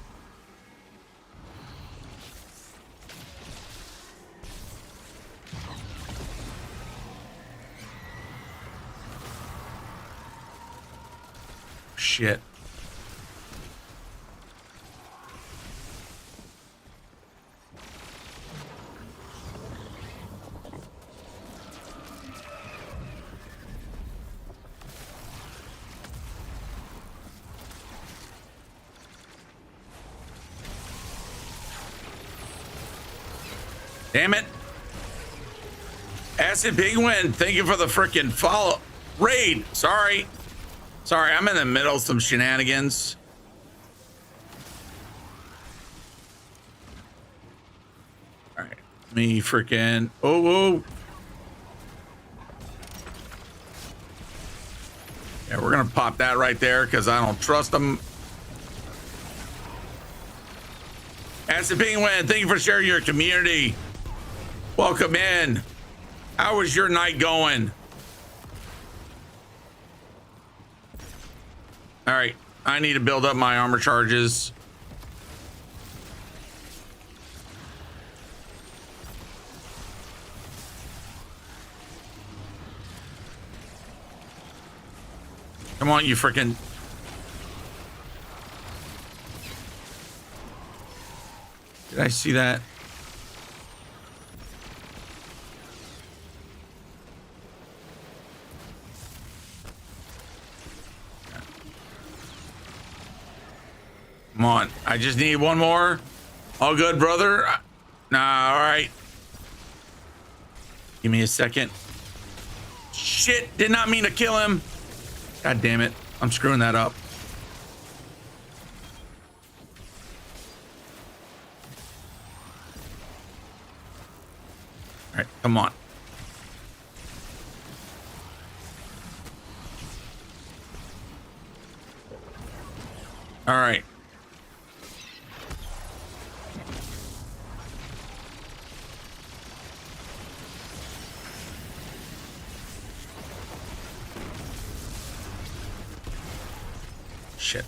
Shit. Damn it. Acid Penguin, thank you for the freaking follow. Raid. Sorry, I'm in the middle of some shenanigans. All right, me freaking. Oh. Yeah, we're gonna pop that right there because I don't trust them. Acid Penguin, thank you for sharing your community. Welcome in. How was your night going? All right, I need to build up my armor charges. Come on, you freaking. Did I see that? Come on, I just need one more. All good, brother. Nah, all right. Give me a second. Shit, did not mean to kill him. God damn it, I'm screwing that up. All right, come on. All right. Shit.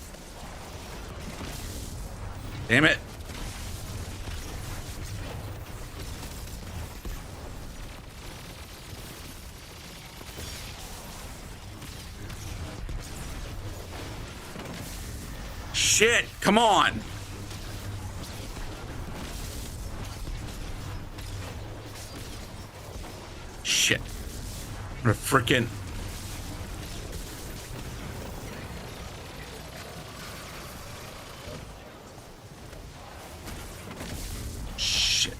Damn it. Shit, come on. Shit. I'm gonna frickin'. Shit.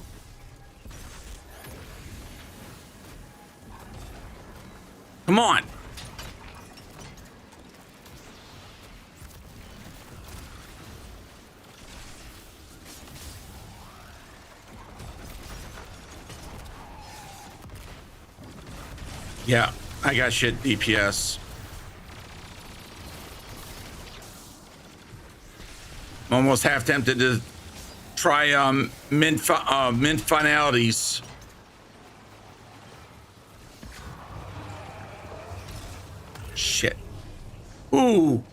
Come on. Yeah, I got shit DPS. I'm almost half tempted to try mint finalities. Shit. Ooh.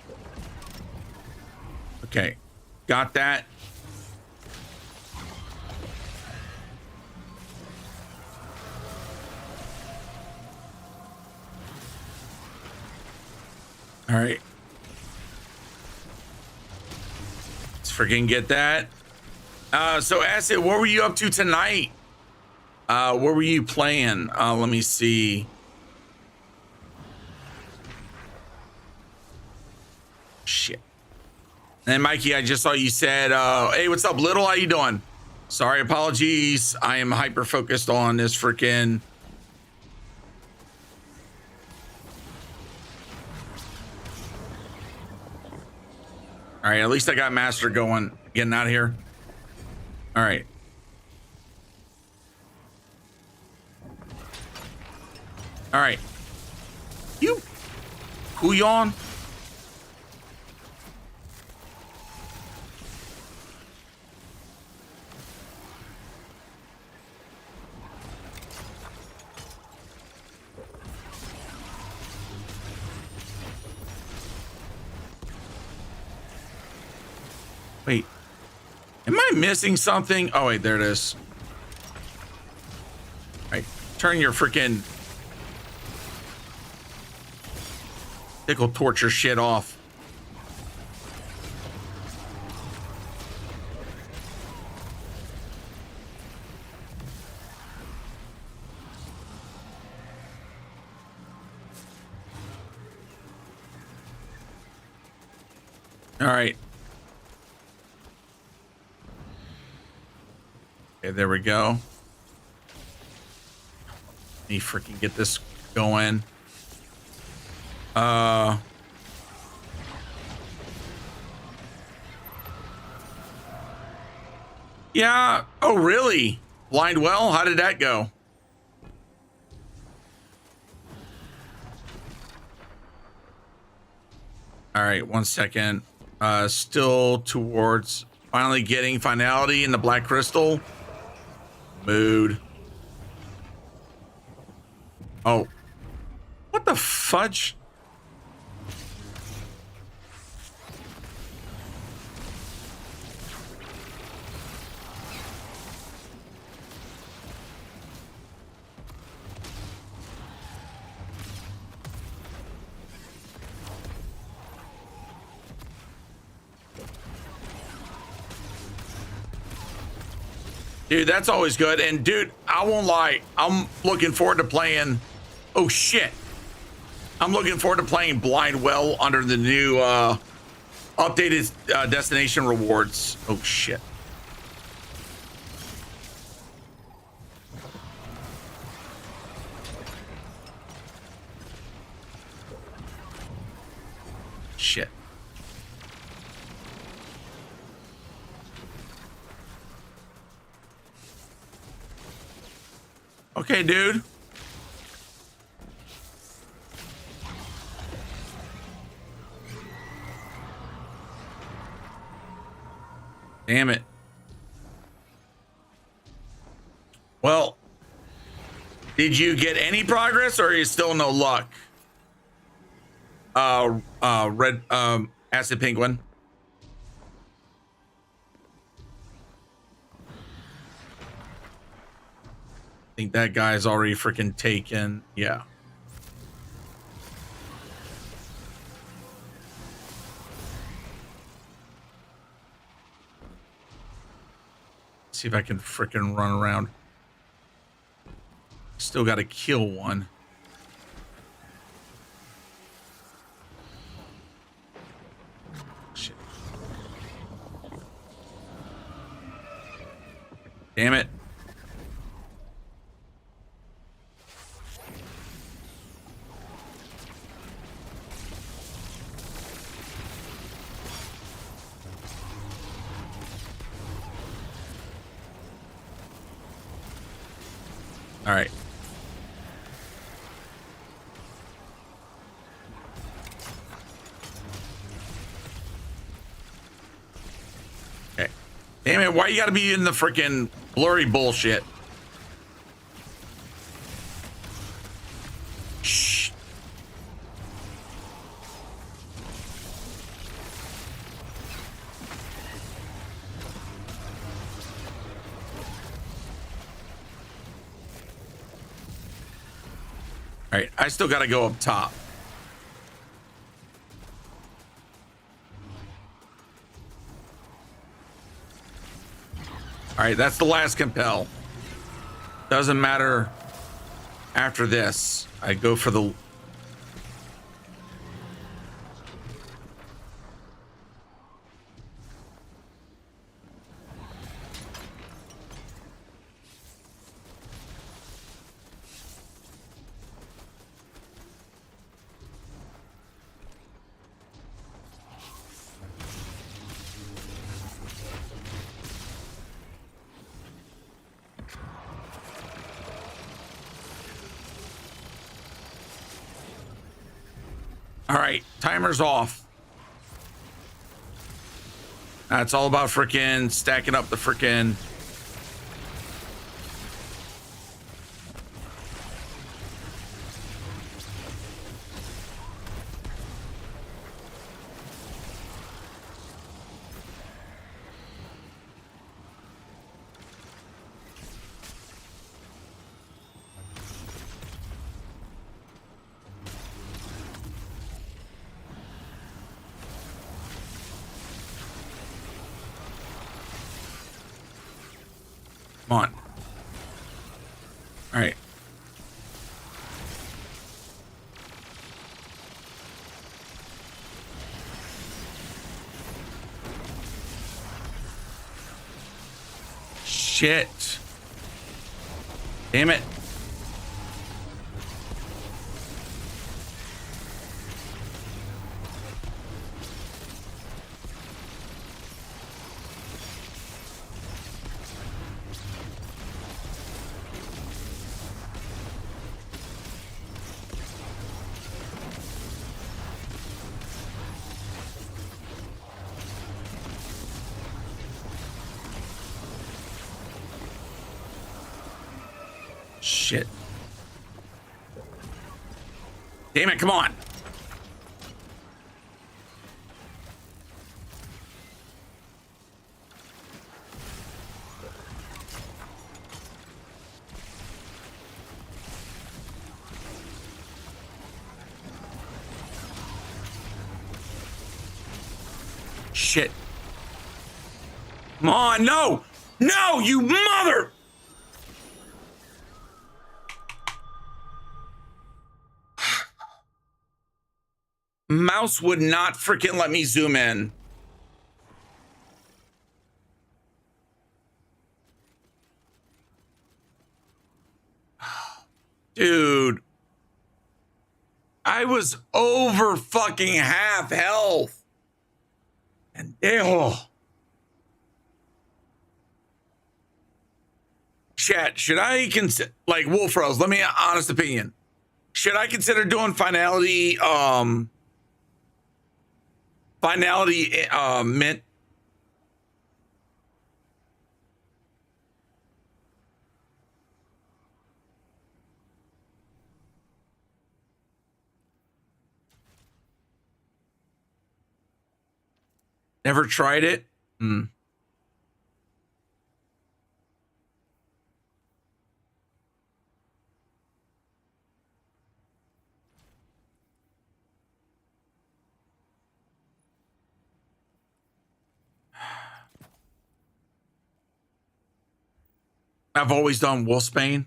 Okay. Got that. All right. Let's freaking get that. So Acid, what were you up to tonight? What were you playing? Let me see. Shit. And Mikey, I just saw you said, hey, what's up, Little? How you doing? Sorry, apologies. I am hyper focused on this freaking. All right, at least I got Master going, getting out of here. All right. All right. You. Who you on? Wait, am I missing something? Oh, wait, there it is. All right, turn your freaking tickle torture shit off. All right. Okay, there we go. Let me freaking get this going. Yeah. Oh, really? Blind well? How did that go? All right, 1 second. Still towards finally getting finality in the Black Crystal. Mood. Oh. What the fudge? Dude, that's always good. And dude, I won't lie. I'm looking forward to playing. Oh shit. I'm looking forward to playing Blind Well under the new updated destination rewards. Oh shit. Shit. Okay, dude. Damn it. Well, did you get any progress or are you still no luck? Red Acid Penguin. I think that guy's already freaking taken. Yeah. See if I can freaking run around. Still got to kill one. Shit. Damn it. All right. Damn it, why you gotta be in the freaking blurry bullshit? Shh. All right, I still gotta go up top. All right, that's the last compel. Doesn't matter after this. I go for the... All right, timer's off. It's all about freaking stacking up the freaking... Come on. All right. Shit. Damn it. Shit. Damn it, come on. Shit. Come on, no! No, you mother! Mouse would not freaking let me zoom in. Dude. I was over fucking half health. And oh. Chat, should I consider, like, Wolf Rose, let me honest opinion. Should I consider doing finality mint? Never tried it? I've always done Wolfsbane.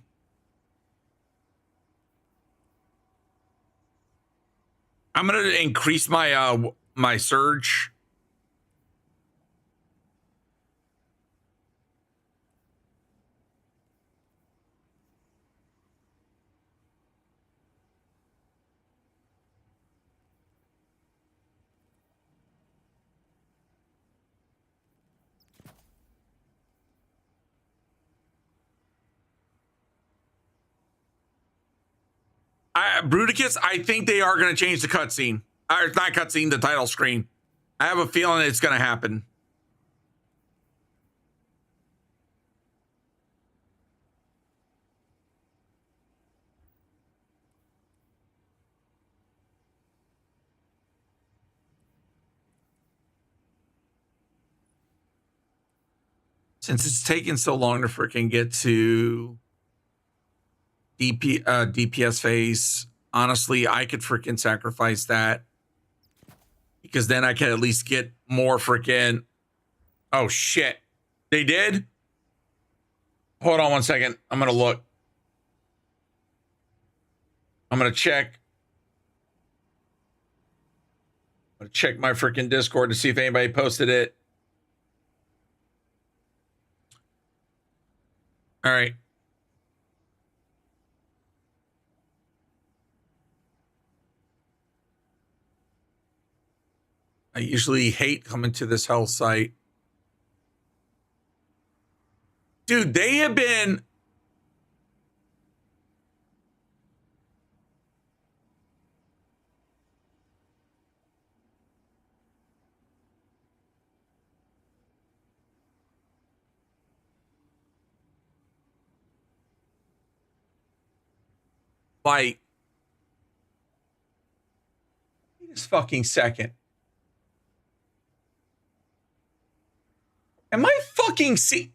I'm gonna increase my my surge. Bruticus, I think they are going to change the cutscene. Or not cutscene, the title screen. I have a feeling it's going to happen. Since it's taking so long to freaking get to DPS phase, honestly, I could freaking sacrifice that. Because then I can at least get more freaking... Oh, shit. They did? Hold on 1 second. I'm going to look. I'm going to check. I'm going to check my freaking Discord to see if anybody posted it. All right. I usually hate coming to this hell site. Dude, they have been... like... Wait a fucking second. Am I fucking see?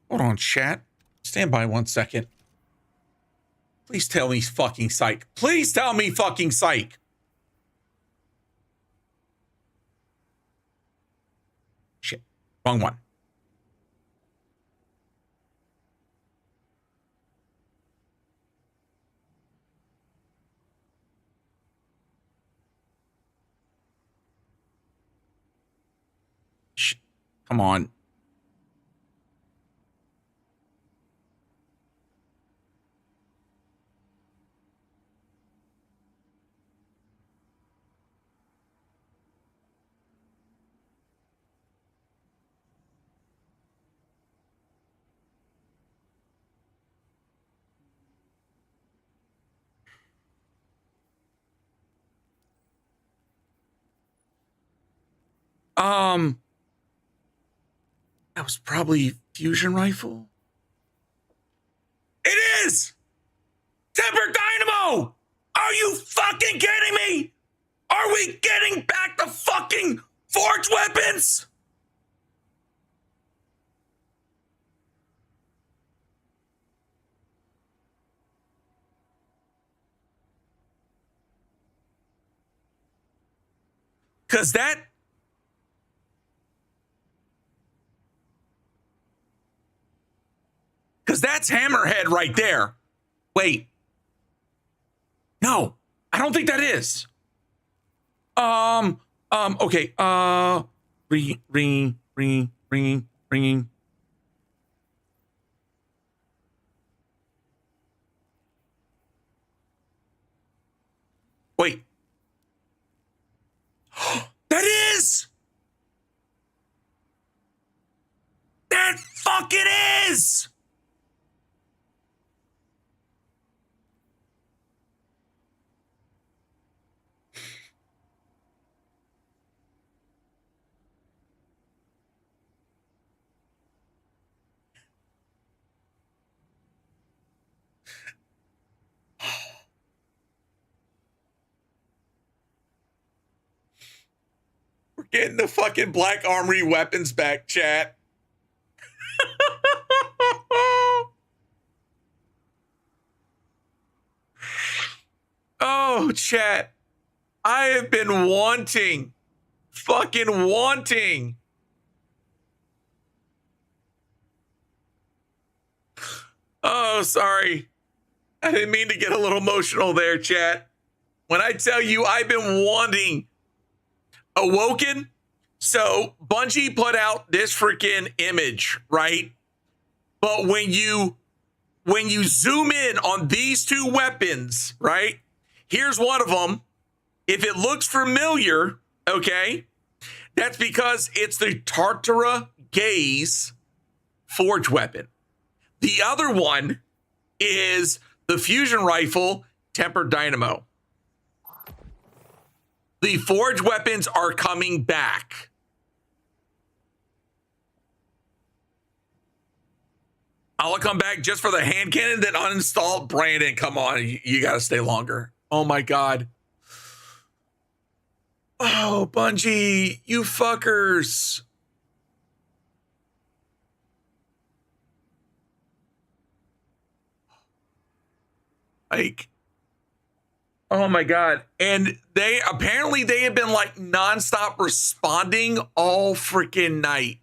Hold on, chat. Stand by 1 second. Please tell me fucking psych. Please tell me fucking psych. Shit. Wrong one. Shit. Come on. That was probably fusion rifle. It is! Temper Dynamo! Are you fucking kidding me? Are we getting back the fucking forge weapons? Cause that's Hammerhead right there. Wait. No, I don't think that is. Okay. Ringing. Wait. That is! That fucking is! We're getting the fucking Black Armory weapons back, chat. Oh, chat. I have been fucking wanting. Oh, sorry. I didn't mean to get a little emotional there, chat. When I tell you I've been wanting Awoken, so Bungie put out this freaking image, right? But when you zoom in on these two weapons, right? Here's one of them. If it looks familiar, okay, that's because it's the Tartara Gaze forge weapon. The other one is the fusion rifle Tempered Dynamo. The forge weapons are coming back. I'll come back just for the hand cannon, then uninstall. Brandon, come on. You got to stay longer. Oh, my God. Oh, Bungie, you fuckers. Like, oh my God. And they have been like nonstop responding all freaking night.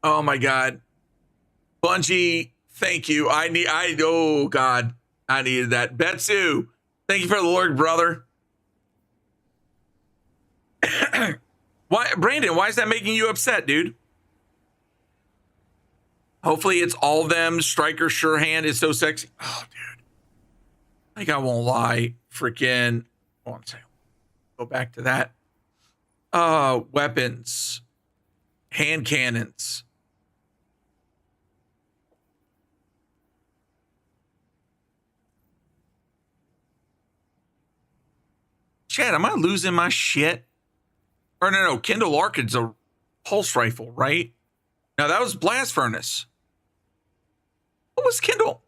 Oh my God. Bungie, thank you. Oh God, I needed that. Betsu, thank you for the Lord, brother. Why, Brandon, why is that making you upset, dude? Hopefully it's all of them. Striker Surehand is so sexy. Oh, dude. Like, I won't lie. Freaking, hold on a second. Go back to that. Weapons. Hand cannons. Chad, am I losing my shit? Or no, Kindle Orchid's a pulse rifle, right? No, that was Blast Furnace. What was Kindle?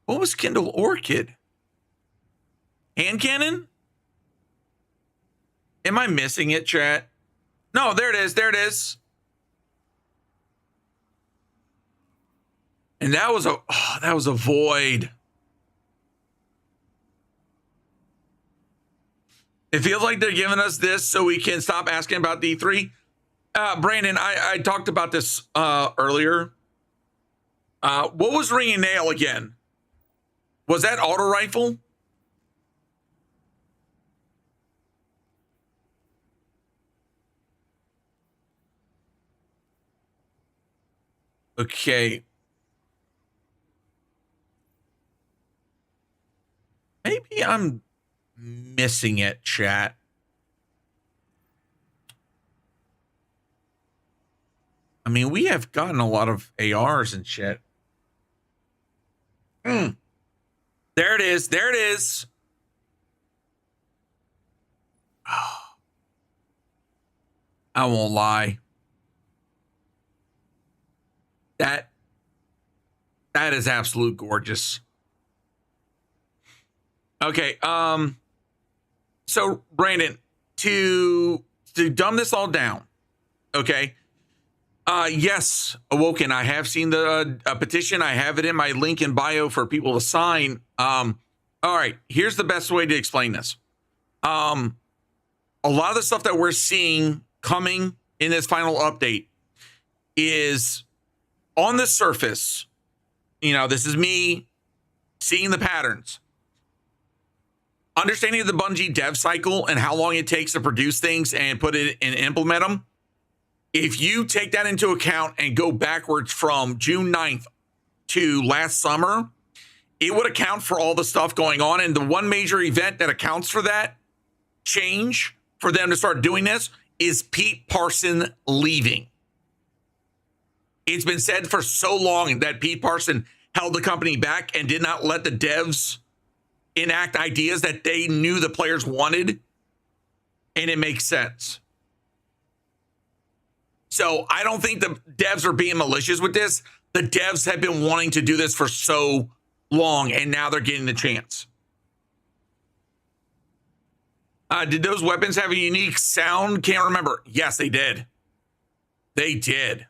What was Kindle Orchid? Hand cannon? Am I missing it, chat? No, there it is. There it is. And that was a void. It feels like they're giving us this so we can stop asking about D3. Brandon, I talked about this earlier. What was Ring and Nail again? Was that auto rifle? Okay. Maybe I'm missing it, chat. I mean, we have gotten a lot of ARs and shit. There it is. There it is. I won't lie. That is absolute gorgeous. Okay, so Brandon, to dumb this all down, okay? Yes, Awoken, I have seen the petition. I have it in my link in bio for people to sign. All right, here's the best way to explain this. A lot of the stuff that we're seeing coming in this final update is on the surface. You know, this is me seeing the patterns. Understanding the Bungie dev cycle and how long it takes to produce things and put it and implement them. If you take that into account and go backwards from June 9th to last summer, it would account for all the stuff going on. And the one major event that accounts for that change for them to start doing this is Pete Parson leaving. It's been said for so long that Pete Parson held the company back and did not let the devs enact ideas that they knew the players wanted, and it makes sense. So I don't think the devs are being malicious with this. The devs have been wanting to do this for so long, and now they're getting the chance. Did those weapons have a unique sound? Can't remember. Yes, they did. They did.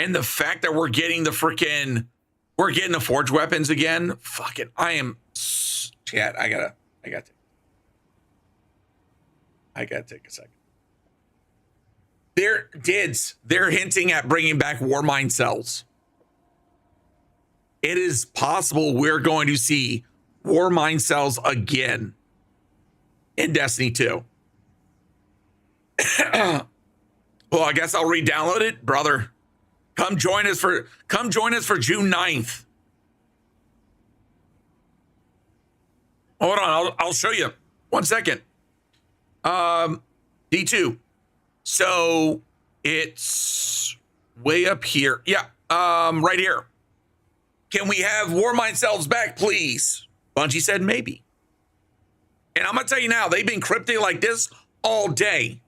And the fact that we're getting the forged weapons again. Fuck it. I am chat. I gotta take a second. They're hinting at bringing back Warmind cells. It is possible we're going to see Warmind cells again in Destiny 2. Well, I guess I'll re-download it, brother. Come join us for June 9th. Hold on, I'll show you. 1 second. D2. So it's way up here. Yeah, right here. Can we have Warmind cells back, please? Bungie said maybe. And I'm gonna tell you now, they've been cryptic like this all day.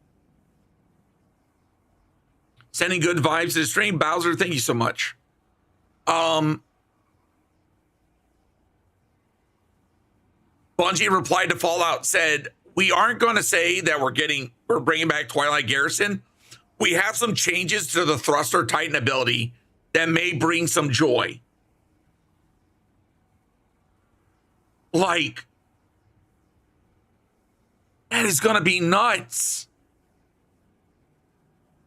Sending good vibes to the stream. Bowser, thank you so much. Bungie replied to Fallout, said, "We aren't going to say that we're bringing back Twilight Garrison. We have some changes to the Thruster Titan ability that may bring some joy." Like, that is going to be nuts.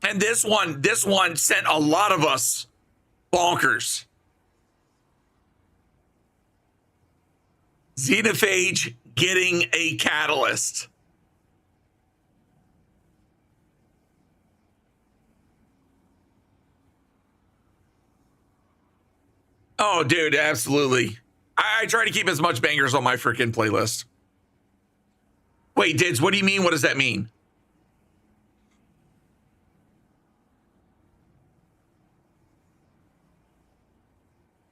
And this one sent a lot of us bonkers. Xenophage getting a catalyst. Oh, dude, absolutely. I try to keep as much bangers on my freaking playlist. Wait, Dids, what do you mean? What does that mean?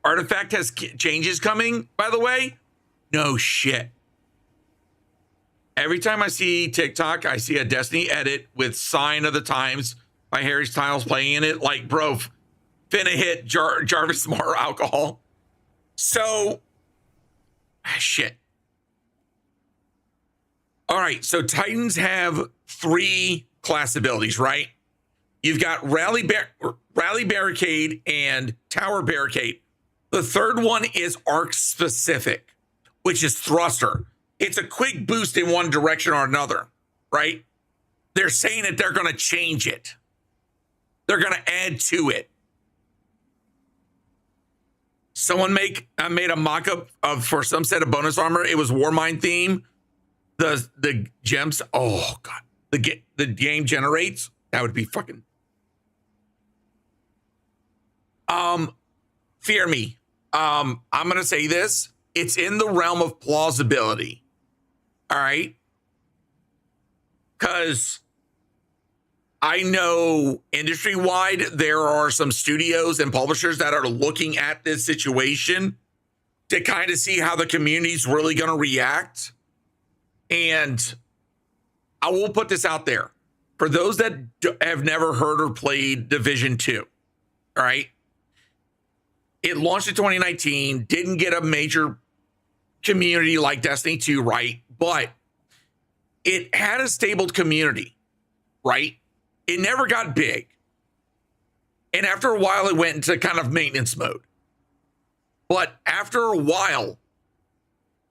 Artifact has changes coming, by the way? No shit. Every time I see TikTok, I see a Destiny edit with Sign of the Times by Harry Styles playing in it. Like, bro, finna hit Jarvis more alcohol. So, shit. All right, so Titans have 3 class abilities, right? You've got Rally Barricade and Tower Barricade. The third one is arc specific, which is Thruster. It's a quick boost in one direction or another, right? They're saying that they're going to change it. They're going to add to it. Someone made a mock-up for some set of bonus armor. It was Warmind theme. The gems. Oh god, the game generates. That would be fucking. Fear me. I'm gonna say this. It's in the realm of plausibility. All right, because I know industry-wide there are some studios and publishers that are looking at this situation to kind of see how the community's really going to react. And I will put this out there. For those that have never heard or played Division 2, all right? It launched in 2019, didn't get a major community like Destiny 2, right? But it had a stable community, right? It never got big. And after a while, it went into kind of maintenance mode. But after a while,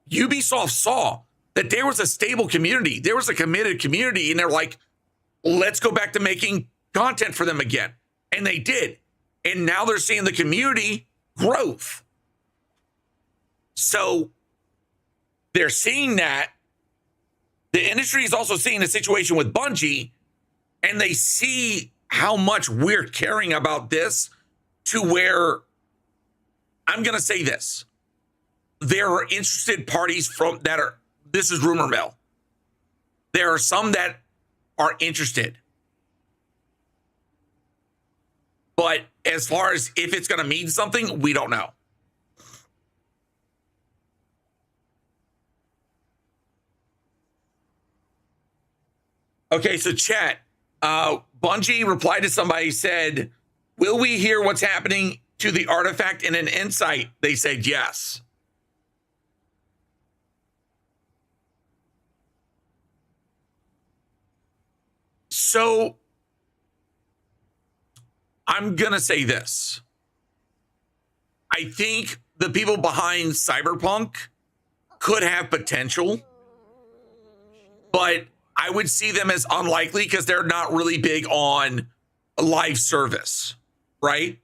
Ubisoft saw that there was a stable community. There was a committed community. And they're like, let's go back to making content for them again. And they did. And now they're seeing the community growth. So they're seeing that. The industry is also seeing the situation with Bungie. And they see how much we're caring about this to where, I'm going to say this. There are interested parties this is rumor mill. There are some that are interested. But as far as if it's going to mean something, we don't know. Okay, so chat. Bungie replied to somebody, said, "Will we hear what's happening to the artifact in an insight?" They said yes. So I'm going to say this. I think the people behind Cyberpunk could have potential, but I would see them as unlikely because they're not really big on a live service, right?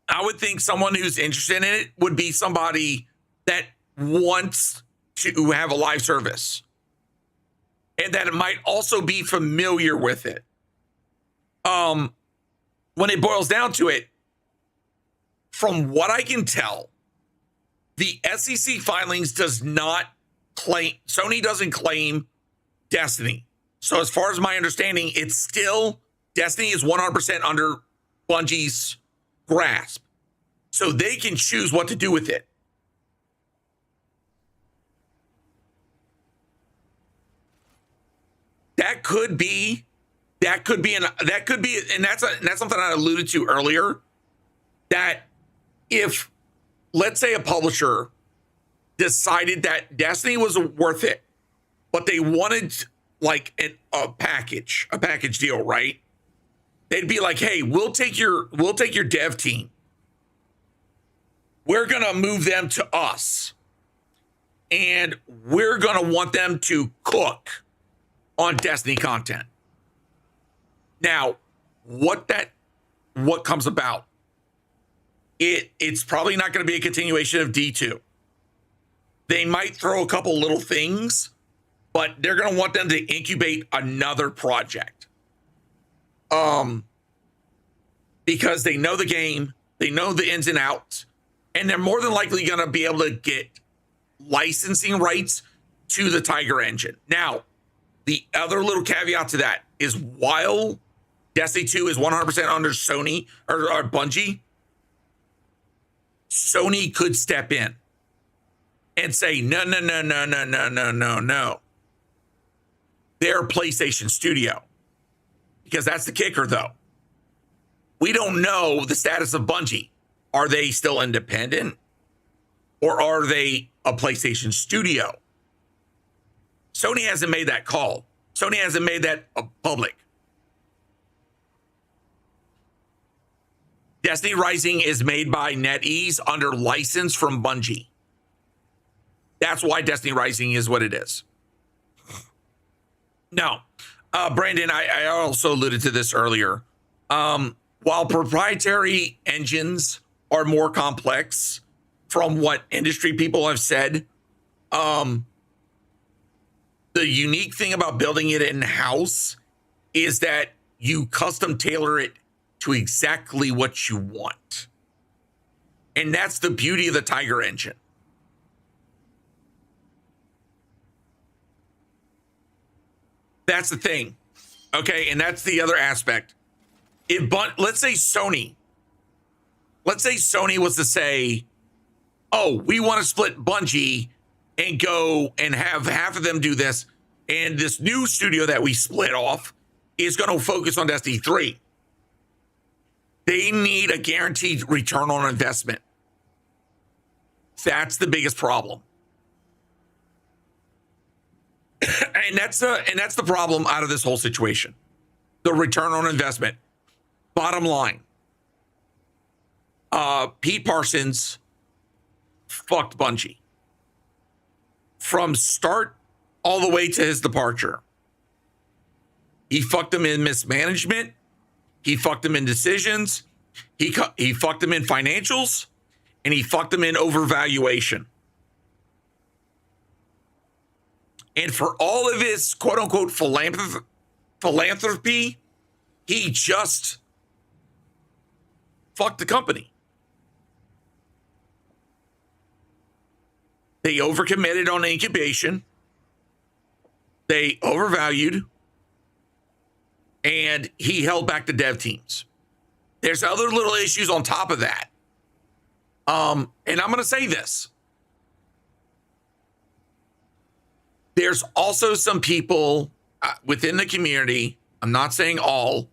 I would think someone who's interested in it would be somebody that wants to have a live service and that it might also be familiar with it. When it boils down to it, from what I can tell, the SEC filings does not claim, Sony doesn't claim Destiny. So as far as my understanding, it's still, Destiny is 100% under Bungie's grasp. So they can choose what to do with it. That could be, and that's something I alluded to earlier, that if, let's say, a publisher decided that Destiny was worth it, but they wanted like a package deal, right? They'd be like, hey, we'll take your dev team. We're gonna move them to us. And we're gonna want them to cook on Destiny content. Now, what comes about? It's probably not gonna be a continuation of D2. They might throw a couple little things, but they're gonna want them to incubate another project. Because they know the game, they know the ins and outs, and they're more than likely gonna be able to get licensing rights to the Tiger engine. Now, the other little caveat to that is while Destiny 2 is 100% under Sony or Bungie, Sony could step in and say, no. They're a PlayStation studio. Because that's the kicker, though. We don't know the status of Bungie. Are they still independent? Or are they a PlayStation studio? Sony hasn't made that call. Sony hasn't made that public. Destiny Rising is made by NetEase under license from Bungie. That's why Destiny Rising is what it is. Now, Brandon, I also alluded to this earlier. While proprietary engines are more complex from what industry people have said, the unique thing about building it in-house is that you custom tailor it to exactly what you want. And that's the beauty of the Tiger engine. That's the thing. Okay, and that's the other aspect. Let's say Sony was to say, oh, we want to split Bungie and go and have half of them do this, and this new studio that we split off is going to focus on Destiny 3. They need a guaranteed return on investment. That's the biggest problem. And that's the problem out of this whole situation. The return on investment. Bottom line. Pete Parsons fucked Bungie. From start all the way to his departure. He fucked them in mismanagement. He fucked them in decisions. He fucked them in financials. And he fucked them in overvaluation. And for all of his quote unquote philanthropy, he just fucked the company. They overcommitted on incubation. They overvalued. And he held back the dev teams. There's other little issues on top of that. And I'm going to say this. There's also some people within the community, I'm not saying all,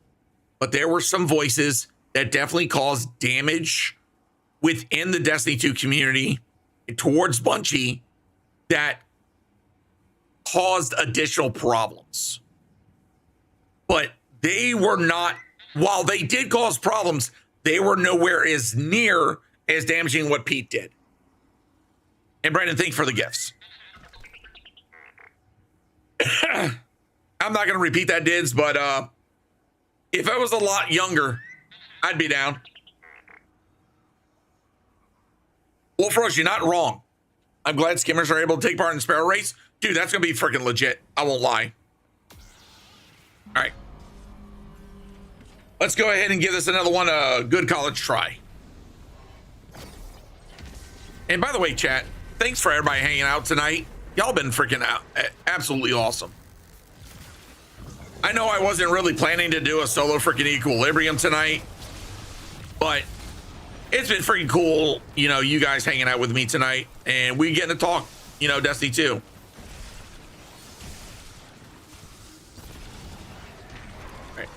but there were some voices that definitely caused damage within the Destiny 2 community towards Bungie that caused additional problems. But they were not, while they did cause problems, they were nowhere as near as damaging what Pete did. And Brandon, thank you for the gifts. I'm not going to repeat that, Dids, but if I was a lot younger, I'd be down. Wolf Rush, you're not wrong. I'm glad skimmers are able to take part in the Sparrow race. Dude, that's going to be freaking legit. I won't lie. All right. Let's go ahead and give this another one a good college try. And by the way, chat, thanks for everybody hanging out tonight. Y'all been freaking absolutely awesome. I know I wasn't really planning to do a solo freaking Equilibrium tonight, but it's been freaking cool, you know, you guys hanging out with me tonight, and we getting to talk, you know, Destiny 2. Right.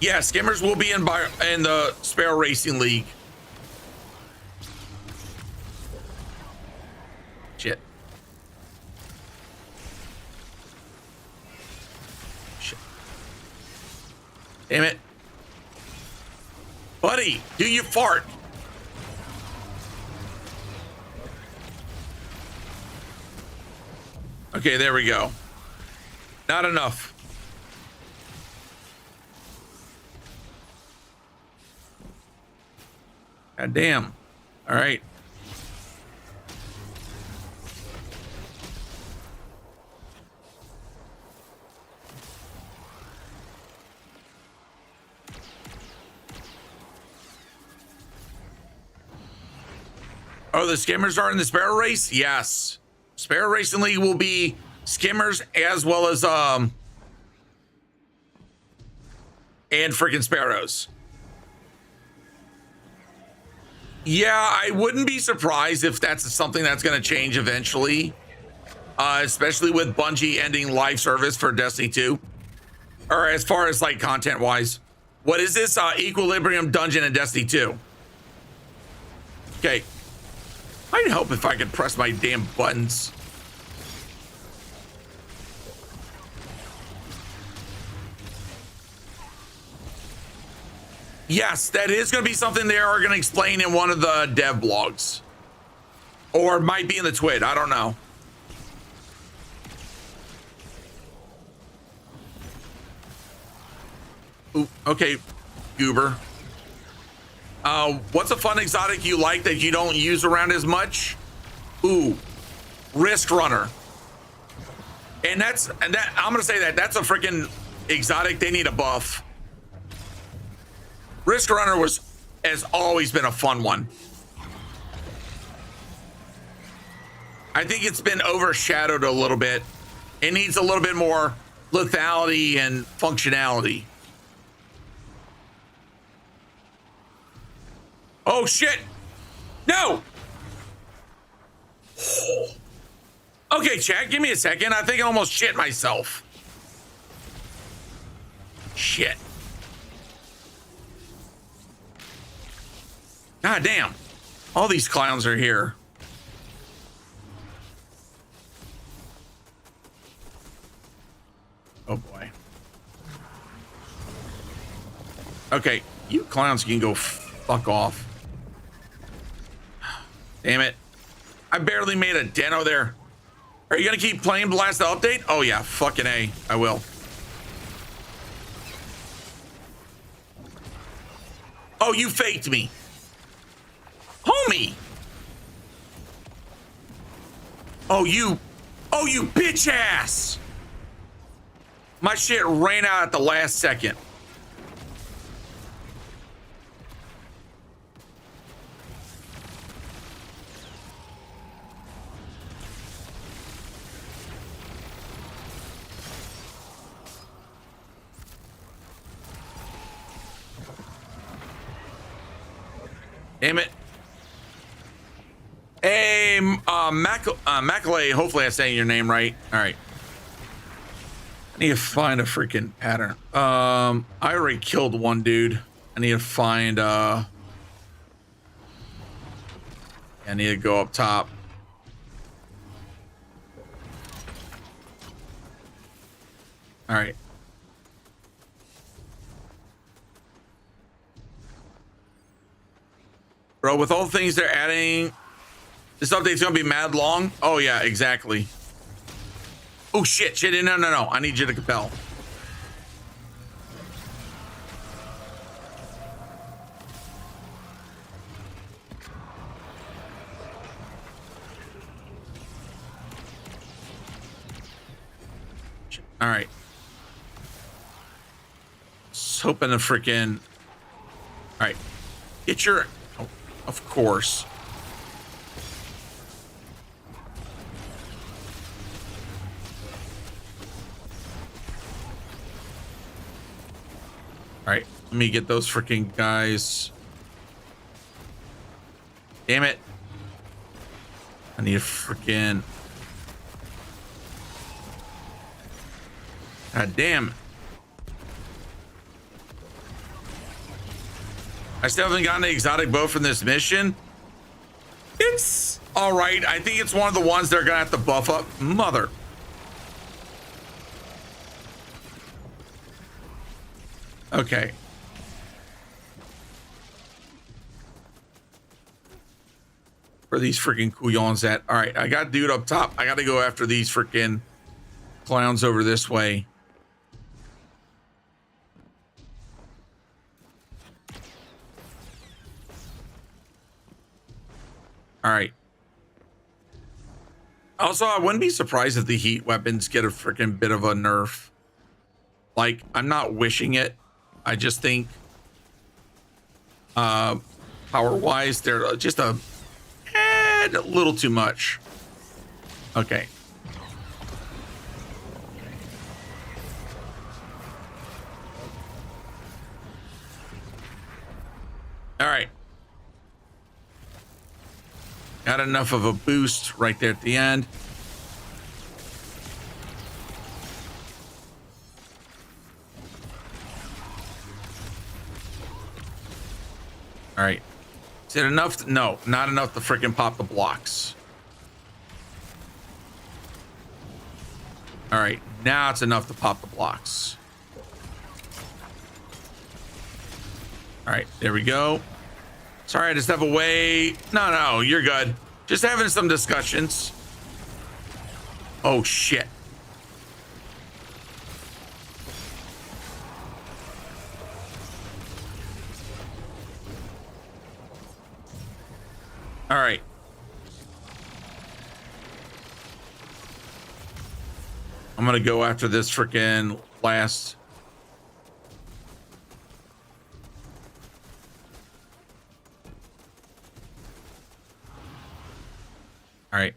Yeah, skimmers will be in the Sparrow Racing League. Shit. Shit. Damn it. Buddy, do you fart? Okay, there we go. Not enough. God damn. All right. Oh, the skimmers are in the Sparrow race? Yes. Sparrow Racing League will be skimmers as well as and freaking sparrows. Yeah, I wouldn't be surprised if that's something that's going to change eventually, especially with Bungie ending live service for Destiny 2, or as far as like content wise. What is this? Equilibrium Dungeon in Destiny 2. Okay. I'd help if I could press my damn buttons. Yes, that is going to be something they are going to explain in one of the dev blogs. Or it might be in the twit. I don't know. Ooh, okay, Goober. What's a fun exotic you like that you don't use around as much? Ooh, Risk Runner. And I'm gonna say that's a freaking exotic. They need a buff. Risk Runner has always been a fun one. I think it's been overshadowed a little bit. It needs a little bit more lethality and functionality. Oh shit! No! Okay, chat, give me a second. I think I almost shit myself. Shit. God damn. All these clowns are here. Oh boy. Okay, you clowns can go fuck off. Damn it. I barely made a deno there. Are you gonna keep playing Blast the update? Oh yeah, fucking A, I will. Oh, you faked me. Homie. Oh, you bitch ass. My shit ran out at the last second. Damn it. Hey, Macaulay, hopefully I'm saying your name right. All right. I need to find a freaking pattern. I already killed one dude. I need to find, I need to go up top. All right. Bro, with all the things they're adding, this update's gonna be mad long. Oh yeah, exactly. Oh shit, no. I need you to compel. All right. Just hoping to freaking. All right. Get your. Oh, of course. All right, let me get those freaking guys. Damn it. I need a freaking. God damn it. I still haven't gotten an exotic bow from this mission. It's all right. I think it's one of the ones they're gonna have to buff up. Mother. Okay. Where are these freaking couillons at? All right, I got dude up top. I got to go after these freaking clowns over this way. All right. Also, I wouldn't be surprised if the heat weapons get a freaking bit of a nerf. Like, I'm not wishing it. I just think power-wise, they're just a little too much. Okay. All right. Got enough of a boost right there at the end. All right. Is it enough? No, not enough to freaking pop the blocks. All right. Now it's enough to pop the blocks. All right. There we go. Sorry, I just step away. No, you're good. Just having some discussions. Oh, shit. All right. I'm going to go after this freaking last. All right.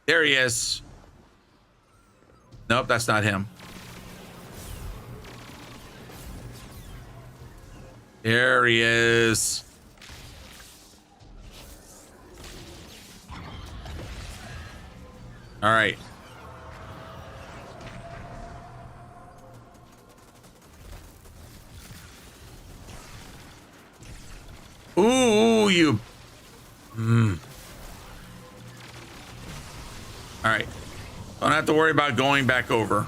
There he is. Nope, that's not him. There he is. All right. Ooh, you. All right. Don't have to worry about going back over.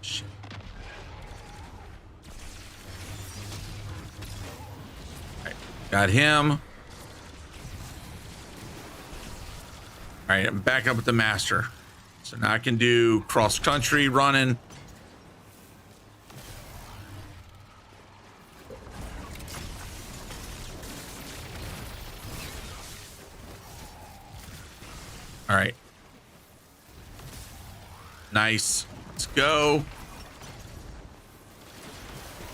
Shit. All right. Got him. All right, I'm back up with the master. So now I can do cross country running. All right. Nice. Let's go.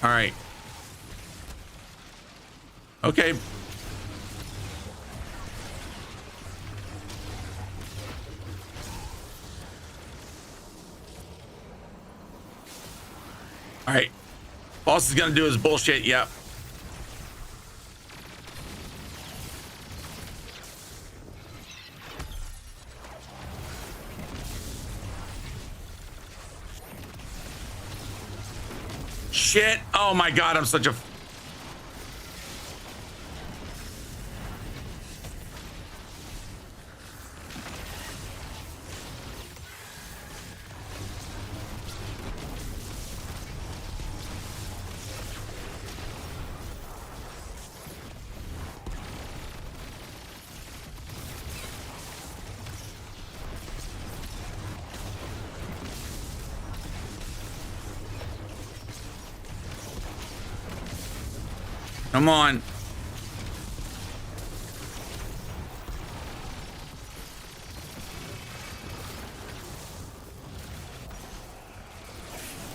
All right. Okay. All right. Boss is going to do his bullshit. Yep. Shit. Oh my God. I'm such a... Come on.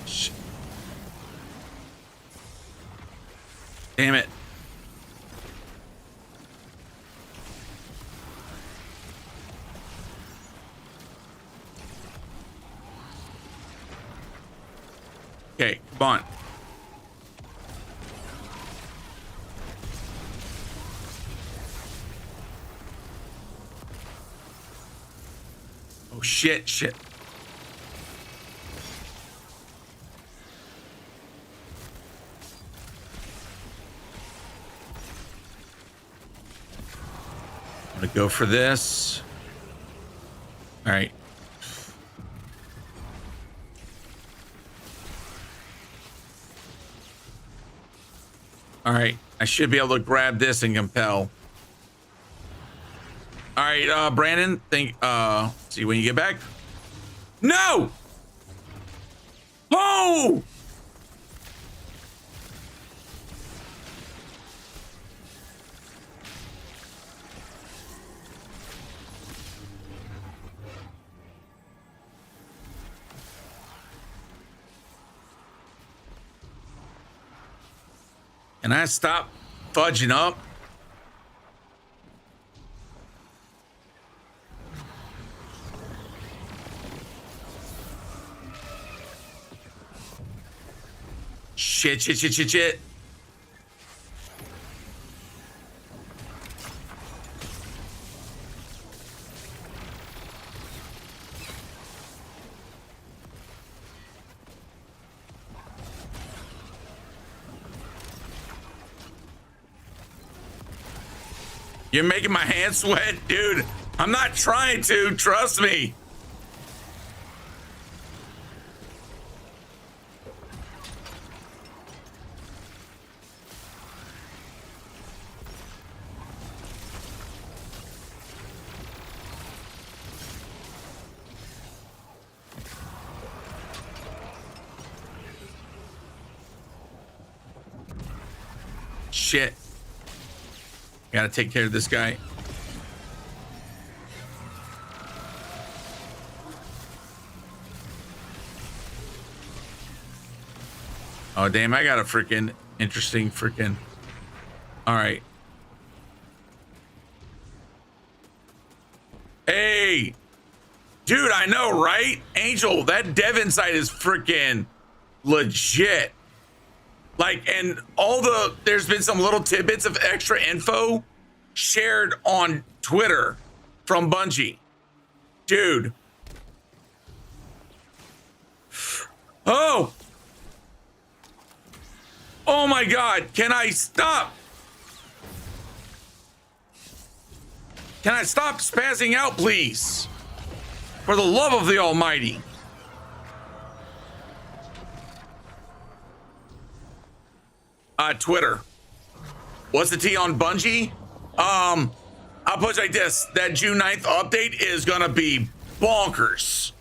Shit. Damn it. Okay, come on. Oh, shit. I'm gonna go for this. All right. All right. I should be able to grab this and compel. All right, Brandon, see when you get back. No! Oh! Can I stop fudging up? Shit. You're making my hands sweat, dude. I'm not trying to, trust me. Shit. Gotta take care of this guy. Oh, damn. I got a freaking interesting freaking. All right. Hey. Dude, I know, right? Angel, that Devon site is freaking legit. Like, and there's been some little tidbits of extra info shared on Twitter from Bungie. Dude. Oh. Oh my God. Can I stop? Can I stop spazzing out, please? For the love of the Almighty. Twitter. What's the T on Bungie? I'll put it like this. That June 9th update is gonna be bonkers.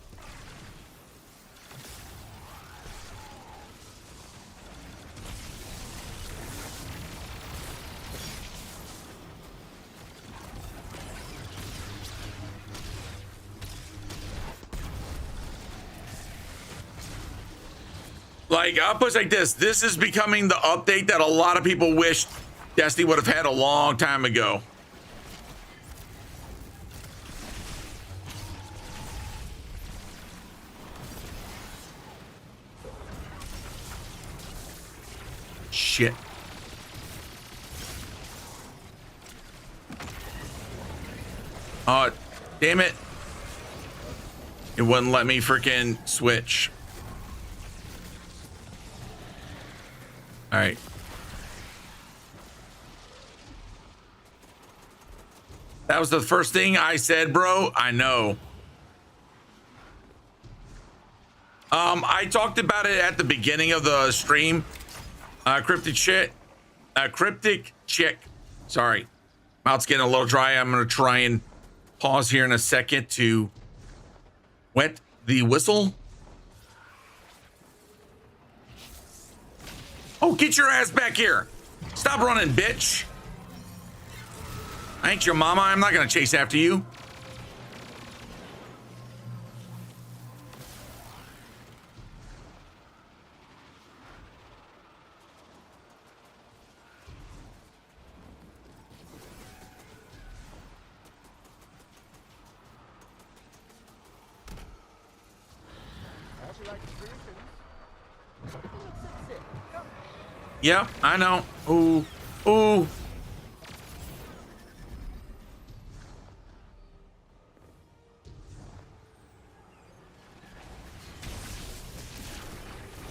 Like, I'll put it like this. This is becoming the update that a lot of people wish Destiny would have had a long time ago. Shit. Oh, damn it. It wouldn't let me freaking switch. All right. That was the first thing I said, bro. I know. I talked about it at the beginning of the stream. Cryptic chick. Sorry. Mouth's getting a little dry. I'm going to try and pause here in a second to wet the whistle. Oh, get your ass back here. Stop running, bitch. I ain't your mama. I'm not going to chase after you. Yeah, I know. Ooh, ooh.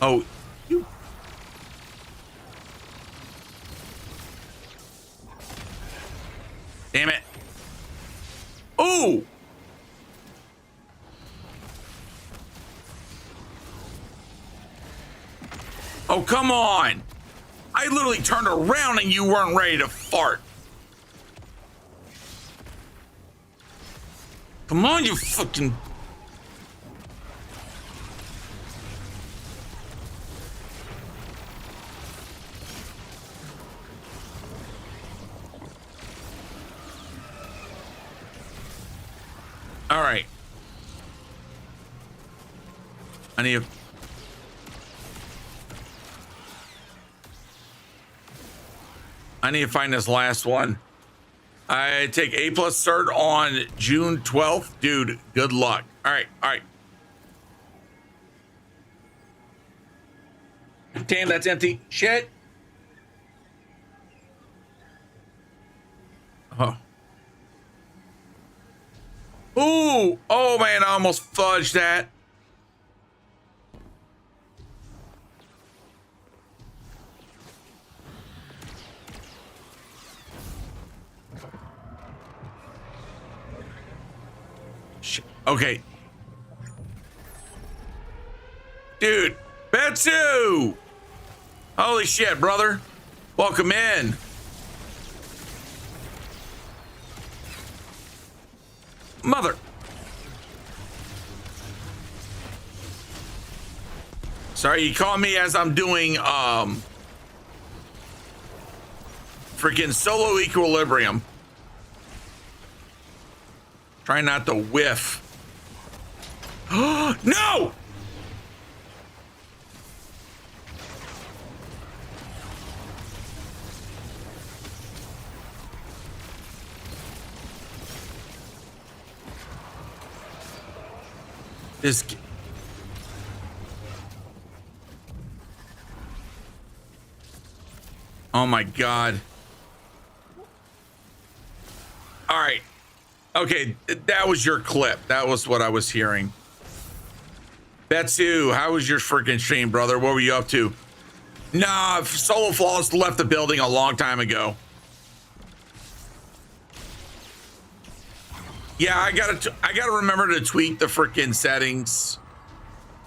Oh, you. Damn it. Ooh. Oh, come on. I literally turned around and you weren't ready to fart. Come on, you fucking... All right. I need to find this last one. I take A+ cert on June 12th. Dude, good luck. All right, all right. Damn, that's empty. Shit. Oh. Ooh. Oh, man, I almost fudged that. Okay. Dude, Betsu! Holy shit, brother. Welcome in. Mother. Sorry, you caught me as I'm doing freaking solo equilibrium. Try not to whiff. No! This. Oh my God. All right. Okay, that was your clip. That was what I was hearing. Betsu, how was your freaking stream, brother? What were you up to? Nah, Solo Flawless left the building a long time ago. Yeah, I gotta remember to tweak the freaking settings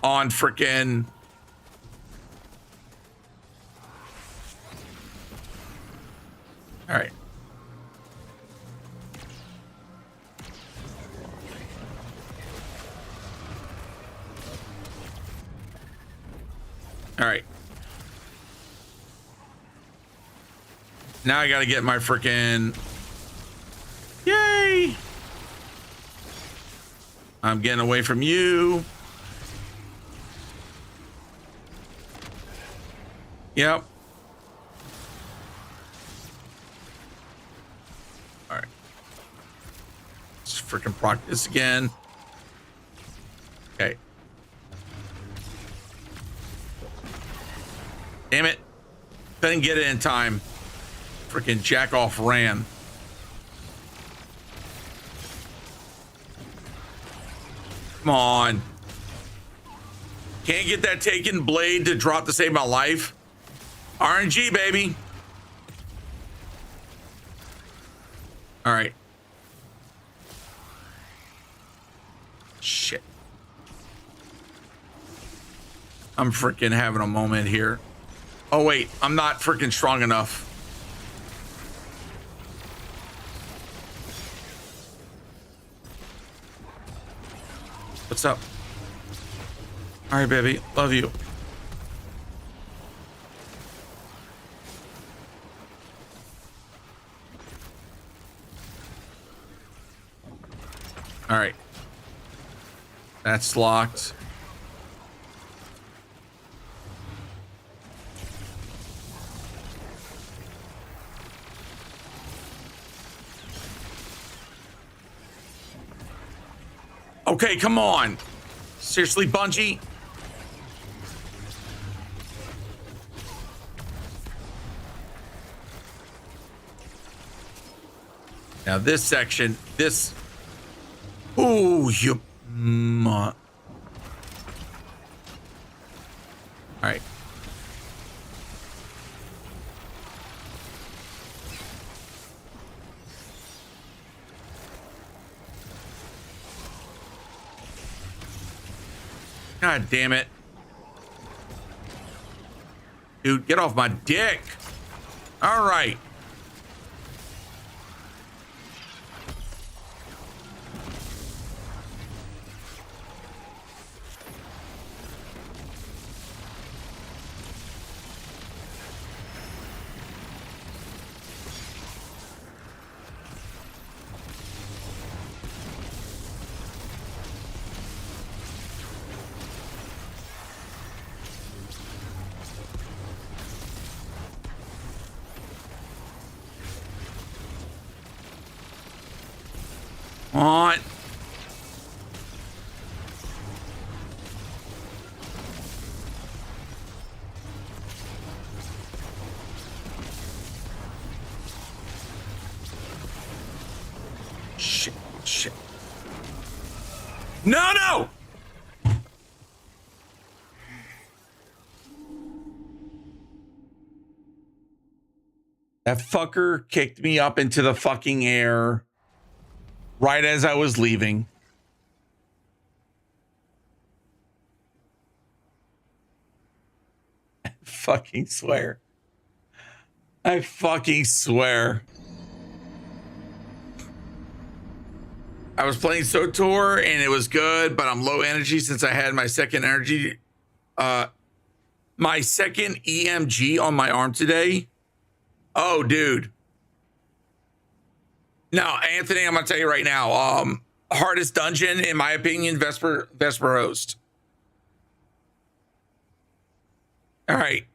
on freaking. All right. All right. Now I gotta get my freaking. Yay! I'm getting away from you. Yep. All right. Let's freaking proc this again. Okay. Damn it. Couldn't get it in time. Freaking jack off ran. Come on. Can't get that taken blade to drop to save my life. RNG, baby. All right. Shit. I'm freaking having a moment here. Oh, wait. I'm not freaking strong enough. What's up? All right, baby. Love you. All right. That's locked. Okay, come on. Seriously, Bungie? Now this section, this. Ooh, you. All right. God damn it. Dude, get off my dick. All right. On. Shit, shit. No, no! That fucker kicked me up into the fucking air right as I was leaving. I fucking swear. I fucking swear. I was playing SOTOR and it was good, but I'm low energy since I had my second energy, my second EMG on my arm today. Oh, dude. Now, Anthony, I'm gonna tell you right now, hardest dungeon, in my opinion, Vesper host. All right.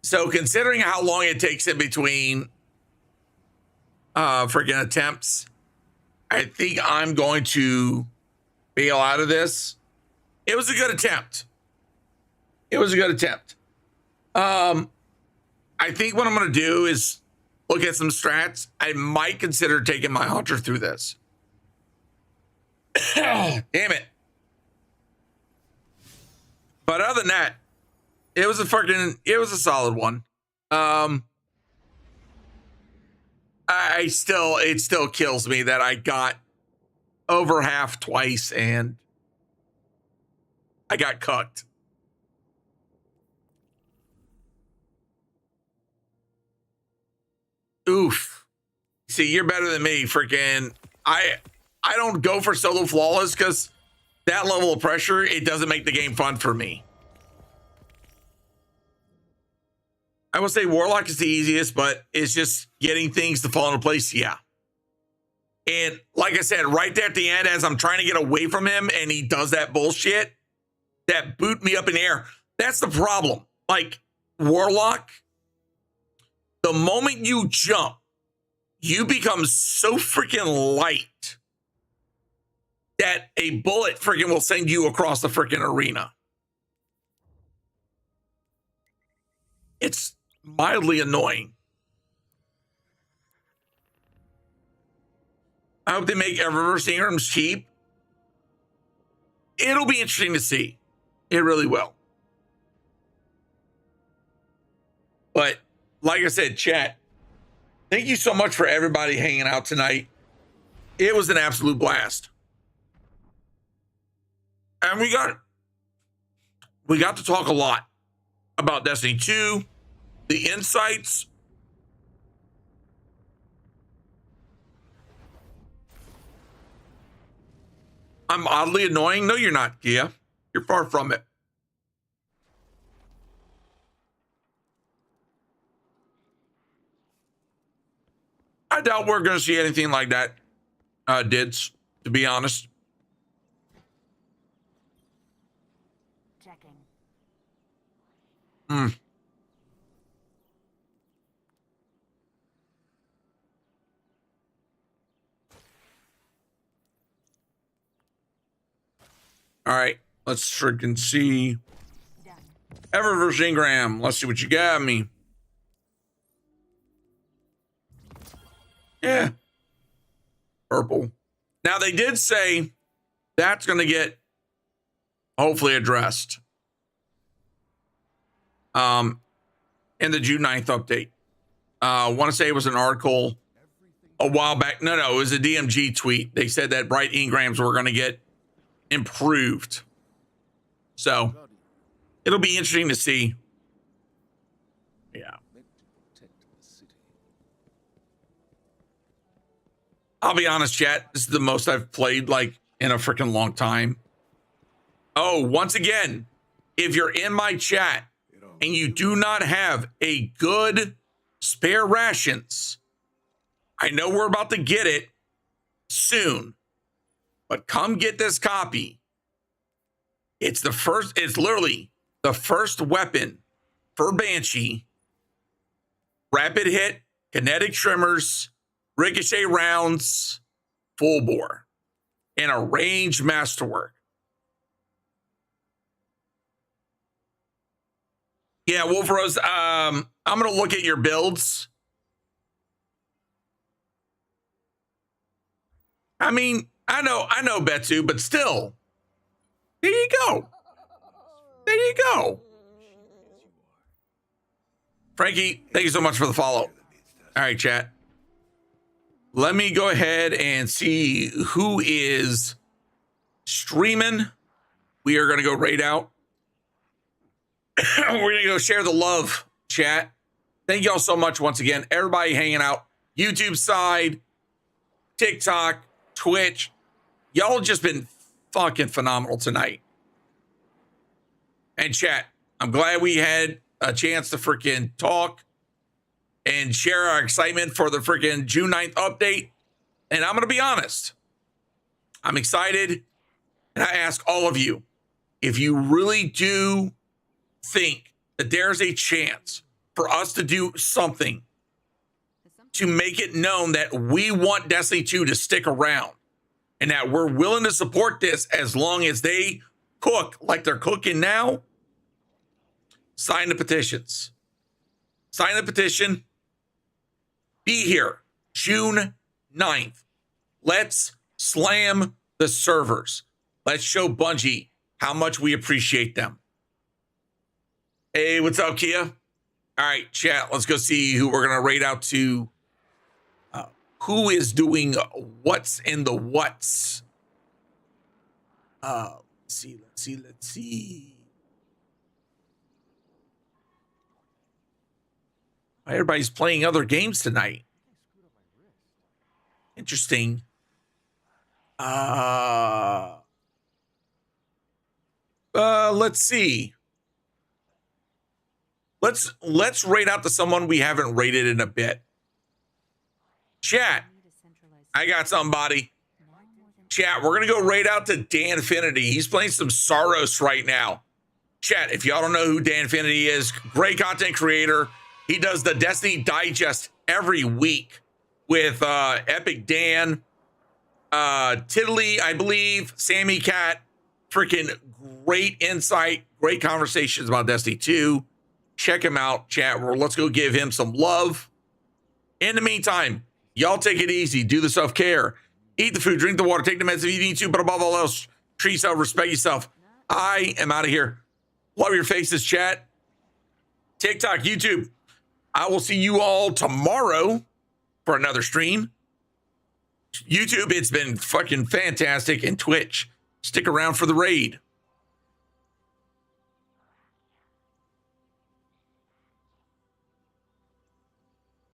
So considering how long it takes in between freaking attempts, I think I'm going to bail out of this. It was a good attempt. It was a good attempt. I think what I'm going to do is look at some strats. I might consider taking my hunter through this. Damn it. But other than that, it was a solid one. It still kills me that I got over half twice and I got cucked. Oof. See, you're better than me. Freaking, I don't go for solo flawless because that level of pressure, it doesn't make the game fun for me. I will say Warlock is the easiest, but it's just getting things to fall into place. Yeah. And like I said, right there at the end, as I'm trying to get away from him and he does that bullshit, that boot me up in the air. That's the problem. Like Warlock, the moment you jump, you become so freaking light that a bullet freaking will send you across the freaking arena. It's mildly annoying. I hope they make reverse Ingrams cheap. It'll be interesting to see. It really will. But like I said, chat, thank you so much for everybody hanging out tonight. It was an absolute blast. And we got to talk a lot about Destiny 2, the insights. I'm oddly annoying. No, you're not, Kia. You're far from it. I doubt we're going to see anything like that, Dids, to be honest. Checking. All right, let's freaking see. Done. Eververse Ingram, let's see what you got me. Yeah. Purple. Now, they did say that's going to get hopefully addressed in the June 9th update. I want to say it was an article a while back. No, it was a DMG tweet. They said that bright engrams were going to get improved. So it'll be interesting to see. Yeah. I'll be honest, chat. This is the most I've played like in a freaking long time. Oh, once again, if you're in my chat and you do not have a good spare rations, I know we're about to get it soon, but come get this copy. It's literally the first weapon for Banshee. Rapid hit, kinetic trimmers, ricochet rounds, full bore, and a ranged masterwork. Yeah, Wolf Rose, I'm going to look at your builds. I mean, I know Betsu, but still. There you go. There you go. Frankie, thank you so much for the follow. All right, chat. Let me go ahead and see who is streaming. We are going to go raid out. We're going to go share the love, chat. Thank y'all so much once again. Everybody hanging out. YouTube side, TikTok, Twitch. Y'all just been fucking phenomenal tonight. And chat, I'm glad we had a chance to freaking talk and share our excitement for the freaking June 9th update. And I'm going to be honest. I'm excited. And I ask all of you, if you really do think that there's a chance for us to do something to make it known that we want Destiny 2 to stick around and that we're willing to support this as long as they cook like they're cooking now, sign the petitions. Sign the petition. Be here June 9th. Let's slam the servers. Let's show Bungie how much we appreciate them. Hey, what's up, Kia? All right, chat, let's go see who we're going to raid out to. Who is doing what's in the what's? Let's see. Everybody's playing other games tonight. Interesting. Let's see. Let's raid out to someone we haven't raided in a bit. Chat, I got somebody. Chat, we're gonna go raid out to Dan Finity. He's playing some Saros right now. Chat, if y'all don't know who Dan Finity is, great content creator. He does the Destiny Digest every week with Epic Dan, Tiddly, I believe, Sammy Cat. Freaking great insight, great conversations about Destiny 2. Check him out, chat. Let's go give him some love. In the meantime, y'all take it easy. Do the self-care. Eat the food, drink the water, take the meds if you need to, but above all else, treat yourself, respect yourself. I am out of here. Love your faces, chat. TikTok, YouTube. I will see you all tomorrow for another stream. YouTube, it's been fucking fantastic. And Twitch, stick around for the raid.